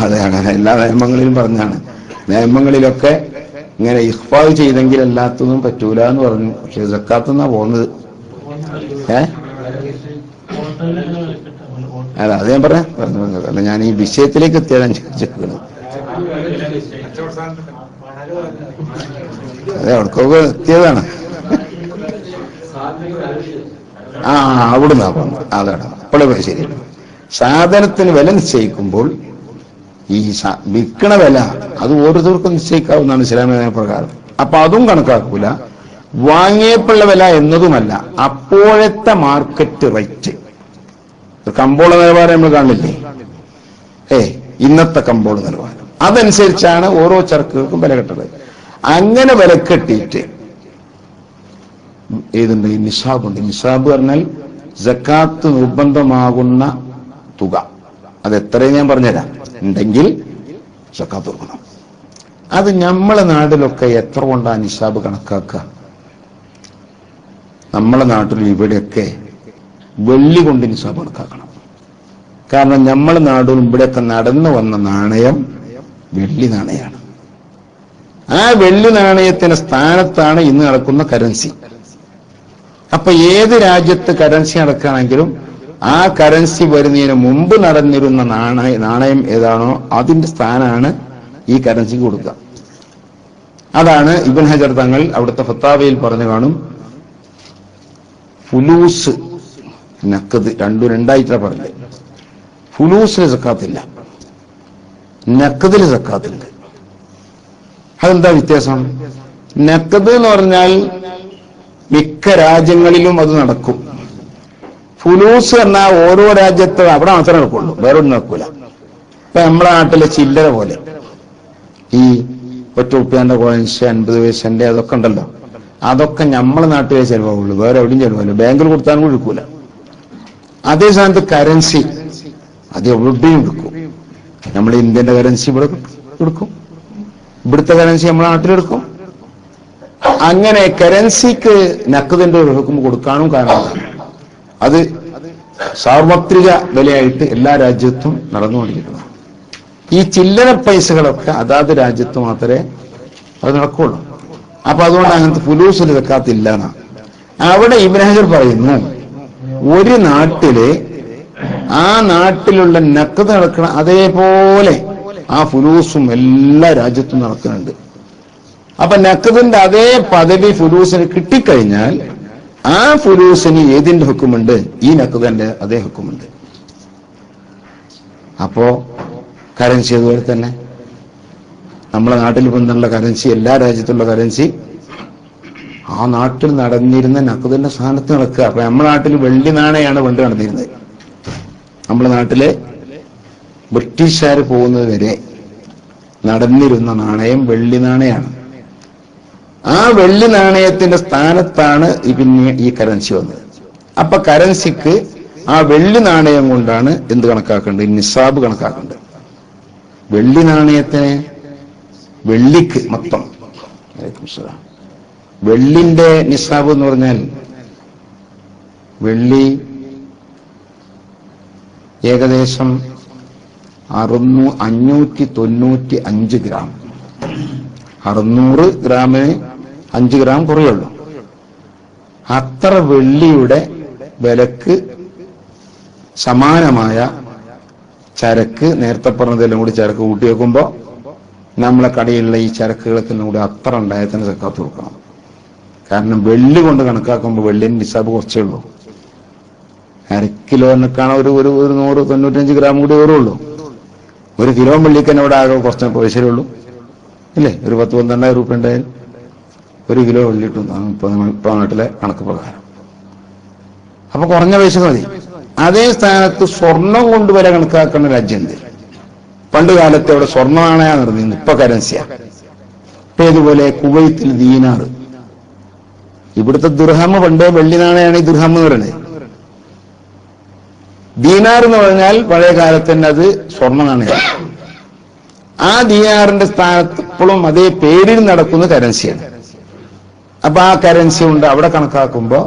അതെ, അങ്ങനെ എല്ലാ നിയമങ്ങളിലും പറഞ്ഞാണ്. നിയമങ്ങളിലൊക്കെ ഇങ്ങനെ ഇഖ്ഫാ ചെയ്തെങ്കിൽ എല്ലാത്തൊന്നും പറ്റൂല എന്ന് പറഞ്ഞു. പക്ഷെ സക്കാത്തെന്നാ പോകുന്നത്. അല്ല, അത് ഞാൻ പറഞ്ഞു. അല്ല, ഞാൻ ഈ വിഷയത്തിലേക്ക് എത്തിയതാണ് ചോദിച്ചത്. അതെ, അവിടേക്കൊക്കെ എത്തിയതാണ്. അവിടുന്ന് അതാണ് അപ്പോഴേ ശരി. സാധനത്തിന് വില നിശ്ചയിക്കുമ്പോൾ ഈ വിൽക്കണ വില അത് ഓരോരുത്തർക്കും നിശ്ചയിക്കാവുന്നതാണ് ഇസ്ലാമിക പ്രകാരം. അപ്പൊ അതും കണക്കാക്കൂല. വാങ്ങിയപ്പോഴുള്ള വില എന്നതുമല്ല, അപ്പോഴത്തെ മാർക്കറ്റ് റേറ്റ്. കമ്പോള നിലവാരം നമ്മൾ കാണില്ലേ? ഇന്നത്തെ കമ്പോള നിലവാരം അതനുസരിച്ചാണ് ഓരോ ചരക്കുകൾക്കും വില കെട്ടത്. അങ്ങനെ വില കെട്ടിയിട്ട് ഏതുണ്ട്? നിസാബുണ്ട്. നിസാബ് പറഞ്ഞാൽ സക്കാത്ത് നിർബന്ധമാകുന്ന തുക. അത് എത്രയും ഞാൻ പറഞ്ഞുതരാം. ഉണ്ടെങ്കിൽ സക്കാത്ത് കൊടുക്കണം. അത് നമ്മളെ നാട്ടിലൊക്കെ എത്ര കൊണ്ടാണ് നിസാബ് കണക്കാക്കുക? നമ്മളെ നാട്ടിൽ ഇവിടെയൊക്കെ വെള്ളി കൊണ്ട് നിസാബ് കണക്കാക്കണം. കാരണം നമ്മളെ നാടും ഇവിടെയൊക്കെ നടന്നു വന്ന നാണയം വെള്ളി നാണയമാണ്. ആ വെള്ളി നാണയത്തിന്റെ സ്ഥാനത്താണ് ഇന്ന് നടക്കുന്ന കറൻസി. അപ്പൊ ഏത് രാജ്യത്ത് കറൻസി നടക്കുകയാണെങ്കിലും ആ കറൻസി വരുന്നതിന് മുമ്പ് നടന്നിരുന്ന നാണയം ഏതാണോ അതിന്റെ സ്ഥാനമാണ് ഈ കറൻസിക്ക് കൊടുക്കുക. അതാണ് ഇബ്നു ഹജർ തങ്ങൾ അവിടുത്തെ ഫത്താവയിൽ പറഞ്ഞു കാണും. ഫുലൂസ് നഖദ് രണ്ടായിട്ടാണ് പറഞ്ഞത്. ഫുലൂസിന് സക്കാത്തില്ല, നഖദിന് സക്കാത്തുണ്ട്. അതെന്താ വ്യത്യാസം? നഖദ് എന്ന് പറഞ്ഞാൽ മിക്ക രാജ്യങ്ങളിലും അത് നടക്കും. ഫുലൂസ് എന്നാൽ ഓരോ രാജ്യത്തും അവിടെ മാത്രമേ നടക്കുള്ളൂ, വേറൊന്നും നടക്കൂല. ഇപ്പൊ നമ്മുടെ നാട്ടിലെ ചില്ലറ പോലെ ഈ ഒറ്റ ഉറുപ്പ്യന്റെ കോയിൻസ് 50 പൈസന്റെ അതൊക്കെ ഉണ്ടല്ലോ, അതൊക്കെ നമ്മളെ നാട്ടിലേ ചെലവാകുള്ളൂ, വേറെ എവിടെയും ചെലവാകില്ല. ബാങ്കിൽ കൊടുത്താലും കൊടുക്കൂല. അതേ സ്ഥാനത്ത് കറൻസി അത് എവിടെയും എടുക്കും. നമ്മൾ ഇന്ത്യന്റെ കറൻസി ഇവിടെ എടുക്കും, ഇവിടുത്തെ കറൻസി നമ്മുടെ നാട്ടിലെടുക്കും. അങ്ങനെ കറൻസിക്ക് നഖദിന്റെ ഒരു ഹുക്ം കൊടുക്കാനും കാരണം അത് സാർവത്രിക വിലയായിട്ട് എല്ലാ രാജ്യത്തും നടന്നുകൊണ്ടിരിക്കുന്നു. ഈ ചില്ലറ പൈസകളൊക്കെ അതാത് രാജ്യത്ത് മാത്രമേ അത് നടക്കുള്ളൂ. അപ്പൊ അതുകൊണ്ട് അങ്ങനത്തെ ഫുലൂസിൽ സക്കാത്തില്ല എന്നാ. അവിടെ ഇബ്നു ഹജർ പറയുന്നു, ഒരു നാട്ടില് ആ നാട്ടിലുള്ള നഖദ് നടക്കണം അതേപോലെ ആ ഫുലൂസും എല്ലാ രാജ്യത്തും നടക്കുന്നുണ്ട്. അപ്പൊ നഖദിന്റെ അതേ പദവി ഫുലൂസിന് കിട്ടിക്കഴിഞ്ഞാൽ ആ ഫുലൂസിന് ഏതിന്റെ ഹുക്കുമുണ്ട്? ഈ നഖദിന്റെ അതേ ഹുക്കുമുണ്ട്. അപ്പോ കറൻസി അതുപോലെ തന്നെ നമ്മളെ നാട്ടിൽ ബന്ധമുള്ള കറൻസി, എല്ലാ രാജ്യത്തുള്ള കറൻസി ആ നാട്ടിൽ നടന്നിരുന്ന നഖദിന്റെ സ്ഥാനത്ത് നടക്കുക. അപ്പൊ നമ്മുടെ നാട്ടിൽ വെള്ളി നാണയാണ് പണ്ട് നടന്നിരുന്നത്. നമ്മുടെ നാട്ടിലെ ബ്രിട്ടീഷുകാർ പോകുന്നത് വരെ നടന്നിരുന്ന നാണയം വെള്ളി നാണയാണ്. ആ വെള്ളി നാണയത്തിന്റെ സ്ഥാനത്താണ് പിന്നെ ഈ കറൻസി വന്നത്. അപ്പൊ കറൻസിക്ക് ആ വെള്ളി നാണയം കൊണ്ടാണ് എന്ത് കണക്കാക്കേണ്ടത്? നിസാബ് കണക്കാക്കേണ്ടത്. വെള്ളി നാണയത്തിന് വെള്ളിക്ക് മൊത്തം വെള്ളിന്റെ നിസാബ് എന്ന് പറഞ്ഞാൽ വെള്ളി ഏകദേശം 595 ഗ്രാം. 600 ഗ്രാമിന് 5 ഗ്രാം കുറയുള്ളൂ. അത്ര വെള്ളിയുടെ വിലക്ക് സമാനമായ ചരക്ക്, നേരത്തെ പറഞ്ഞതെല്ലാം കൂടി ചരക്ക് കൂട്ടി വെക്കുമ്പോ നമ്മളെ കടയിലുള്ള ഈ ചരക്കുകൾക്കെല്ലാം കൂടി അത്ര ഉണ്ടായാൽ തന്നെ സക്കാത്ത് കൊടുക്കണം. കാരണം വെള്ളി കൊണ്ട് കണക്കാക്കുമ്പോൾ വെള്ളിന്റെ നിസാബ് കുറച്ചേ ഉള്ളൂ. 1/2 കിലോനൊക്കെയാണ് ഒരു 195 ഗ്രാം കൂടി വരുള്ളൂ. 1 കിലോ വെള്ളിക്ക് തന്നെ ഇവിടെ ആകെ കുറച്ച് പൈസയേ ഉള്ളൂ, ഇല്ലേ? ഒരു 10-12,000 രൂപ ഉണ്ടായാൽ 1 കിലോ വെള്ളി ഇട്ടു ഇപ്പൊ നാട്ടിലെ കണക്ക് പ്രകാരം. അപ്പൊ കുറഞ്ഞ പൈസ മതി. അതേ സ്ഥാനത്ത് സ്വർണം കൊണ്ട് വില കണക്കാക്കുന്ന രാജ്യമുണ്ട്. പണ്ട് കാലത്ത് അവിടെ സ്വർണ്ണ നാണയം നടന്നിരുന്നു, ഇപ്പൊ കറൻസിയാ. ഇപ്പൊ ഇതുപോലെ കുവൈത്തിൽ ദീനാർ, ഇവിടുത്തെ ദിർഹം പണ്ടേ വെള്ളി നാണയാണ് ഈ ദിർഹം എന്ന് പറയുന്നത്. ദീനാർ എന്ന് പറഞ്ഞാൽ പഴയ കാലത്ത് തന്നെ അത് സ്വർണ്ണ നാണയമാണ്. ആ ദീനാറിന്റെ സ്ഥാനത്ത് ഇപ്പോഴും അതേ പേരിൽ നടക്കുന്ന കറൻസിയാണ്. അപ്പൊ ആ കറൻസി ഉണ്ട് അവിടെ കണക്കാക്കുമ്പോ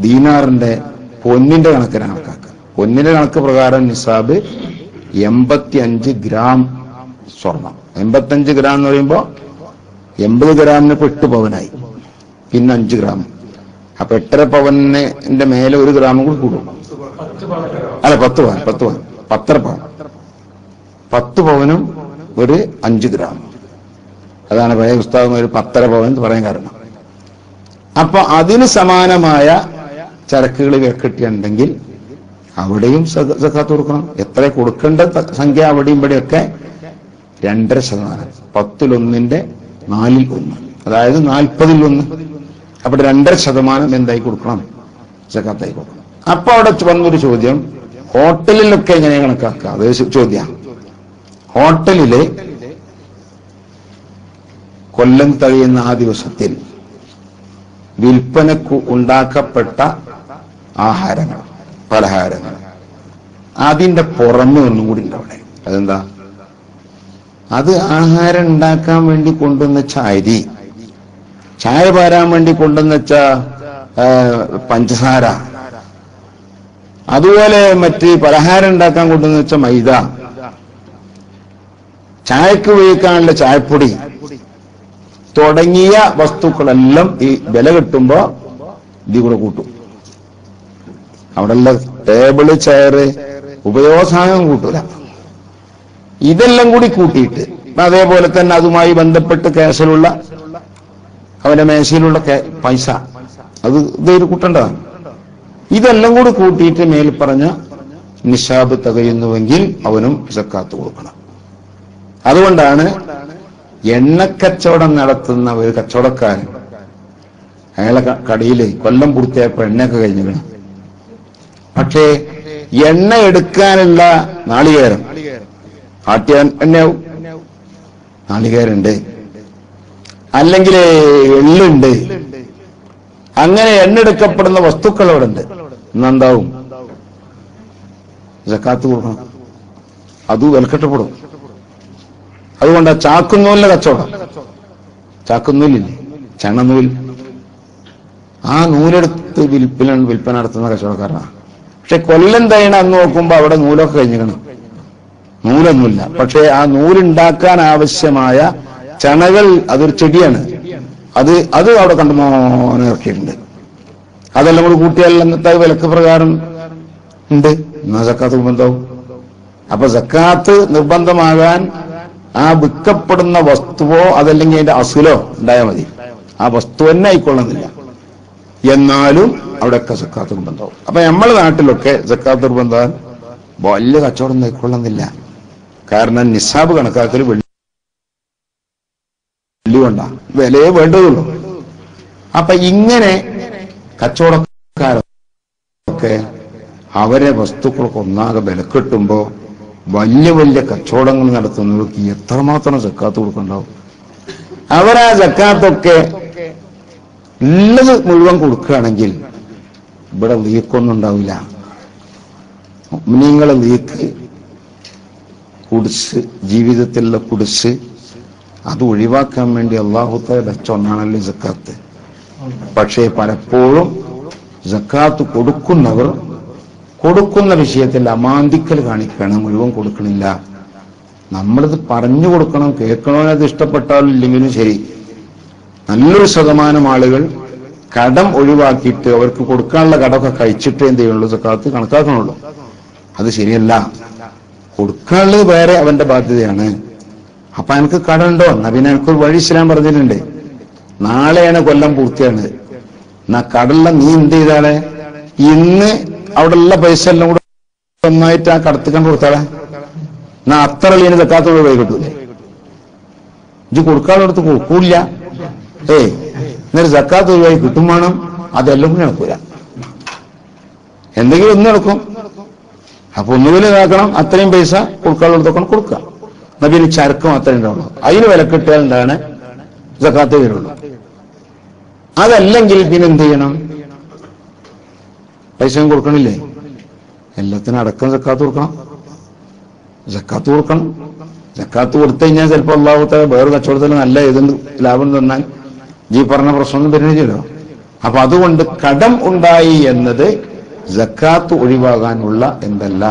ദീനാറിന്റെ പൊന്നിന്റെ കണക്കിന് കണക്കാക്കുക. പൊന്നിന്റെ കണക്ക് പ്രകാരം നിസാബ് 85 ഗ്രാം സ്വർണം. 85 ഗ്രാം എന്ന് പറയുമ്പോ 80 ഗ്രാമിന് 8 പവനായി, പിന്നെ 5 ഗ്രാം. അപ്പൊ 8.5 പവന്റെ മേലെ 1 ഗ്രാമും കൂടി കൂടും. അല്ല 10 പവൻ 10.5 പവൻ 10 പവനും ഒരു 5 ഗ്രാം. അതാണ് പഴയ പുസ്തകം 10.5 പവൻ എന്ന് പറയാൻ കാരണം. അപ്പൊ അതിന് സമാനമായ ചരക്കുകൾ വിലക്കെട്ടിയുണ്ടെങ്കിൽ അവിടെയും സക്കാത്ത് കൊടുക്കണം. എത്ര കൊടുക്കേണ്ട സംഖ്യ അവിടെയും ഇവിടെയൊക്കെ 2.5%, 10 4 അതായത് 40 അപ്പൊ 2.5% എന്തായി കൊടുക്കണം? സക്കാത്തായി കൊടുക്കണം. അപ്പൊ അവിടെ വന്നൊരു ചോദ്യം, ഹോട്ടലിലൊക്കെ എങ്ങനെ കണക്കാക്കുക? അത് ചോദ്യം. ഹോട്ടലില് കൊല്ലം കഴിയുന്ന ആ ദിവസത്തിൽ വിൽപ്പനക്ക് ഉണ്ടാക്കപ്പെട്ട ആഹാരങ്ങൾ, പലഹാരങ്ങൾ, അതിന്റെ പുറമെ ഒന്നും കൂടി ഉണ്ട് അവിടെ. അതെന്താ? അത് ആഹാരം ഉണ്ടാക്കാൻ വേണ്ടി കൊണ്ടുവന്ന അരി, ചായ പാരാൻ വേണ്ടി കൊണ്ടുവന്ന പഞ്ചസാര, അതുപോലെ മറ്റ് പലഹാരം ഉണ്ടാക്കാൻ കൊണ്ടുവന്ന മൈദ, ചായക്ക് ഉപയോഗിക്കാനുള്ള ചായപ്പൊടി തുടങ്ങിയ വസ്തുക്കളെല്ലാം ഈ വില കിട്ടുമ്പോ ഇതിൽ കൂടെ കൂട്ടും. അവിടെയുള്ള ടേബിള്, ചെയറ്, ഉപയോഗസാധനം കൂട്ടൂല. ഇതെല്ലാം കൂടി കൂട്ടിയിട്ട് അതേപോലെ തന്നെ അതുമായി ബന്ധപ്പെട്ട് കേസിലുള്ള അവന്റെ മേശയിലുള്ള പൈസ അത് ഇതൊരു കൂട്ടേണ്ടതാണ്. ഇതെല്ലാം കൂടി കൂട്ടിയിട്ട് മേൽ പറഞ്ഞ നിശാബ് തികയുന്നുവെങ്കിൽ അവനും സക്കാത്ത് കൊടുക്കണം. അതുകൊണ്ടാണ് എണ്ണക്കച്ചവടം നടത്തുന്ന ഒരു കച്ചവടക്കാരൻ അയാളെ കടയില് കൊല്ലം പൂർത്തിയായപ്പോ എണ്ണയൊക്കെ കഴിഞ്ഞിരിക്കണം. പക്ഷേ എണ്ണ എടുക്കാനുള്ള നാളികേരം, ആട്ടിയ എണ്ണയാവും, നാളികേരുണ്ട്, അല്ലെങ്കിൽ എള്ളുണ്ട്, അങ്ങനെ എണ്ണ എടുക്കപ്പെടുന്ന വസ്തുക്കൾ അവിടെ ഉണ്ട്. ഇന്നെന്താവും? സക്കാത്ത് കൊടുക്കണം. അത് വിലക്കെട്ടപ്പെടും. അതുകൊണ്ട് ചാക്കുന്നൂലിന്റെ കച്ചവടം, ചാക്കുന്നൂലില്ലേ, ചണനൂൽ, ആ നൂലെടുത്ത് വിൽപ്പന നടത്തുന്ന കച്ചവടക്കാരനാണ്. പക്ഷെ കൊല്ലം തേണ അന്ന് നോക്കുമ്പോ അവിടെ നൂലൊക്കെ കഴിഞ്ഞിരിക്കണം, നൂലൊന്നുമില്ല. പക്ഷെ ആ നൂലുണ്ടാക്കാൻ ആവശ്യമായ ചണകൾ, അതൊരു ചെടിയാണ്, അത് അവിടെ കണ്ടുമോനെ ഇറക്കിയിട്ടുണ്ട്. അതെല്ലാം കൂടി കൂട്ടിയാൽ അന്നത്തെ വിലക്ക് പ്രകാരം ഉണ്ട്. എന്നാ സക്കാത്ത് നിർബന്ധവും. അപ്പൊ സക്കാത്ത് നിർബന്ധമാകാൻ ആ വിൽക്കപ്പെടുന്ന വസ്തുവോ അതല്ലെങ്കിൽ അതിന്റെ അസുലോ ഉണ്ടായാൽ മതി. ആ വസ്തു തന്നെ ആയിക്കൊള്ളുന്നില്ല, എന്നാലും അവിടെയൊക്കെ സക്കാത്ത് നിർബന്ധവും. അപ്പൊ നമ്മളെ നാട്ടിലൊക്കെ സക്കാത്ത് നിർബന്ധം വലിയ കച്ചവടം ആയിക്കൊള്ളുന്നില്ല. കാരണം നിസാബ് കണക്കാക്കൽ വെള്ളി കൊണ്ടാ, വിലയെ വേണ്ടതുള്ളൂ. അപ്പൊ ഇങ്ങനെ കച്ചവടക്കാരൊക്കെ അവരെ വസ്തുക്കൾക്ക് ഒന്നാകെ വിലക്കെട്ടുമ്പോ വലിയ വലിയ കച്ചവടങ്ങൾ നടത്തുന്നവർക്ക് എത്രമാത്രം സക്കാത്ത് കൊടുക്കണ്ടാവും. അവരാ സക്കാത്തൊക്കെ ഉള്ളത് മുഴുവൻ കൊടുക്കുകയാണെങ്കിൽ ഇവിടെ ലീക്കൊന്നും ഉണ്ടാവില്ല. മുഅ്മിനീങ്ങളെ ലീക്ക്, കുടിസ്, ജീവിതത്തിലുള്ള കുടിസ്, അത് ഒഴിവാക്കാൻ വേണ്ടി അല്ലാഹു തആല വെച്ച ഒന്നാണല്ലോ സക്കാത്ത്. പക്ഷേ പലപ്പോഴും സക്കാത്ത് കൊടുക്കുന്നവർ കൊടുക്കുന്ന വിഷയത്തിൽ അമാന്തിക്കൽ കാണിക്കണം, മുഴുവൻ കൊടുക്കണില്ല. നമ്മളിത് പറഞ്ഞു കൊടുക്കണം, കേൾക്കണമെന്ന് അത് ഇഷ്ടപ്പെട്ടാലും ഇല്ലെങ്കിലും ശരി. നല്ലൊരു ശതമാനം ആളുകൾ കടം ഒഴിവാക്കിയിട്ട് അവർക്ക് കൊടുക്കാനുള്ള കടമൊക്കെ കഴിച്ചിട്ടേ എന്ത് ചെയ്യുള്ളൂ, സക്കാത്ത് കണക്കാക്കണുള്ളൂ. അത് ശരിയല്ല. കൊടുക്കാനുള്ളത് വേറെ അവന്റെ ബാധ്യതയാണ്. അപ്പൊ എനിക്ക് കടമുണ്ടോ? എന്നാ പിന്നെ എനിക്കൊരു വഴി ഇസ്ലാം പറഞ്ഞിട്ടുണ്ട്. നാളെയാണ് കൊല്ലം പൂർത്തിയാണ്, എന്നാ കടലില നീ എന്ത് ചെയ്താളെ ഇന്ന് അവിടെ ഉള്ള പൈസ എല്ലാം കൂടെ ഒന്നായിട്ട് ആ കടത്തിക്കാൻ കൊടുത്താളെ, എന്നാ അത്ര ലീന് സക്കാത്തോട് പോയി കിട്ടൂലേ? ഇത് കൊടുക്കാനുള്ളടത്ത് കൊടുക്കൂല. എന്നൊരു സക്കാത്ത് ഒഴിവായി കിട്ടും വേണം. അതെല്ലാം കൂടി നടക്കൂല, എന്തെങ്കിലും ഒന്ന് നടക്കും. അപ്പൊ ഒന്നുകിൽ ഇതാക്കണം, അത്രയും പൈസ കൊടുക്കാനുള്ളതൊക്കെ കൊടുക്കുക. എന്നാ പിന്നെ ചരക്കും അത്രയും ഉണ്ടാവുള്ളൂ. അതിന് വില കിട്ടിയാൽ എന്താണ് സക്കാത്ത് വരുള്ളൂ. അതല്ലെങ്കിൽ പിന്നെ എന്ത് ചെയ്യണം? പൈസ കൊടുക്കണില്ലേ? എല്ലാത്തിനും അടക്കം സക്കാത്ത് കൊടുക്കണം. സക്കാത്ത് കൊടുക്കണം. സക്കാത്ത് കൊടുത്തു കഴിഞ്ഞാൽ ചിലപ്പോൾ അള്ളാഹു തആല വേറെ കച്ചവടത്തിൽ നല്ല ഏതുണ്ട് ലാഭം തന്നാൽ ഈ പറഞ്ഞ പ്രശ്നമൊന്നും വരുന്നില്ലല്ലോ. അപ്പൊ അതുകൊണ്ട് കടം ഉണ്ടായി എന്നത് സക്കാത്ത് ഒഴിവാകാനുള്ള എന്തല്ല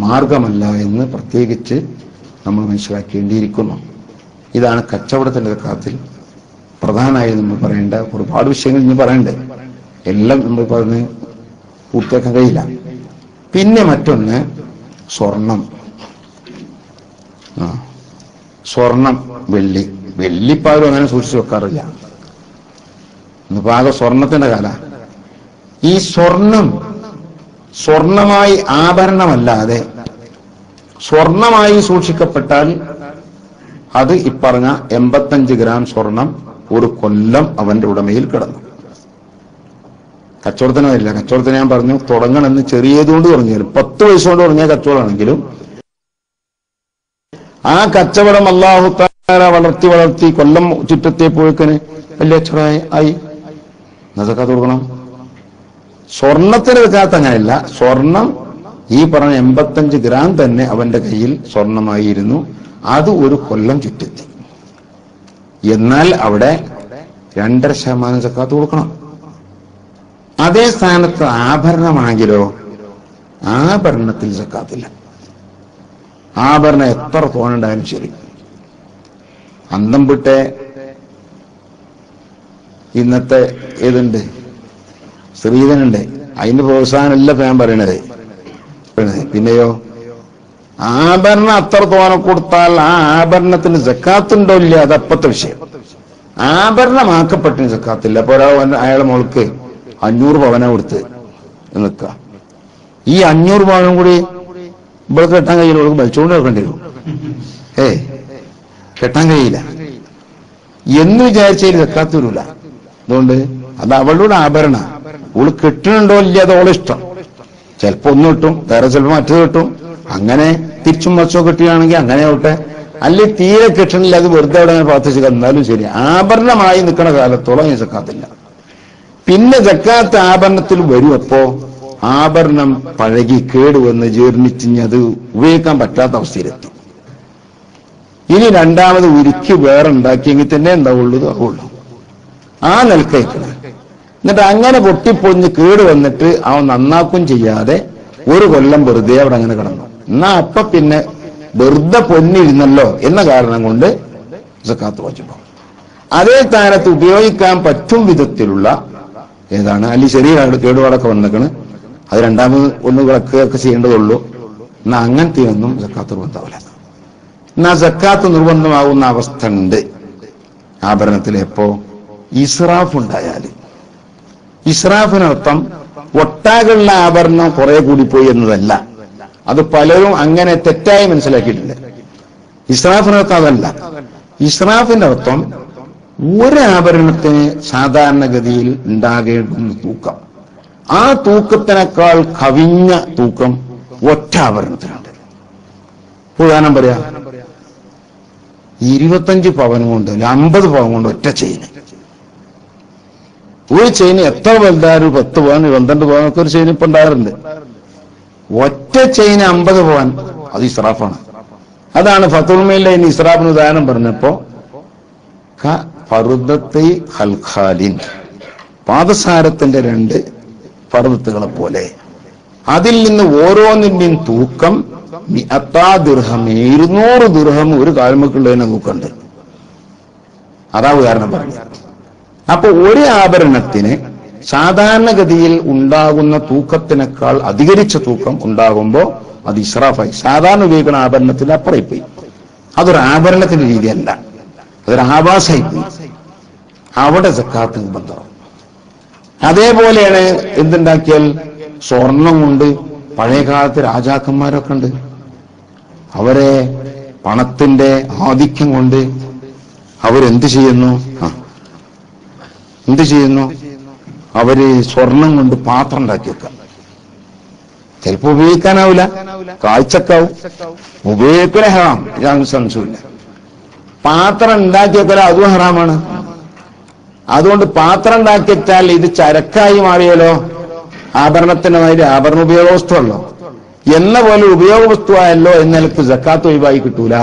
മാർഗമല്ല എന്ന് പ്രത്യേകിച്ച് നമ്മൾ മനസ്സിലാക്കേണ്ടിയിരിക്കുന്നു. ഇതാണ് കച്ചവടത്തിന്റെ സക്കാത്തിൽ പ്രധാനമായി നമ്മൾ പറയേണ്ട ഒരുപാട് വിഷയങ്ങൾ ഇനി പറയണ്ടേ, എല്ലാം നമ്മൾ പറഞ്ഞ് പൂർത്തിയാക്കാൻ കഴിയില്ല. പിന്നെ മറ്റൊന്ന് സ്വർണം. സ്വർണം, വെള്ളിപ്പാരും അങ്ങനെ സൂക്ഷിച്ചു വെക്കാറില്ല. ഇന്നിപ്പോ ആകെ സ്വർണത്തിന്റെ കാല. ഈ സ്വർണമായി ആഭരണമല്ലാതെ സ്വർണമായി സൂക്ഷിക്കപ്പെട്ടാൽ അത് ഇപ്പറഞ്ഞ 85 ഗ്രാം സ്വർണം ഒരു കൊല്ലം അവന്റെ ഉടമയിൽ കിടന്നു. കച്ചവടത്തിന് വരില്ല. കച്ചവടത്തിന് ഞാൻ പറഞ്ഞു തുടങ്ങണമെന്ന് ചെറിയതുകൊണ്ട് തുടങ്ങിയാലും 10 വയസ്സുകൊണ്ട് തുടങ്ങിയ കച്ചവടമാണെങ്കിലും ആ കച്ചവടം അല്ലാഹു തആല വളർത്തി കൊല്ലം ചുറ്റത്തെപ്പോഴേക്കിന് വലിയ കച്ചവടമായി ആയി. സക്കാത്ത് കൊടുക്കണം. സ്വർണത്തിന് സക്കാത്ത് അങ്ങനെയല്ല. സ്വർണം ഈ പറഞ്ഞ 85 ഗ്രാം തന്നെ അവന്റെ കയ്യിൽ സ്വർണമായിരുന്നു. അത് ഒരു കൊല്ലം ചുറ്റെത്തി. എന്നാൽ അവിടെ 2.5% സക്കാത്ത് കൊടുക്കണം. അതേ സ്ഥാനത്ത് ആഭരണമാണെങ്കിലോ ആഭരണത്തിൽ സക്കാത്തില്ല. ആഭരണം എത്ര തോന്നുണ്ടായാലും ശരി. അന്തം വിട്ടെ ഇന്നത്തെ ഏതുണ്ട് സ്ത്രീധനുണ്ട്, അതിന്റെ പ്രോത്സാഹനമല്ല ഞാൻ പറയണത്. പിന്നെയോ ആഭരണം അത്ര തോനെ കൊടുത്താൽ ആ ആഭരണത്തിന് സക്കാത്തുണ്ടോ ഇല്ല, അതപ്പത്തെ വിഷയം. ആഭരണമാക്കപ്പെട്ടിന് സക്കാത്തില്ല. അപ്പൊ അയാളെ മോൾക്ക് 500 പവന കൊടുത്ത് നിൽക്കുക. ഈ 500 പവനും കൂടി ഇവിടെ കെട്ടാൻ കഴിയില്ല, വലിച്ചുകൊണ്ട് വെക്കേണ്ടി വരും. കെട്ടാൻ കഴിയില്ല എന്ന് വിചാരിച്ചതിൽ സക്കാത്ത് വരില്ല. അതുകൊണ്ട് അത് അവളുടെ ആഭരണ. ഓള് കെട്ടുന്നുണ്ടോ ഇല്ല, അത് ഓളെ ഇഷ്ടം. ചിലപ്പോ ഒന്ന് കിട്ടും, വേറെ ചിലപ്പോ മറ്റത് കിട്ടും. അങ്ങനെ തിരിച്ചും മറിച്ചോ കിട്ടുകയാണെങ്കിൽ അങ്ങനെ ആവട്ടെ. അല്ലെ തീരെ കെട്ടണില്ല, അത് വെറുതെ അവിടെ അങ്ങനെ പ്രാർത്ഥിച്ചു എന്നാലും ശരി. ആഭരണമായി നിൽക്കുന്ന കാലത്തോളം ഈ സക്കാത്തില്ല. പിന്നെ സക്കാത്ത് ആഭരണത്തിൽ വരും. അപ്പോ ആഭരണം പഴകി കേടുവന്ന് ജീർണിച്ചിഞ്ഞ് അത് ഉപയോഗിക്കാൻ പറ്റാത്ത അവസ്ഥയിലെത്തി. ഇനി രണ്ടാമത് ഉരുക്കി വേറെ ഉണ്ടാക്കിയെങ്കിൽ തന്നെ ഉണ്ടാവുള്ളൂ, ആവുള്ളൂ. ആ നിലക്കയക്കണം. എന്നിട്ട് അങ്ങനെ പൊട്ടിപ്പൊഞ്ഞ് കേട് വന്നിട്ട് അവൻ നന്നാക്കും ചെയ്യാതെ ഒരു കൊല്ലം വെറുതെ അവിടെ അങ്ങനെ കിടന്നു. എന്നാ അപ്പൊ പിന്നെ വെറുതെ പൊന്നിരുന്നല്ലോ എന്ന കാരണം കൊണ്ട് സക്കാത്ത് വാജിബ്. അതേ സ്ഥാനത്ത് ഉപയോഗിക്കാൻ പറ്റും വിധത്തിലുള്ള ഏതാണ് അല്ലെ ശരീരം കേടുപാടൊക്കെ വന്നിക്കണ്, അത് രണ്ടാമത് ഒന്ന് വിളക്കുകയൊക്കെ ചെയ്യേണ്ടതുള്ളൂ. എന്നാ അങ്ങനത്തെ ഒന്നും സക്കാത്ത് നിർബന്ധമാവില്ല. എന്നാ സക്കാത്ത് നിർബന്ധമാകുന്ന അവസ്ഥ ഉണ്ട് ആഭരണത്തിൽ. എപ്പോ ഇസ്രാഫ് ഉണ്ടായാൽ. ഇസ്രാഫിനർത്ഥം ഒട്ടാകുള്ള ആഭരണം കുറെ കൂടിപ്പോയി എന്നതല്ല. അത് പലരും അങ്ങനെ തെറ്റായി മനസ്സിലാക്കിയിട്ടുണ്ട്. ഇസ്രാഫിനർത്ഥം അതല്ല. ഇസ്രാഫിന്റെ അർത്ഥം ഒരു ആഭരണത്തിന് സാധാരണഗതിയിൽ ഉണ്ടാകേണ്ടുന്ന തൂക്കം, ആ തൂക്കത്തിനേക്കാൾ കവിഞ്ഞ തൂക്കം ഒറ്റ ആഭരണത്തിനുണ്ട്. ഉദാഹരണം പറയാ, 25 പവൻ കൊണ്ട് 50 പവൻ കൊണ്ട് ഒറ്റ ചെയിന്. ഒരു ചെയിന് എത്ര വലുതായാലും 10 പവൻ 12 പവനൊക്കെ ഒരു ചെയിൻ ഇപ്പൊ ഉണ്ടാകാറുണ്ട്. ഒറ്റ ചെയിന് 50 പവൻ, അത് ഇസ്രാഫാണ്. അതാണ് ഫത്തുൽമയിലെ ഇസ്രാഫിന് ഉദാഹരണം പറഞ്ഞപ്പോ ഫറുദത്തെ ഖൽഖാലിൻ, പാദസാരത്തിന്റെ 2 ഫറുദത്തുകളെ പോലെ. അതിൽ നിന്ന് ഓരോന്നിന്റെയും തൂക്കം 100 ദിർഹം, 200 ദിർഹം ഒരു കാൽമക്കുള്ളതിനെ തൂക്കമുണ്ട്. അതാ ഉദാഹരണം പറഞ്ഞത്. അപ്പൊ ഒരു ആഭരണത്തിന് സാധാരണഗതിയിൽ ഉണ്ടാകുന്ന തൂക്കത്തിനേക്കാൾ അധികരിച്ച തൂക്കം ഉണ്ടാകുമ്പോ അത് ഇസ്രാഫായി. സാധാരണ ഉപയോഗിക്കുന്ന ആഭരണത്തിന് അപ്പുറം പോയി. അതൊരു ആഭരണത്തിന്റെ രീതിയല്ല, അതൊരു ആഭാസമായി പോയി. അവിടെ സക്കാത്ത് നിർബന്ധം. അതേപോലെയാണ് എന്തുണ്ടാക്കിയാൽ സ്വർണം കൊണ്ട് പഴയ കാലത്ത് രാജാക്കന്മാരൊക്കെ ഉണ്ട്. അവരെ പണത്തിന്റെ ആധിക്യം കൊണ്ട് അവരെന്ത് ചെയ്യുന്നു? അവര് സ്വർണം കൊണ്ട് പാത്രം ഉണ്ടാക്കി വെക്കാം. ചിലപ്പോ ഉപയോഗിക്കാനാവില്ല, കാഴ്ചക്കാവും. ഉപയോഗിക്കണ ഹറാം, യാതൊരു സംശയമില്ല. പാത്രം ഉണ്ടാക്കി വെക്കല അതും ഹറാമാണ്. അതുകൊണ്ട് പാത്രം ഉണ്ടാക്കി വെച്ചാൽ ഇത് ചരക്കായി മാറിയാലോ, ആഭരണത്തിന്റെ മാതിരി ആഭരണ ഉപയോഗ വസ്തുവല്ലോ എന്ന പോലെ ഉപയോഗ വസ്തുവായല്ലോ, എന്നതിലേക്ക് സക്കാത്ത് ഒഴിവായി കിട്ടൂല.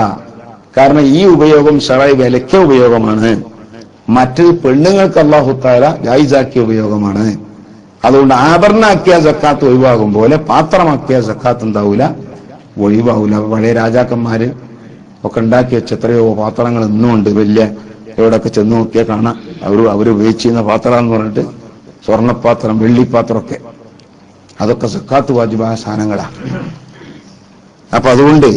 കാരണം ഈ ഉപയോഗം ശറഈ വിലക്കിയ ഉപയോഗമാണ്. മറ്റൊരു പെണ്ണുങ്ങൾക്ക് അല്ലാഹു തആല ജായിസാക്കിയ ഉപയോഗമാണ്. അതുകൊണ്ട് ആഭരണാക്കിയ സക്കാത്ത് ഒഴിവാകും പോലെ പാത്രമാക്കിയ സക്കാത്ത് എന്താവൂല, ഒഴിവാവൂല. പഴയ രാജാക്കന്മാര് ഒക്കെ ഉണ്ടാക്കി വെച്ച എത്രയോ പാത്രങ്ങൾ ഇന്നും ഉണ്ട്. വലിയ എവിടെയൊക്കെ ചെന്ന് നോക്കിയാൽ കാണാം അവര് ഉപയോഗിച്ചിരുന്ന പാത്രം എന്ന് പറഞ്ഞിട്ട് സ്വർണ്ണപാത്രം, വെള്ളിപ്പാത്രമൊക്കെ, അതൊക്കെ സക്കാത്ത് വാജിബായ സാധനങ്ങളാണ്. അപ്പൊ അതുകൊണ്ട്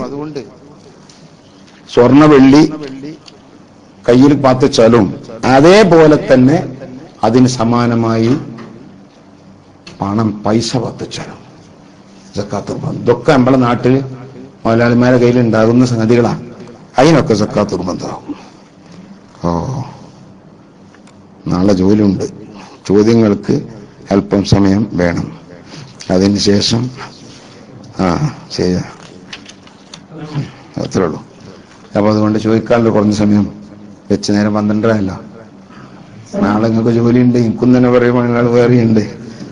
സ്വർണ്ണ വെള്ളി കയ്യിൽ പാത്തിച്ചാലും അതേപോലെ തന്നെ അതിന് സമാനമായി പണം, പൈസ പാത്തിച്ചാലും സക്കാത്ത്. ഇതൊക്കെ നമ്മളെ നാട്ടിൽ മുതലാളിമാരുടെ കയ്യിൽ ഉണ്ടാകുന്ന സംഗതികളാണ്. അതിനൊക്കെ സക്കാത്ത് നിർബന്ധമാകും. നാളെ ജോലിയുണ്ട്. ചോദ്യങ്ങൾക്ക് അല്പം സമയം വേണം. അതിന് ശേഷം ചെയ്യാം, അത്രേ ഉള്ളൂ. അപ്പൊ അതുകൊണ്ട് ചോദിക്കാനുള്ള കുറഞ്ഞ സമയം വെച്ച് നേരം 12:30 നാളെ നിങ്ങൾക്ക് ജോലിയുണ്ട്. എനിക്കും തന്നെ പറയുമ്പോൾ നിങ്ങൾ വേറെയുണ്ട്.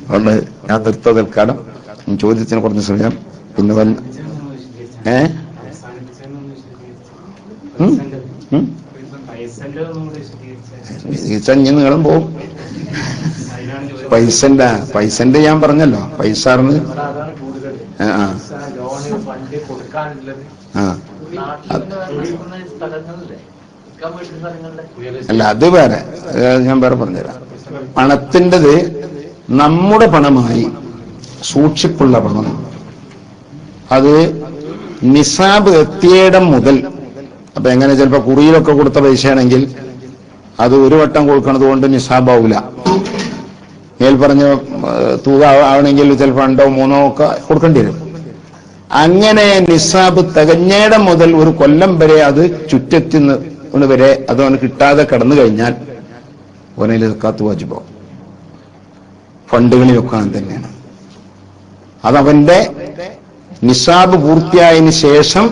അതുകൊണ്ട് ഞാൻ നിർത്താൻ തൽക്കാലം. ചോദ്യത്തിന് കുറഞ്ഞ സമയം. പിന്നെ നീളം പോവും. പൈസന്റെ ഞാൻ പറഞ്ഞല്ലോ, പൈസന്ന് അല്ല, അത് വേറെ. ഞാൻ വേറെ പറഞ്ഞുതരാം. പണത്തിൻ്റെത് നമ്മുടെ പണമായി സൂക്ഷിപ്പുള്ള പണം, അത് നിസാബ് എത്തിയിടം മുതൽ. അപ്പൊ എങ്ങനെ, ചിലപ്പോ കുറിയിലൊക്കെ കൊടുത്ത പൈസയാണെങ്കിൽ അത് ഒരു വട്ടം കൊടുക്കണത് കൊണ്ട് നിസാബാവൂല. മേൽ പറഞ്ഞ തുക ആവണമെങ്കിൽ ചിലപ്പോൾ 2 or 3 ഒക്കെ കൊടുക്കേണ്ടി വരും. അങ്ങനെ നിസാബ് തികഞ്ഞേടം മുതൽ ഒരു കൊല്ലം വരെ അത് ചുറ്റെത്തുന്ന വരെ അത് അവന് കിട്ടാതെ കടന്നു കഴിഞ്ഞാൽ ഓനയിൽ സക്കാത്ത് വാജിബാവും. ഫണ്ടുകളിലൊക്കെ തന്നെയാണ്. അതവന്റെ നിസാബ് പൂർത്തിയായതിനു ശേഷം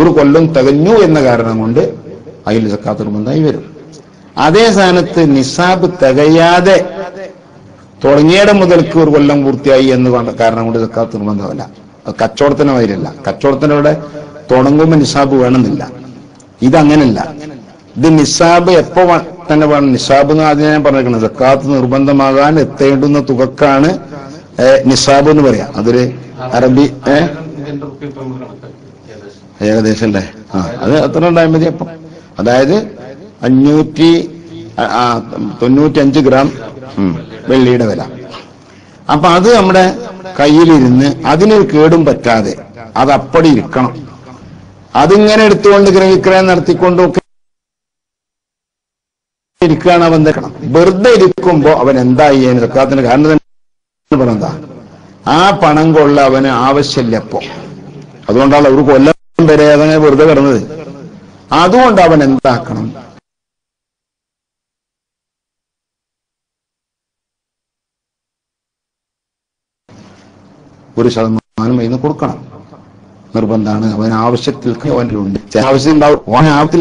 ഒരു കൊല്ലം തികഞ്ഞു എന്ന കാരണം കൊണ്ട് അതിൽ സക്കാത്ത് നിർബന്ധമായി വരും. അതേ സ്ഥാനത്ത് നിസാബ് തികയാതെ തുടങ്ങിയിടം മുതൽക്ക് ഒരു കൊല്ലം പൂർത്തിയായി എന്ന് കാരണം കൊണ്ട് സക്കാത്ത് നിർബന്ധമല്ല. കച്ചവടത്തിന് വരില്ല. കച്ചവടത്തിനവിടെ തുടങ്ങുമ്പോൾ നിസാബ് വേണമെന്നില്ല. ഇതങ്ങനല്ല. ഇത് നിസാബ് എപ്പോ തന്നെ വേണം. നിസാബ് എന്ന് ആദ്യം ഞാൻ പറഞ്ഞിരിക്കുന്നത് സക്കാത്ത് നിർബന്ധമാകാൻ എത്തേണ്ടുന്ന തുകക്കാണ് നിസാബ് എന്ന് പറയാം. അതൊരു അറബി ഏകദേശം അല്ലേ? അത് എത്ര ഉണ്ടായാൽ മതി അപ്പം. അതായത് 595 ഗ്രാം വെള്ളിയുടെ വില. അപ്പൊ അത് നമ്മുടെ കയ്യിലിരുന്ന് അതിനൊരു കേടും പറ്റാതെ അത് അപ്പടി ഇരിക്കണം. അതിങ്ങനെ എടുത്തുകൊണ്ട് വിക്രയം നടത്തിക്കൊണ്ടൊക്കെ ഇരിക്കുകയാണ് അവൻ നിൽക്കണം. വെറുതെ ഇരിക്കുമ്പോ അവൻ എന്തായി സക്കാത്തിന് കാരണം തന്നെ പറഞ്ഞതാ, ആ പണം കൊള്ള അവന് ആവശ്യമില്ല അപ്പോ. അതുകൊണ്ടാണ് ഒരു കൊല്ലം വരെ അതങ്ങനെ വെറുതെ കിടന്നത്. അതുകൊണ്ട് അവൻ എന്താക്കണം, ഒരു ശതമാനം അതിന് കൊടുക്കണം. നിർബന്ധമാണ്. അവൻ ആവശ്യത്തിൽ അവനുണ്ട്. ആവശ്യം ഉണ്ടാവും. ഓൻ ആവശ്യത്തിൽ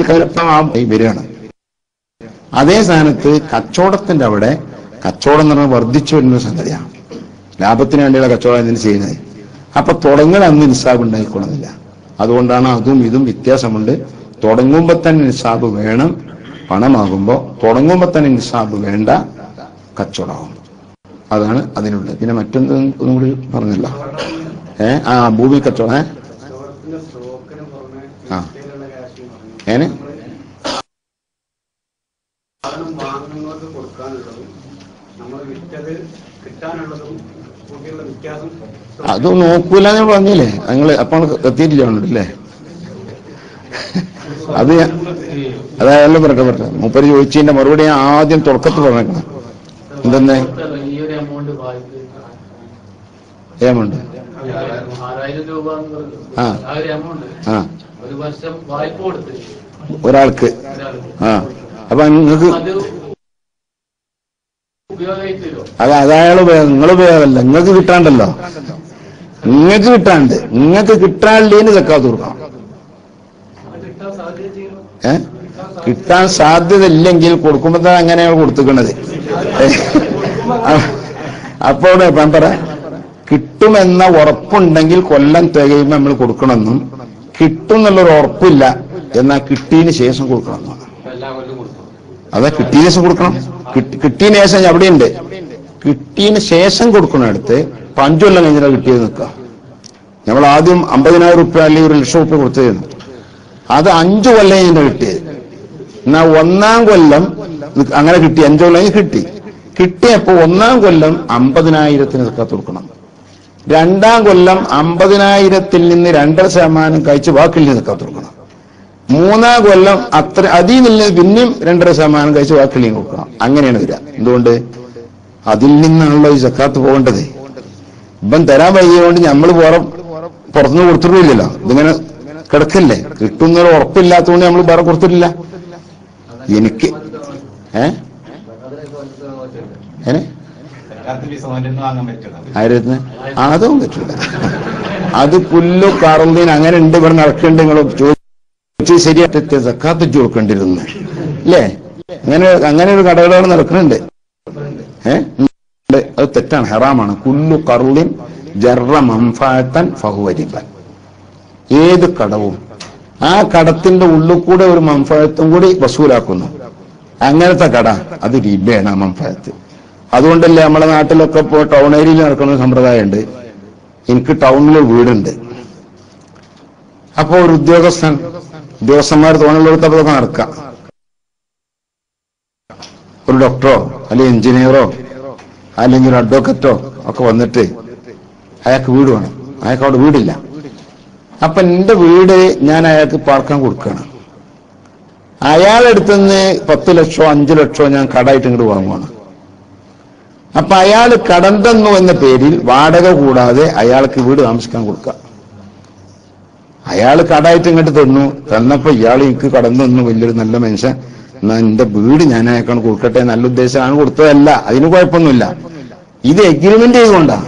വരികയാണ്. അതേ സ്ഥാനത്ത് കച്ചവടത്തിന്റെ അവിടെ കച്ചവടം എന്ന് പറഞ്ഞാൽ വർദ്ധിച്ചു വരുന്ന സംഗതിയാണ്. ലാഭത്തിന് വേണ്ടിയുള്ള കച്ചവടം ഇതിന് ചെയ്യുന്നത്. അപ്പൊ തുടങ്ങൽ അന്ന് നിസാബ് ഉണ്ടായിക്കൊള്ളുന്നില്ല. അതുകൊണ്ടാണ് അതും ഇതും വ്യത്യാസമുണ്ട്. തുടങ്ങുമ്പോ തന്നെ നിസാബ് വേണം. പണമാകുമ്പോ തുടങ്ങുമ്പോ തന്നെ നിസാബ് വേണ്ട, കച്ചവടമാകും. അതാണ് അതിനുള്ളത്. പിന്നെ മറ്റൊന്നും കൂടി പറഞ്ഞല്ലോ, ഭൂമി കച്ചവടം. അത് നോക്കൂല ഞാൻ പറഞ്ഞില്ലേ നിങ്ങൾ. അപ്പോൾ എത്തിയിട്ടില്ലേ? അത് അതായാലും പറയട്ടെ. മൂപ്പര് ചോദിച്ചതിന്റെ മറുപടി ഞാൻ ആദ്യം തുടക്കത്തിൽ പറഞ്ഞേക്കണം. എന്തെന്നെ എമൗണ്ട് ഒരാൾക്ക്. അപ്പൊ നിങ്ങൾക്ക് അത് അയാൾ നിങ്ങൾ ഉപയോഗമല്ല, നിങ്ങൾക്ക് കിട്ടാണ്ടല്ലോ. നിങ്ങൾക്ക് കിട്ടാണ്ടേന് സക്കാത്ത് കൊടുക്കണം. കിട്ടാൻ സാധ്യത ഇല്ലെങ്കിൽ കൊടുക്കുമ്പോ തന്നെ അങ്ങനെയാണ് കൊടുത്തിക്കണത്. അപ്പോൾ ഞാൻ പറയാം, കിട്ടുമെന്ന ഉറപ്പുണ്ടെങ്കിൽ കൊല്ലം തികയുമ്പോൾ നമ്മൾ കൊടുക്കണമെന്നും, കിട്ടും എന്നുള്ളൊരു ഉറപ്പില്ല എന്നാൽ കിട്ടിയതിന് ശേഷം കൊടുക്കണം എന്നാണ്. അതാ കിട്ടിയതിന് ശേഷം കൊടുക്കണം. കിട്ടിയതിന് ശേഷം അവിടെയുണ്ട്, കിട്ടിയതിന് ശേഷം കൊടുക്കണടുത്ത് 5 കൊല്ലം കഴിഞ്ഞാൽ കിട്ടിയത് നിൽക്കുക. നമ്മൾ ആദ്യം 50,000 റുപ്യ അല്ലെങ്കിൽ 1,00,000 റുപ്യ കൊടുത്തിരുന്നു, അത് 5 കൊല്ലം കഴിഞ്ഞാൽ കിട്ടിയത്. എന്നാ 1-ാം കൊല്ലം അങ്ങനെ കിട്ടി, 5 കൊല്ലം കിട്ടിയപ്പോ 1-ാം കൊല്ലം 50,000 സക്കാത്ത് കൊടുക്കണം. 2-ാം കൊല്ലം 50,000 നിന്ന് 2.5% കഴിച്ച് ബാക്കിയിൽ സക്കാത്ത് കൊടുക്കണം. 3-ാം കൊല്ലം അതിൽ നിന്ന് പിന്നെയും 2.5% കഴിച്ച് ബാക്കിയിൽ കൊടുക്കണം. അങ്ങനെയാണ് വരിക. എന്തുകൊണ്ട്? അതിൽ നിന്നാണല്ലോ ഈ സക്കാത്ത് പോകേണ്ടത്. ഇപ്പം തരാൻ വൈകിയതുകൊണ്ട് നമ്മൾ പുറത്തുനിന്ന് കൊടുത്തിട്ടില്ലല്ലോ, ഇതിങ്ങനെ കിടക്കില്ലേ. കിട്ടുന്നൊരു ഉറപ്പില്ലാത്തതുകൊണ്ട് നമ്മൾ വേറെ കൊടുത്തിട്ടില്ല. എനിക്ക് ആയിരത്തിന് അതും പറ്റില്ല. അത് പുല്ലു കാറുന്നതിന് അങ്ങനെ ഉണ്ട്, ഇവിടെ നടക്കേണ്ട നിങ്ങൾ ചോദിച്ചു ശരിയായിട്ട് സക്കാത്ത് കൊടുക്കേണ്ടിരുന്നു അല്ലേ? അങ്ങനെ ഒരു കടകളാണ് നടക്കുന്നുണ്ട്. അത് തെറ്റാണ്, ഹറാമാണ്. കുല്ലു കറുളിൻ ജറ മൻഫഅതൻ ഫഹുവ റിബ. ഏത് കടവും ആ കടത്തിന്റെ ഉള്ളിൽ കൂടെ ഒരു മൻഫഅത്തും കൂടി വസൂലാക്കുന്നു, അങ്ങനത്തെ കട അത് റിബയാണ്, ആ മൻഫഅത്ത്. അതുകൊണ്ടല്ലേ നമ്മളെ നാട്ടിലൊക്കെ ഇപ്പോൾ ടൗൺ ഏരിയയിൽ നടക്കുന്ന സമ്പ്രദായമുണ്ട്. എനിക്ക് ടൗണിൽ വീടുണ്ട്, അപ്പോ ഒരു ഉദ്യോഗസ്ഥന്മാർ തോന്നുള്ളിടത്തൊക്കെ നടക്കാം. ഒരു ഡോക്ടറോ അല്ലെങ്കിൽ എഞ്ചിനീയറോ അല്ലെങ്കിൽ ഒരു അഡ്വക്കറ്റോ ഒക്കെ വന്നിട്ട് അയാൾക്ക് വീട് വേണം, അയാൾക്ക് അവിടെ വീടില്ല. അപ്പൊ എന്റെ വീട് ഞാൻ അയാൾക്ക് പാർക്കാൻ കൊടുക്കുകയാണ്. അയാളെടുത്തുനിന്ന് 10 ലക്ഷമോ 5 ലക്ഷമോ ഞാൻ കടായിട്ട് ഇങ്ങോട്ട് വാങ്ങുവാണ്. അപ്പൊ അയാൾ കടം തന്നു എന്ന പേരിൽ വാടക കൂടാതെ അയാൾക്ക് വീട് താമസിക്കാൻ കൊടുക്കുക. അയാൾ കടായിട്ട് ഇങ്ങോട്ട് തന്നപ്പോ ഇയാൾ എനിക്ക് കടം തന്നു, വലിയൊരു നല്ല മനുഷ്യൻ, എന്നാ എന്റെ വീട് ഞാൻ അയാൾക്കാണ് കൊടുക്കട്ടെ, നല്ല ഉദ്ദേശമാണ് കൊടുത്തതല്ല, അതിന് കുഴപ്പമൊന്നുമില്ല. ഇത് എഗ്രിമെന്റ് ചെയ്തുകൊണ്ടാണ്.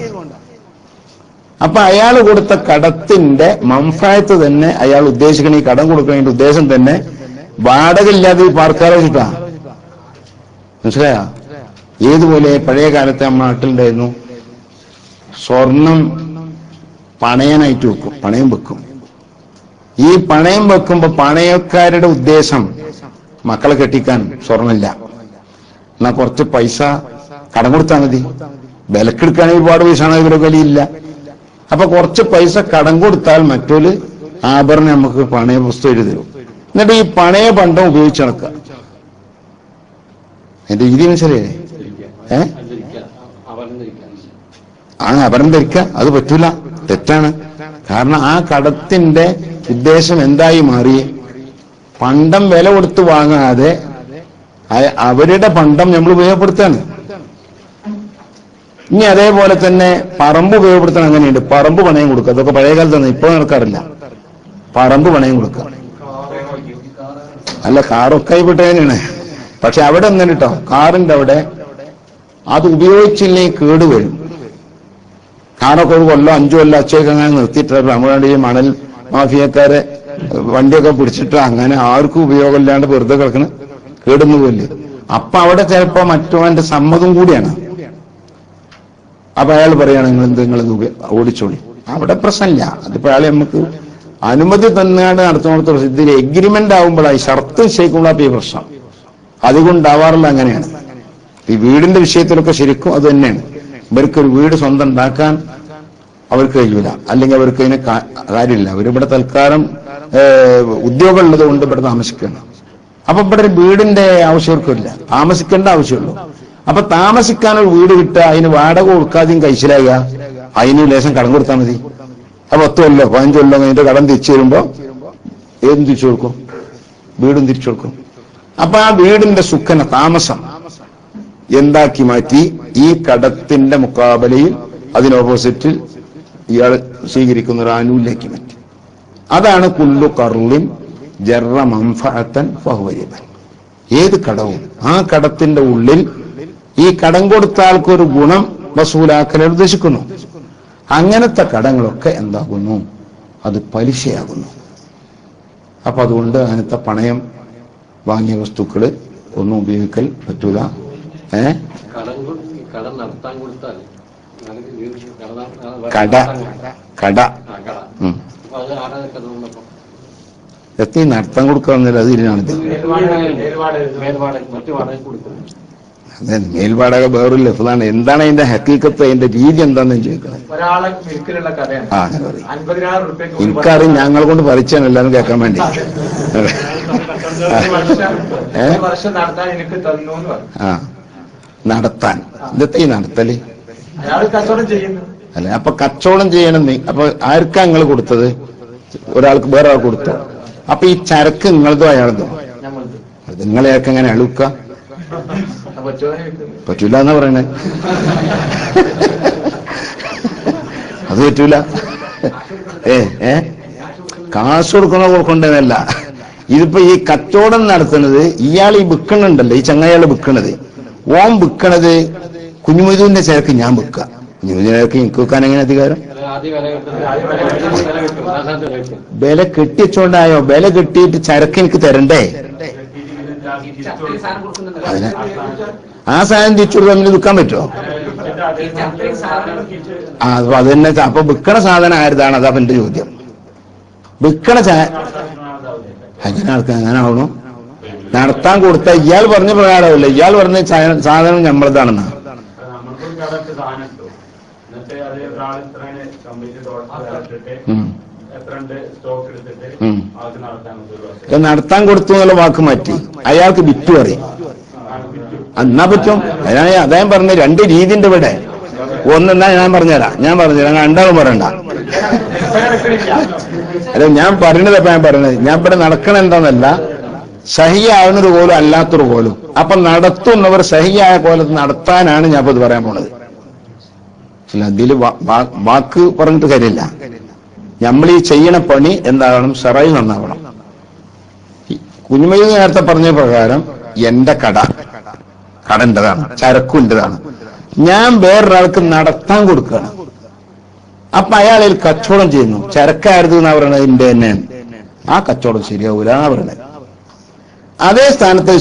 അപ്പൊ അയാൾ കൊടുത്ത കടത്തിന്റെ മൻഫഅത്ത് തന്നെ അയാൾ ഉദ്ദേശിക്കണ ഈ കടം കൊടുക്കുന്നതിന്റെ ഉദ്ദേശം തന്നെ വാടക ഇല്ലാതെ ഈ പാർക്കാരെ വെച്ചിട്ടാ. മനസ്സിലായ? ഏതുപോലെ പഴയ കാലത്തെ നമ്മുടെ നാട്ടിലുണ്ടായിരുന്നു, സ്വർണം പണയനായിട്ട് വെക്കും, പണയം വെക്കും. ഈ പണയം വെക്കുമ്പോ പണയക്കാരുടെ ഉദ്ദേശം മക്കളെ കെട്ടിക്കാൻ സ്വർണ്ണമില്ല, എന്നാ കുറച്ച് പൈസ കടം കൊടുത്താൽ മതി. വിലക്കെടുക്കുകയാണെങ്കിൽ ഒരുപാട് പൈസ ആണ്, ഇവരുടെ വിലയില്ല. അപ്പൊ കുറച്ച് പൈസ കടം കൊടുത്താൽ മറ്റൊരു ആഭരണം നമുക്ക് പണയ വസ്തു എഴുതി തരും. എന്നിട്ട് ഈ പണയ പണ്ടം ഉപയോഗിച്ച് നടക്കുക. എന്റെ രീതി മനസ്സിലായേ? ആഭരണം ധരിക്കുക അത് പറ്റൂല, തെറ്റാണ്. കാരണം ആ കടത്തിന്റെ ഉദ്ദേശം എന്തായി മാറി? പണ്ടം വില കൊടുത്ത് വാങ്ങാതെ അവരുടെ പണ്ടം നമ്മൾ ഉപയോഗപ്പെടുത്താണ്. ഇനി അതേപോലെ തന്നെ പറമ്പ് ഉപയോഗപ്പെടുത്താൻ അങ്ങനെയുണ്ട്. പറമ്പ് പണയം കൊടുക്കുക, അതൊക്കെ പഴയ കാലത്താണ്, ഇപ്പൊ നടക്കാറില്ല. പറമ്പ് പണയം കൊടുക്കുക. അല്ല, കാറൊക്കെ ആയിപ്പെട്ട തന്നെയാണ്. പക്ഷെ അവിടെ ഒന്നും കേട്ടോ, കാറിന്റെ അവിടെ അത് ഉപയോഗിച്ചില്ലെങ്കിൽ കേടുവരും. കാറൊക്കെ 1 കൊല്ലം 5 കൊല്ലം അച്ചയൊക്കെ അങ്ങനെ നിർത്തിയിട്ട് നമ്മുടെ ഈ മണൽ മാഫിയക്കാരെ വണ്ടിയൊക്കെ പിടിച്ചിട്ട് അങ്ങനെ ആർക്കും ഉപയോഗമില്ലാണ്ട് വെറുതെ കിടക്കണ കേടുന്നു പോയില്ലേ. അപ്പൊ അവിടെ ചിലപ്പോ മറ്റവന്റെ സമ്മതം കൂടിയാണ്. അപ്പൊ അയാൾ പറയാണ് നിങ്ങൾ ഓടിച്ചോളി, അവിടെ പ്രശ്നമില്ല. അതിപ്പോ അയാളെ നമുക്ക് അനുമതി തന്നെയാണ് നടത്തുന്നിടത്ത് പ്രശ്നം. ഇതിൽ എഗ്രിമെന്റ് ആകുമ്പോഴായി ഷർത്ത് നിശ്ചയിക്കുമ്പോഴാണ് ഈ പ്രശ്നം. അതുകൊണ്ടാവാറില്ല. അങ്ങനെയാണ് ഈ വീടിന്റെ വിഷയത്തിലൊക്കെ ശരിക്കും അത് തന്നെയാണ്. ഇവർക്കൊരു വീട് സ്വന്തം ഉണ്ടാക്കാൻ അവർക്ക് കഴിയില്ല, അല്ലെങ്കിൽ അവർക്ക് അതിന് കാര്യമില്ല. അവരിവിടെ തൽക്കാലം ഉദ്യോഗം ഉള്ളത് കൊണ്ട് ഇവിടെ താമസിക്കണം. അപ്പൊ ഇവിടെ ഒരു വീടിന്റെ ആവശ്യവർക്കില്ല, താമസിക്കേണ്ട ആവശ്യമുള്ളൂ. അപ്പൊ താമസിക്കാൻ ഒരു വീട് കിട്ടുക, അതിന് വാടക കൊടുക്കാതെയും കഴിച്ചിലാകുക, അതിന് ലേശം കടം കൊടുത്താൽ മതി. അപ്പൊ 10 കൊല്ലോ 15 കൊല്ലോ അതിന്റെ കടം തിരിച്ചു വരുമ്പോ ഏതും തിരിച്ചു കൊടുക്കും, വീടും തിരിച്ചു കൊടുക്കും. അപ്പൊ ആ വീടിന്റെ സുഖന താമസം എന്താക്കി മാറ്റി? ഈ കടത്തിന്റെ മുക്കാബലയിൽ അതിനോപ്പോസിറ്റിൽ ഇയാൾ സ്വീകരിക്കുന്ന ഒരു ആനുകൂല്യമാക്കി മാറ്റി. അതാണ് കുല്ലു കർളിൻ ജറ മൻഫഅതൻ ഫഹുവ റിബ. ഏത് കടവും ആ കടത്തിന്റെ ഉള്ളിൽ ഈ കടം കൊടുത്ത ആൾക്കൊരു ഗുണം വസൂലാക്കൽ ഉദ്ദേശിക്കുന്നു. അങ്ങനത്തെ കടങ്ങളൊക്കെ എന്താകുന്നു? അത് പലിശയാകുന്നു. അപ്പൊ അതുകൊണ്ട് അങ്ങനത്തെ പണയം വാങ്ങിയ വസ്തുക്കള് ഒന്നും ഉപയോഗിക്കൽ പറ്റൂല. കട എത്തി നടത്താൻ കൊടുക്കാന്നില്ല, അത് ഇതിനാണിത്. അതെ, മേൽവാടക വേറൊരു ലഫ്ലാണ്. എന്താണ് അതിന്റെ ഹക്കീക്കത്ത്, അതിന്റെ രീതി എന്താണെന്ന് ചോദിക്കുന്നത്. എനിക്കറിയാം, ഞങ്ങളെ കൊണ്ട് പറിച്ചാണ് എല്ലാവരും കേൾക്കാൻ വേണ്ടി. നടത്താൻ ഇതത്തെ ഈ നടത്തല് അല്ലെ? അപ്പൊ കച്ചവടം ചെയ്യണം. അപ്പൊ ആർക്കാ നിങ്ങൾ കൊടുത്തത്? ഒരാൾക്ക് വേറെ ആൾ കൊടുത്തു. അപ്പൊ ഈ ചരക്ക് നിങ്ങളതോ അയാളതോ? അത് നിങ്ങളെയൊക്കെ എങ്ങനെ അളുക്ക പറ്റൂല എന്നാ പറയണേ. അത് പറ്റൂല. കാശ് കൊടുക്കണതല്ല. ഇതിപ്പോ ഈ കച്ചവടം നടത്തുന്നത് ഇയാൾ ഈ വിൽക്കണുണ്ടല്ലോ, ഈ ചങ്ങായാള് വിൽക്കണത്, ഓൻ വിൽക്കണത് കുഞ്ഞുമൊയ്തുവിന്റെ ചരക്ക് ഞാൻ വിൽക്കാം. കുഞ്ഞുമൊയ്തുവിന്റെ ചരക്ക് എനിക്ക് വിൽക്കാൻ എങ്ങനെ അധികാരം? വില കെട്ടിച്ചോണ്ടായോ? വില കെട്ടിയിട്ട് ചരക്ക് എനിക്ക് തരണ്ടേ? അതിന് ആ സാധനം തിരിച്ചു തമ്മിൽ വിൽക്കാൻ പറ്റുമോ? അപ്പൊ അത് തന്നെ. അപ്പൊ വിൽക്കണ സാധനം ആരുതാണ്? അതാ എന്റെ ചോദ്യം. വിൽക്കണ അങ്ങനെ ആൾക്കാർ അങ്ങനെ ആവണോ? നടത്താൻ കൊടുത്ത ഇയാൾ പറഞ്ഞ പ്രകാരമല്ല. ഇയാൾ പറഞ്ഞ സാധനം നമ്മളതാണെന്നാ. നടത്താൻ കൊടുത്തു എന്നുള്ള വാക്ക് മാറ്റി അയാൾക്ക് വിറ്റു പറയും. എന്നാ പറ്റും. അദ്ദേഹം പറഞ്ഞ രണ്ട് രീതിന്റെ ഇവിടെ. ഒന്നെന്നാ ഞാൻ പറഞ്ഞുതരാം, രണ്ടാളും പറയണ്ട. അല്ല, ഞാൻ പറഞ്ഞത് ഇപ്പൊ ഞാൻ ഇവിടെ നടക്കണ എന്താന്നല്ല, സഹിയാവുന്നത് പോലും അല്ലാത്തൊരു പോലും. അപ്പൊ നടത്തുന്നവർ സഹിയായ കോലത്ത് നടത്താനാണ് ഞാൻ ഇപ്പൊ ഇത് പറയാൻ പോണത്. അതില് വാക്ക് പറഞ്ഞിട്ട് കാര്യമില്ല. നമ്മൾ ഈ ചെയ്യണ പണി എന്താകണം? ശറഈ നന്നാവണം. കുഞ്ഞുമൊയ്ത് നേരത്തെ പറഞ്ഞ പ്രകാരം എന്റെ കട എന്റേതാണ്, ചരക്കുൻ്റെതാണ്. ഞാൻ വേറൊരാൾക്ക് നടത്താൻ കൊടുക്കുകയാണ്. അപ്പൊ അയാളിൽ കച്ചവടം ചെയ്യുന്നു. ചരക്കായിരുന്നു എന്നാ പറയണത്, എന്റെ തന്നെയാണ്. ആ കച്ചവടം ശരിയാവൂല എന്നാ പറയണത്. അതേ സ്ഥാനത്ത്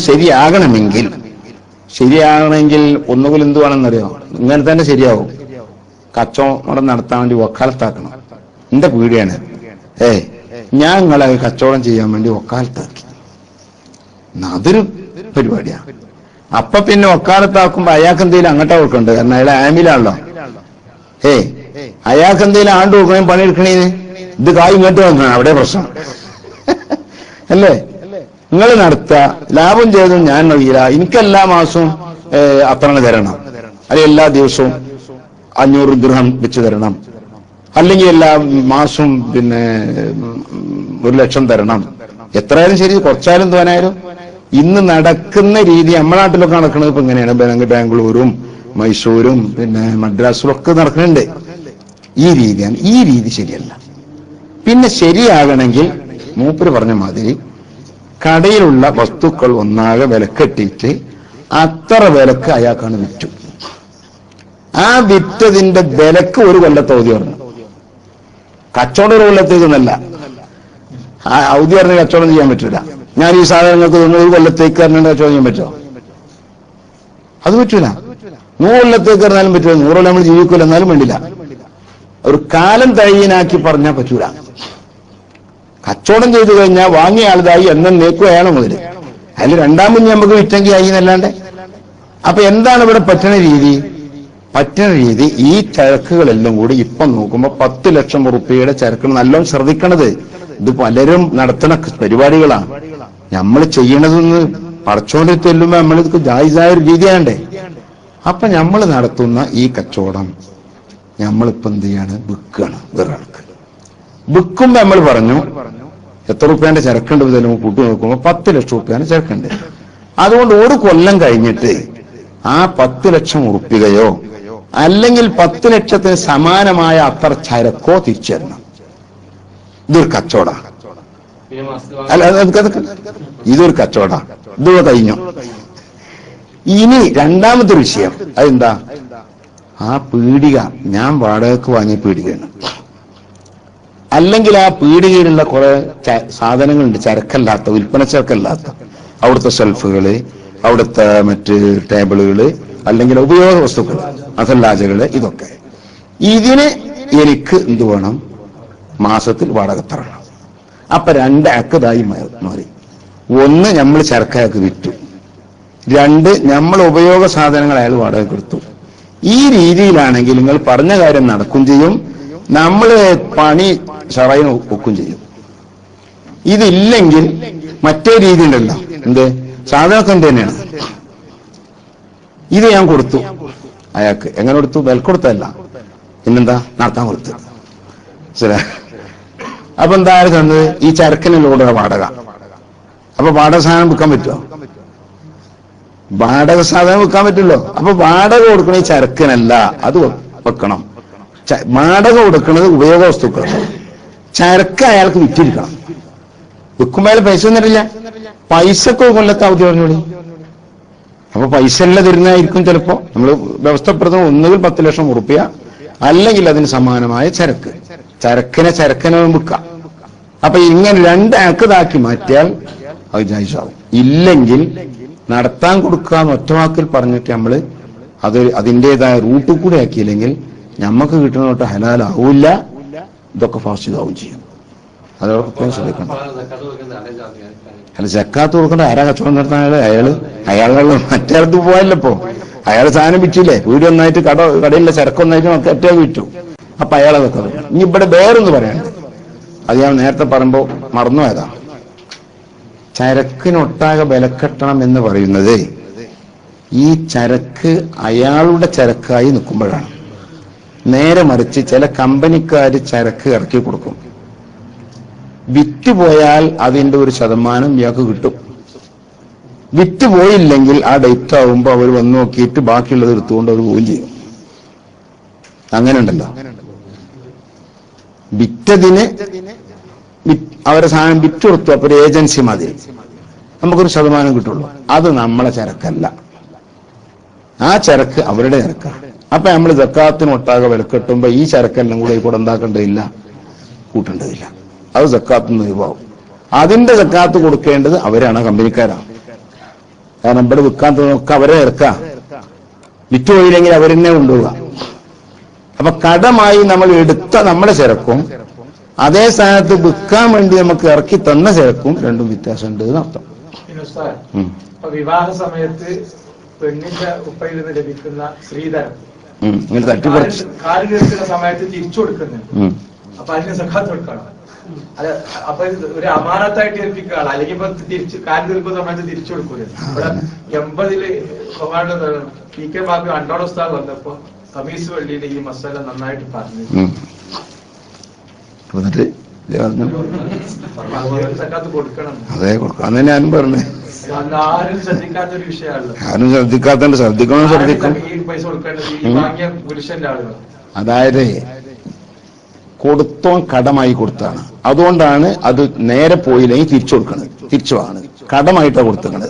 ശരിയാകണമെങ്കിൽ ഒന്നുകിൽ എന്തുവാണെന്നറിയോ? ഇങ്ങനെ തന്നെ ശരിയാവും. കച്ചവടം നടത്താൻ വേണ്ടി വക്കാലത്താക്കണം. എന്റെ പീടിയാണ്, ഞാൻ നിങ്ങളെ കച്ചവടം ചെയ്യാൻ വേണ്ടി വക്കാലത്താക്കി. അതൊരു പരിപാടിയാണ്. അപ്പൊ പിന്നെ വക്കാലത്താക്കുമ്പോ അയാൾക്ക് എന്തെങ്കിലും അങ്ങോട്ടാ കൊടുക്കണ്ടേ? കാരണം അയാളെ ആമിലാണല്ലോ. അയാൾക്ക് എന്തെങ്കിലും ആണ്ട് കൊടുക്കണേ, പണിയെടുക്കണേന്ന് ഇത് കായ് ഇങ്ങോട്ട് വന്നാണ് അവിടെ പ്രശ്നം അല്ലേ? നിങ്ങൾ നടത്തുക, ലാഭം ചെയ്തും ഞാൻ അറിയില്ല. എനിക്കെല്ലാ മാസവും അത്ര തരണം, അല്ലെങ്കിൽ എല്ലാ ദിവസവും 500 ദിർഹം വെച്ച് തരണം, അല്ലെങ്കിൽ എല്ലാ മാസവും പിന്നെ 1,00,000 തരണം. എത്രയായാലും ശരി, കുറച്ചായാലും തോനായാലും. ഇന്ന് നടക്കുന്ന രീതി നമ്മുടെ നാട്ടിലൊക്കെ നടക്കുന്നത് ഇപ്പൊ ഇങ്ങനെയാണ്. ബാംഗ്ലൂരും മൈസൂരും പിന്നെ മദ്രാസിലും ഒക്കെ നടക്കുന്നുണ്ട്. ഈ രീതിയാണ്. ഈ രീതി ശരിയല്ല. പിന്നെ ശരിയാകണമെങ്കിൽ മൂപ്പര് പറഞ്ഞ മാതിരി കടയിലുള്ള വസ്തുക്കൾ ഒന്നാകെ വിലക്കെട്ടിയിട്ട് അത്ര വിലക്ക് അയാൾക്കാണ് വിറ്റു. ആ വിറ്റതിന്റെ വിലക്ക് ഒരു കൊല്ലത്തെ അവധി പറഞ്ഞു. കച്ചവടം ഒരു കൊല്ലത്തേക്കൊന്നല്ല. ആ അവധി പറഞ്ഞ കച്ചവടം ചെയ്യാൻ പറ്റില്ല. ഞാൻ ഈ സാധനങ്ങൾക്ക് ഒരു കൊല്ലത്തേക്ക് പറഞ്ഞ കച്ചവടം ചെയ്യാൻ പറ്റുമോ? അത് പറ്റൂല. 100 കൊല്ലത്തേക്ക് പറഞ്ഞാലും പറ്റില്ല. 100 കൊല്ലം നമ്മൾ ജീവിക്കൂല, എന്നാലും വേണ്ടില്ല. ഒരു കാലം തയ്യനാക്കി പറഞ്ഞാൽ പറ്റൂല. കച്ചവടം ചെയ്തു കഴിഞ്ഞാൽ വാങ്ങിയ ആളുതായി എന്നേക്കും അയാളെ മുതൽ. അതിൽ രണ്ടാമത് നമുക്ക് വിറ്റെങ്കിൽ ആയി എന്നല്ലാണ്ട്. അപ്പൊ എന്താണ് ഇവിടെ പറ്റണ രീതി? ഈ ചരക്കുകളെല്ലാം കൂടി ഇപ്പം നോക്കുമ്പോ 10 ലക്ഷം റുപ്യയുടെ ചരക്കുകൾ. നല്ലോണം ശ്രദ്ധിക്കണത്, ഇത് പലരും നടത്തുന്ന പരിപാടികളാണ്. നമ്മൾ ചെയ്യണതെന്ന് പറച്ചോണ്ടി ചെല്ലുമ്പോ നമ്മളിത് ജായിസായ ഒരു രീതിയാണ്ടേ. അപ്പൊ നമ്മൾ നടത്തുന്ന ഈ കച്ചവടം നമ്മളിപ്പോ എന്ത് ചെയ്യാണ്? വിൽക്കുകയാണ് വേറൊരാൾക്ക്. വിൽക്കുമ്പോ നമ്മൾ പറഞ്ഞു എത്ര റുപ്യന്റെ ചരക്കുണ്ട് ഇതെല്ലാം കൂട്ടി നോക്കുമ്പോ 10 ലക്ഷം റുപ്യാണ് ചരക്കുണ്ട്. അതുകൊണ്ട് ഒരു കൊല്ലം കഴിഞ്ഞിട്ട് ആ 10 ലക്ഷം ഉറുപ്പികയോ അല്ലെങ്കിൽ 10 ലക്ഷത്തിന് സമാനമായ അത്ര ചരക്കോ തിരിച്ചു തരണം. ഇതൊരു കച്ചവട. ഇതൊരു കച്ചവട. ഇതൊക്കെ കഴിഞ്ഞു. ഇനി രണ്ടാമത്തെ വിഷയം അതെന്താ? ആ പീടിക ഞാൻ വാടകയ്ക്ക് വാങ്ങിയ പീടികയാണ്. അല്ലെങ്കിൽ ആ പീടികയിലുള്ള കുറെ സാധനങ്ങളുണ്ട്, ചരക്കല്ലാത്ത, വിൽപ്പന ചരക്കല്ലാത്ത. അവിടുത്തെ ഷെൽഫുകള്, അവിടുത്തെ മറ്റ് ടേബിളുകള്, അല്ലെങ്കിൽ ഉപയോഗ വസ്തുക്കൾ, മസല്ലാജകള്, ഇതൊക്കെ. ഇതിന് എനിക്ക് എന്ത് വേണം? മാസത്തിൽ വാടക തരണം. അപ്പൊ 2 അക്കതായി മാറി. 1 നമ്മൾ ചരക്കയാൾക്ക് വിറ്റു, 2 നമ്മൾ ഉപയോഗ സാധനങ്ങൾ അയാൾ വാടക കൊടുത്തു. ഈ രീതിയിലാണെങ്കിൽ നിങ്ങൾ പറഞ്ഞ കാര്യം നടക്കും ചെയ്യും, നമ്മൾ പണി ഷറൈന് ഒക്കും ചെയ്യും. ഇതില്ലെങ്കിൽ മറ്റേ രീതി ഉണ്ടല്ലോ, എന്ത് സാധനമൊക്കെ എന്ത് തന്നെയാണ്. ഇത് ഞാൻ കൊടുത്തു അയാൾക്ക്, എങ്ങനെ കൊടുത്തു? വില കൊടുത്തല്ല, പിന്നെന്താ നടത്താൻ കൊടുത്തു. അപ്പൊ എന്താ അയാൾ തന്നത്? ഈ ചരക്കിനുള്ള വാടക. അപ്പൊ വാടക സാധനം വിൽക്കാൻ പറ്റുമോ? വാടക സാധനം വിൽക്കാൻ പറ്റില്ലോ. അപ്പൊ വാടക കൊടുക്കണ ഈ ചരക്കിനല്ല, അത് വെക്കണം. വാടക കൊടുക്കുന്നത് ഉപയോഗ വസ്തുക്കൾ, ചരക്ക് അയാൾക്ക് വിറ്റിരിക്കണം. വിൽക്കുമ്പോൾ അയാൾ പൈസ തന്നിട്ടില്ല, പൈസക്ക് കൊല്ലത്തെ അവധി പറഞ്ഞോളി. അപ്പൊ പൈസ എല്ലാം തരുന്നതായിരിക്കും ചിലപ്പോ. നമ്മൾ വ്യവസ്ഥപ്പെടുത്തുന്ന ഒന്നുകിൽ 10 ലക്ഷം ഉറുപ്പിക, അല്ലെങ്കിൽ അതിന് സമാനമായ ചരക്ക്. ചരക്കിനെ വിൽക്കാം. അപ്പൊ ഇങ്ങനെ 2 അക്കതാക്കി മാറ്റിയാൽ അത് ജായിസാവും. ഇല്ലെങ്കിൽ നടത്താൻ കൊടുക്കാന്ന് ഒറ്റവാക്കിൽ പറഞ്ഞിട്ട് നമ്മള് അത് അതിൻ്റെതായ റൂട്ട് കൂടെ ആക്കിയില്ലെങ്കിൽ ഞമ്മക്ക് കിട്ടുന്ന തൊട്ട് ഹലാലാവൂല്ല, ഇതൊക്കെ ഫാസിദാവും ചെയ്യും. അതോടൊപ്പം ശ്രദ്ധിക്കണം. അല്ല, സക്കാത്ത് കൊടുക്കേണ്ട ആരാ കച്ചവടം നടത്താൻ? അയാളുടെ മറ്റേടത്ത് പോയല്ലോ. അയാൾ സാധനം വിറ്റില്ലേ, വീട് ഒന്നായിട്ട് കടയിലെ ചരക്കൊന്നായിട്ട് നമുക്ക് ഒറ്റ വിറ്റു. അപ്പൊ അയാളതൊക്കെ ഇനി ഇവിടെ വേറൊന്ന് പറയാനുണ്ട്, അത് ഞാൻ നേരത്തെ പറയുമ്പോ മറന്നുപോയതാ. ചരക്കിനൊട്ടാകെ വിലക്കെട്ടണം എന്ന് പറയുന്നത് ഈ ചരക്ക് അയാളുടെ ചരക്കായി നിൽക്കുമ്പോഴാണ്. നേരെ മറിച്ച് ചില കമ്പനിക്കാർ ചരക്ക് ഇറക്കി കൊടുക്കും, വിറ്റുപോയാൽ അതിന്റെ ഒരു ശതമാനം ഇയാൾക്ക് കിട്ടും. വിറ്റുപോയില്ലെങ്കിൽ ആ ഡേറ്റ് ആവുമ്പോൾ അവർ വന്നു നോക്കിയിട്ട് ബാക്കിയുള്ളത് എടുത്തുകൊണ്ട് അവർ പോവുകയും ചെയ്യും. അങ്ങനെ ഉണ്ടല്ലോ. വിറ്റതിന് അവരെ സാധനം വിറ്റ് കൊടുത്തു, അപ്പൊ ഒരു ഏജൻസി മതി, നമുക്കൊരു ശതമാനം കിട്ടുള്ളൂ. അത് നമ്മളെ ചരക്കല്ല, ആ ചരക്ക് അവരുടെ ചരക്കാണ്. അപ്പൊ നമ്മൾ സക്കാത്തിനൊട്ടാകെ വിലക്കെട്ടുമ്പോ ഈ ചരക്കെല്ലാം കൂടെ ഇവിടെ എന്താക്കേണ്ടതില്ല, കൂട്ടേണ്ടതില്ല. അത് സക്കാത്തുനിന്ന് ഒഴിവാകും. അതിന്റെ സക്കാത്ത് കൊടുക്കേണ്ടത് അവരാണ്, കമ്പനിക്കാരാണ്. കാരണം ഇവിടെ വിൽക്കാൻ തോന്നുക അവരെ ഇറക്കാം, വിറ്റുപോയില്ലെങ്കിൽ അവരെന്നെ കൊണ്ടുപോവുക. അപ്പൊ കടമായി നമ്മൾ എടുത്ത നമ്മുടെ ചരക്കും അതേ സ്ഥാനത്ത് വിൽക്കാൻ വേണ്ടി നമുക്ക് ഇറക്കി തന്ന ചരക്കും രണ്ടും വ്യത്യാസമുണ്ട് എന്നർത്ഥം. വിവാഹ സമയത്ത് പെണ്ണിന്റെ ഉപ്പയിൽ നിന്ന് ലഭിക്കുന്ന സ്ത്രീധനം ഇങ്ങനെ തട്ടിപ്പറിച്ച് കാല് തീർക്കുന്ന സമയത്ത് തിരിച്ചു കൊടുക്കുന്നു. അപ്പൊ അതിന് സക്കാത്ത് കൊടുക്കണം. അല്ല, അപ്പൊ ഒരു അമാനത്തായിട്ട് ഏൽപ്പിക്കുകയാണ്. അല്ലെങ്കിൽ ഇപ്പൊ തിരിച്ച് കാല് തീർക്കുന്ന സമയത്ത് തിരിച്ചു കൊടുക്കൂല. ഇവിടെ 80-ല് PK ബാബു അണ്ടോട് ഉസ്താദ് വന്നപ്പോ കമീസ് വള്ളിയുടെ ഈ മസാല നന്നായിട്ട് പറഞ്ഞു. സക്കാത്ത് കൊടുക്കണം. അതെ, കൊടുക്കാം. ഞാനും പറഞ്ഞു. ആരും ശ്രദ്ധിക്കാത്തൊരു വിഷയമാണല്ലോ. ആരും ശ്രദ്ധിക്കാത്തണ്ട്, ശ്രദ്ധിക്കണം, ശ്രദ്ധിക്കും. പൈസ കൊടുക്കേണ്ടത് ഈ വാങ്ങിയ പുരുഷന്റെ ആളുകൾ. അതായത് കൊടുത്തോൻ കടമായി കൊടുത്താണ്, അതുകൊണ്ടാണ് അത് നേരെ പോയില്ലെങ്കിൽ തിരിച്ചു കൊടുക്കണത്. തിരിച്ചു വാങ്ങണത് കടമായിട്ടാണ് കൊടുത്തത്,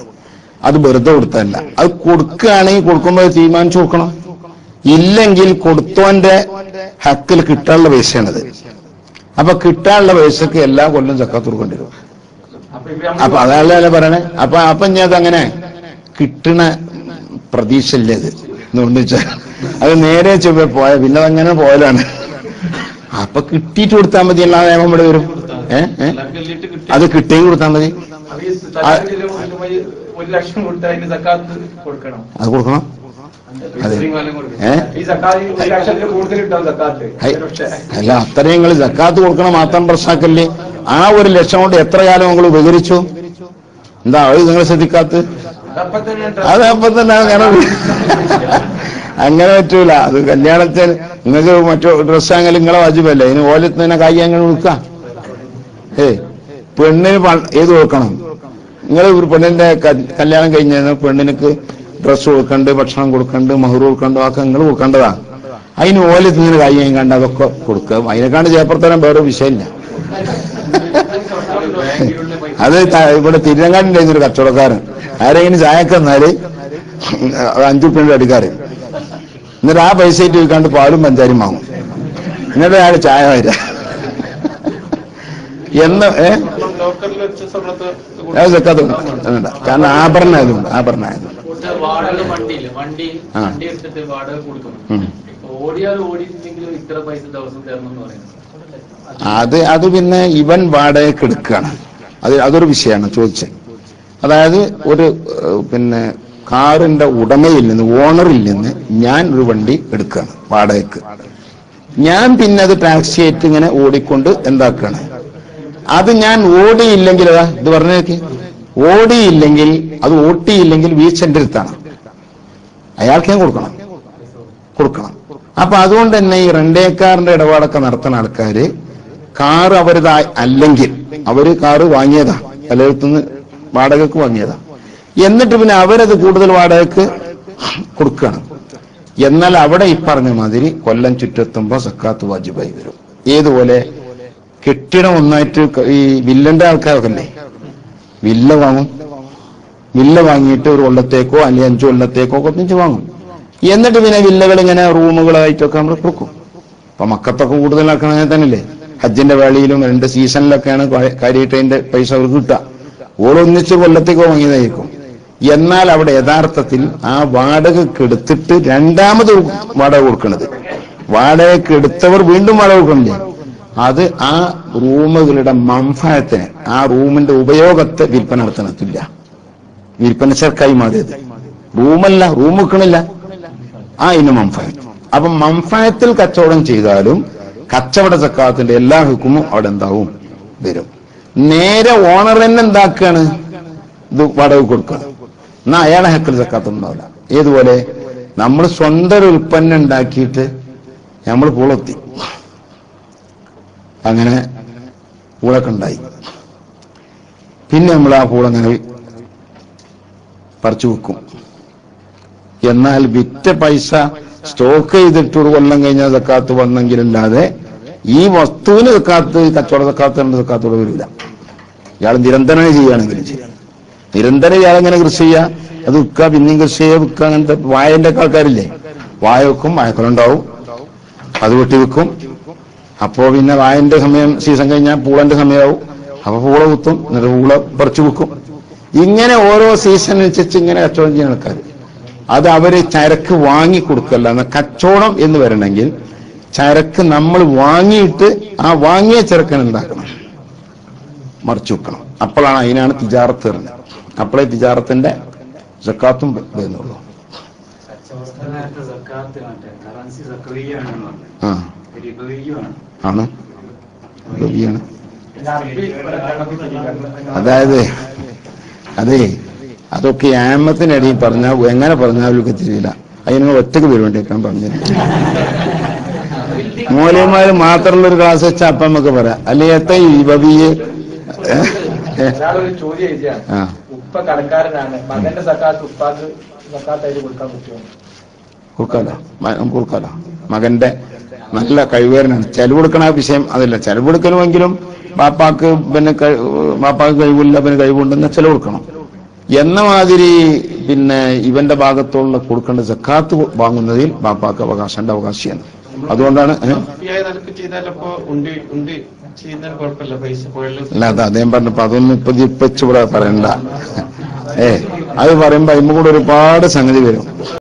അത് വെറുതെ കൊടുത്തല്ല. അത് കൊടുക്കുകയാണെങ്കിൽ കൊടുക്കുമ്പോൾ തീരുമാനിച്ചു കൊടുക്കണം. ഇല്ലെങ്കിൽ കൊടുത്തോന്റെ ഹക്കിൽ കിട്ടാനുള്ള പൈസയാണത്. അപ്പൊ കിട്ടാനുള്ള പൈസക്ക് എല്ലാ കൊല്ലം സക്കാത്ത് കൊടുക്കേണ്ടി വരും. അപ്പൊ അതല്ല പറയണേ. അപ്പൊ ഞാൻ അതങ്ങനെ കിട്ടണ പ്രതീക്ഷ ഇല്ലേ അത് എന്നുകൊണ്ട് വെച്ചാൽ അത് നേരെ ചൊവ്വ പോയ പിന്നെ അതങ്ങനെ പോയലാണ്. അപ്പൊ കിട്ടിയിട്ട് കൊടുത്താൽ മതി, എല്ലാ നിയമം ഇവിടെ വരും. അത് കിട്ടിയും കൊടുത്താൽ മതി. അത് കൊടുക്കണം. അതെ, അല്ല, അത്രയും നിങ്ങൾ സക്കാത്ത് കൊടുക്കണം മാത്രം പ്രശ്നമാക്കല്ലേ. ആ 1 ലക്ഷം കൊണ്ട് എത്ര കാലം നിങ്ങൾ ഉപകരിച്ചു? എന്താ അത് നിങ്ങൾ ശ്രദ്ധിക്കാത്ത? അതപ്പൊ തന്നെ അങ്ങനെ പറ്റൂല. അത് കല്യാണത്തിന് നിങ്ങൾക്ക് മറ്റോ ഡ്രസ്സാണെങ്കിൽ നിങ്ങളെ വാജിബല്ലേ, ഇതിന് ഓലത്തിന് കൈ അങ്ങനെ കൊടുക്കാം. പെണ്ണിന് ഏത് കൊടുക്കണം? നിങ്ങൾ ഒരു പെണ്ണിന്റെ കല്യാണം കഴിഞ്ഞാൽ പെണ്ണിനക്ക് ഡ്രസ്സ് കൊടുക്കണ്ട്, ഭക്ഷണം കൊടുക്കണ്ട്, മഹർ കൊടുക്കണ്ടോ, ഒക്കെ നിങ്ങൾ കൊടുക്കേണ്ടതാ. അതിന് ഓലത്തിന് കൈ കണ്ട് അതൊക്കെ കൊടുക്കുക. അതിനെക്കാണ്ട് ചേപ്പുറത്തരം വേറെ വിഷയമില്ല. അത് ഇവിടെ തിരുരങ്ങാടിന്റെ ഒരു കച്ചവടക്കാരൻ ആരെങ്കിലും ചായക്ക് തന്നാല് 5 ഉറുപ്പിക അടിക്കാറ്, എന്നിട്ട് ആ പൈസ ഇട്ട് വെക്കാണ്ട് പാലും പഞ്ചാരിയും വാങ്ങും. എന്നിട്ട് അയാൾ ചായ വരാ എന്ന് സക്കാത്ത് കാരണം ആഭരണമായതുകൊണ്ട്. ഓടിയില്ലെങ്കിലും ഇത്ര പൈസ ദിവസം തരണം എന്ന് പറയുന്നത് അത് പിന്നെ ഇവൻ വാടകയ്ക്ക് എടുക്കുകയാണ്. അതൊരു വിഷയമാണ് ചോദിച്ചത്. അതായത് ഒരു പിന്നെ കാറിന്റെ ഉടമയിൽ നിന്ന്, ഓണറിൽ നിന്ന് ഞാൻ ഒരു വണ്ടി എടുക്കുകയാണ് വാടകയ്ക്ക്. ഞാൻ പിന്നെ അത് ടാക്സി ആയിട്ട് ഇങ്ങനെ ഓടിക്കൊണ്ട് എന്താക്കുകയാണ്, അത് ഞാൻ ഓടിയില്ലെങ്കിൽ, ഇത് പറഞ്ഞേക്ക്, ഓടിയില്ലെങ്കിൽ, അത് ഓട്ടിയില്ലെങ്കിൽ വീഴ്ചന്റെ അടുത്താണ്, അയാൾക്ക് ഞാൻ കൊടുക്കണം. അപ്പൊ അതുകൊണ്ട് തന്നെ ഈ റെന്റേക്കാറിന്റെ ഇടപാടൊക്കെ നടത്തുന്ന ആൾക്കാര് കാറ് അവരിതാ അല്ലെങ്കിൽ അവര് കാറ് വാങ്ങിയതാ, പലയിടത്തുനിന്ന് വാടകക്ക് വാങ്ങിയതാ, എന്നിട്ട് പിന്നെ അവരത് കൂടുതൽ വാടകക്ക് കൊടുക്കുകയാണ്. എന്നാൽ അവിടെ ഈ പറഞ്ഞ മാതിരി കൊല്ലം ചുറ്റെത്തുമ്പോ സക്കാത്ത് വാജിബായി വരും. ഏതുപോലെ കെട്ടിടം ഒന്നായിട്ട് ഈ വില്ലന്റെ ആൾക്കാരൊക്കെ അല്ലേ, വില്ല വാങ്ങും. വില്ല വാങ്ങിയിട്ട് ഒരു കൊല്ലത്തേക്കോ അല്ലെങ്കിൽ 5 കൊല്ലത്തേക്കോ ഒന്നിച്ച് വാങ്ങും. എന്നിട്ട് പിന്നെ വില്ലകൾ ഇങ്ങനെ റൂമുകളായിട്ടൊക്കെ നമ്മൾ കൊടുക്കും. അപ്പൊ മക്കത്തൊക്കെ കൂടുതലാക്കണേ തന്നെയല്ലേ, ഹജ്ജിന്റെ വേളയിലും 2 സീസണിലൊക്കെയാണ് കാര്യമായിട്ട് അതിന്റെ പൈസ അവർക്ക് കിട്ടുക. ഓളൊന്നിച്ച് കൊല്ലത്തേക്കോ വാങ്ങിയതായിരിക്കും. എന്നാൽ അവിടെ യഥാർത്ഥത്തിൽ ആ വാടകയ്ക്ക് എടുത്തിട്ട് രണ്ടാമത് വാടക കൊടുക്കുന്നത്, വാടകയ്ക്ക് എടുത്തവർ വീണ്ടും വാടക കൊടുക്കണില്ലേ, അത് ആ റൂമുകളുടെ മംഫഅത്തിന്, ആ റൂമിന്റെ ഉപയോഗത്തെ വിൽപ്പന നടത്തണത്തില്ല. വിൽപ്പന ചെറുക്കായി മാറിയത് റൂമല്ല, റൂം വെക്കണില്ല, ഇന്ന് മംഫഅത്ത്. അപ്പൊ മംഫഅത്തിൽ കച്ചവടം ചെയ്താലും കച്ചവട സക്കാത്തിന്റെ എല്ലാ ഹുക്കുമും അവിടെ എന്താവും വരും. നേരെ ഓണർ തന്നെ എന്താക്കാണ്, ഇത് വാടക കൊടുക്കണം, എന്നാ അയാളെ ഹക്കിൽ സക്കാത്തൊന്നും ഉണ്ടാവില്ല. ഏതുപോലെ നമ്മൾ സ്വന്തം ഉൽപ്പന്നം ഉണ്ടാക്കിയിട്ട് നമ്മൾ പൂളെത്തി, അങ്ങനെ പൂളൊക്കെ ഉണ്ടായി, പിന്നെ നമ്മൾ ആ പൂളങ്ങനെ പറിച്ചു വെക്കും. എന്നാൽ വിറ്റ പൈസ സ്റ്റോക്ക് ചെയ്തിട്ട് ഒരു കൊല്ലം കഴിഞ്ഞാൽ സക്കാത്ത് വന്നെങ്കിലല്ലാതെ ഈ വസ്തുവിന് സക്കാത്ത്, കച്ചവട സക്കാത്ത് സക്കാത്തോടെ വരില്ല. ഇയാൾ നിരന്തരം ചെയ്യുകയാണെങ്കിലും ചെയ്യാം. നിരന്തരം ഇയാളെങ്ങനെ കൃഷി ചെയ്യുക, അത് വിൽക്കുക, പിന്നെയും കൃഷി ചെയ്യുക, വിൽക്കുക. അങ്ങനത്തെ വായന്റെ ഒക്കെ ആൾക്കാരില്ലേ, വായ വെക്കും, വായക്കുലുണ്ടാവും, അത് വെട്ടി വെക്കും. അപ്പോ പിന്നെ വായന്റെ സമയം സീസൺ കഴിഞ്ഞാൽ പൂളന്റെ സമയമാവും, അപ്പൊ പൂള കുത്തും, എന്നിട്ട് പൂള പറിച്ചു വെക്കും. ഇങ്ങനെ ഓരോ സീസണനുസരിച്ച് ഇങ്ങനെ കച്ചവടം ചെയ്യുന്ന ആൾക്കാർ. അത് അവര് ചരക്ക് വാങ്ങിക്കൊടുക്കല്ല. എന്ന കച്ചവടം എന്ന് വരണമെങ്കിൽ ചരക്ക് നമ്മൾ വാങ്ങിയിട്ട് ആ വാങ്ങിയ ചരക്കന് എന്താക്കണം, മറിച്ചു വെക്കണം. അപ്പോഴാണ്, അതിനാണ് തിജാറത്ത് വരുന്നത്. അപ്പോഴേ തിജാറത്തിന്റെ സക്കാത്തും വരുന്നുള്ളൂ. ആണ് അതായത് അതൊക്കെ ആമത്തിനടിയിൽ പറഞ്ഞാൽ എങ്ങനെ പറഞ്ഞാലും തിരിയില്ല. അതിന് ഒറ്റക്ക് വരുവേണ്ടിക്കാൻ പറഞ്ഞു. മൂലയന്മാര് മാത്രമുള്ള ഒരു ക്ലാസ് വെച്ചാൽ അപ്പം നമുക്ക് പറയാം. അല്ലെങ്കിൽ എത്ര ഈ ബബിയെ ഉപ്പ കടക്കാരനാണ്, മകന്റെ സക്കാത്ത് ഉപ്പാക്ക് സക്കാത്തായിട്ട് കൊടുക്കാൻ പറ്റുമോ? കൊടുക്കാലോ. മകന്റെ നല്ല കഴിവേരനാണ്. ചെലവ് കൊടുക്കണ വിഷയം അതല്ല. ചെലവ് കൊടുക്കണമെങ്കിലും ബാപ്പാക്ക് കഴിവില്ല, പിന്നെ കഴിവുണ്ടെന്ന് ചെലവ് കൊടുക്കണം എന്ന മാതിരി. പിന്നെ ഇവന്റെ ഭാഗത്തുള്ള കൊടുക്കേണ്ട സക്കാത്ത് വാങ്ങുന്നതിൽ ബാപ്പാക്ക് അവകാശിയാണ്. അതുകൊണ്ടാണ് അല്ല, അത് അദ്ദേഹം പറഞ്ഞപ്പോ അതൊന്നും ഇപ്പൊ ഇവിടെ പറയണ്ട. അത് പറയുമ്പോ അതിന് കൂടെ ഒരുപാട് സംഗതി വരും.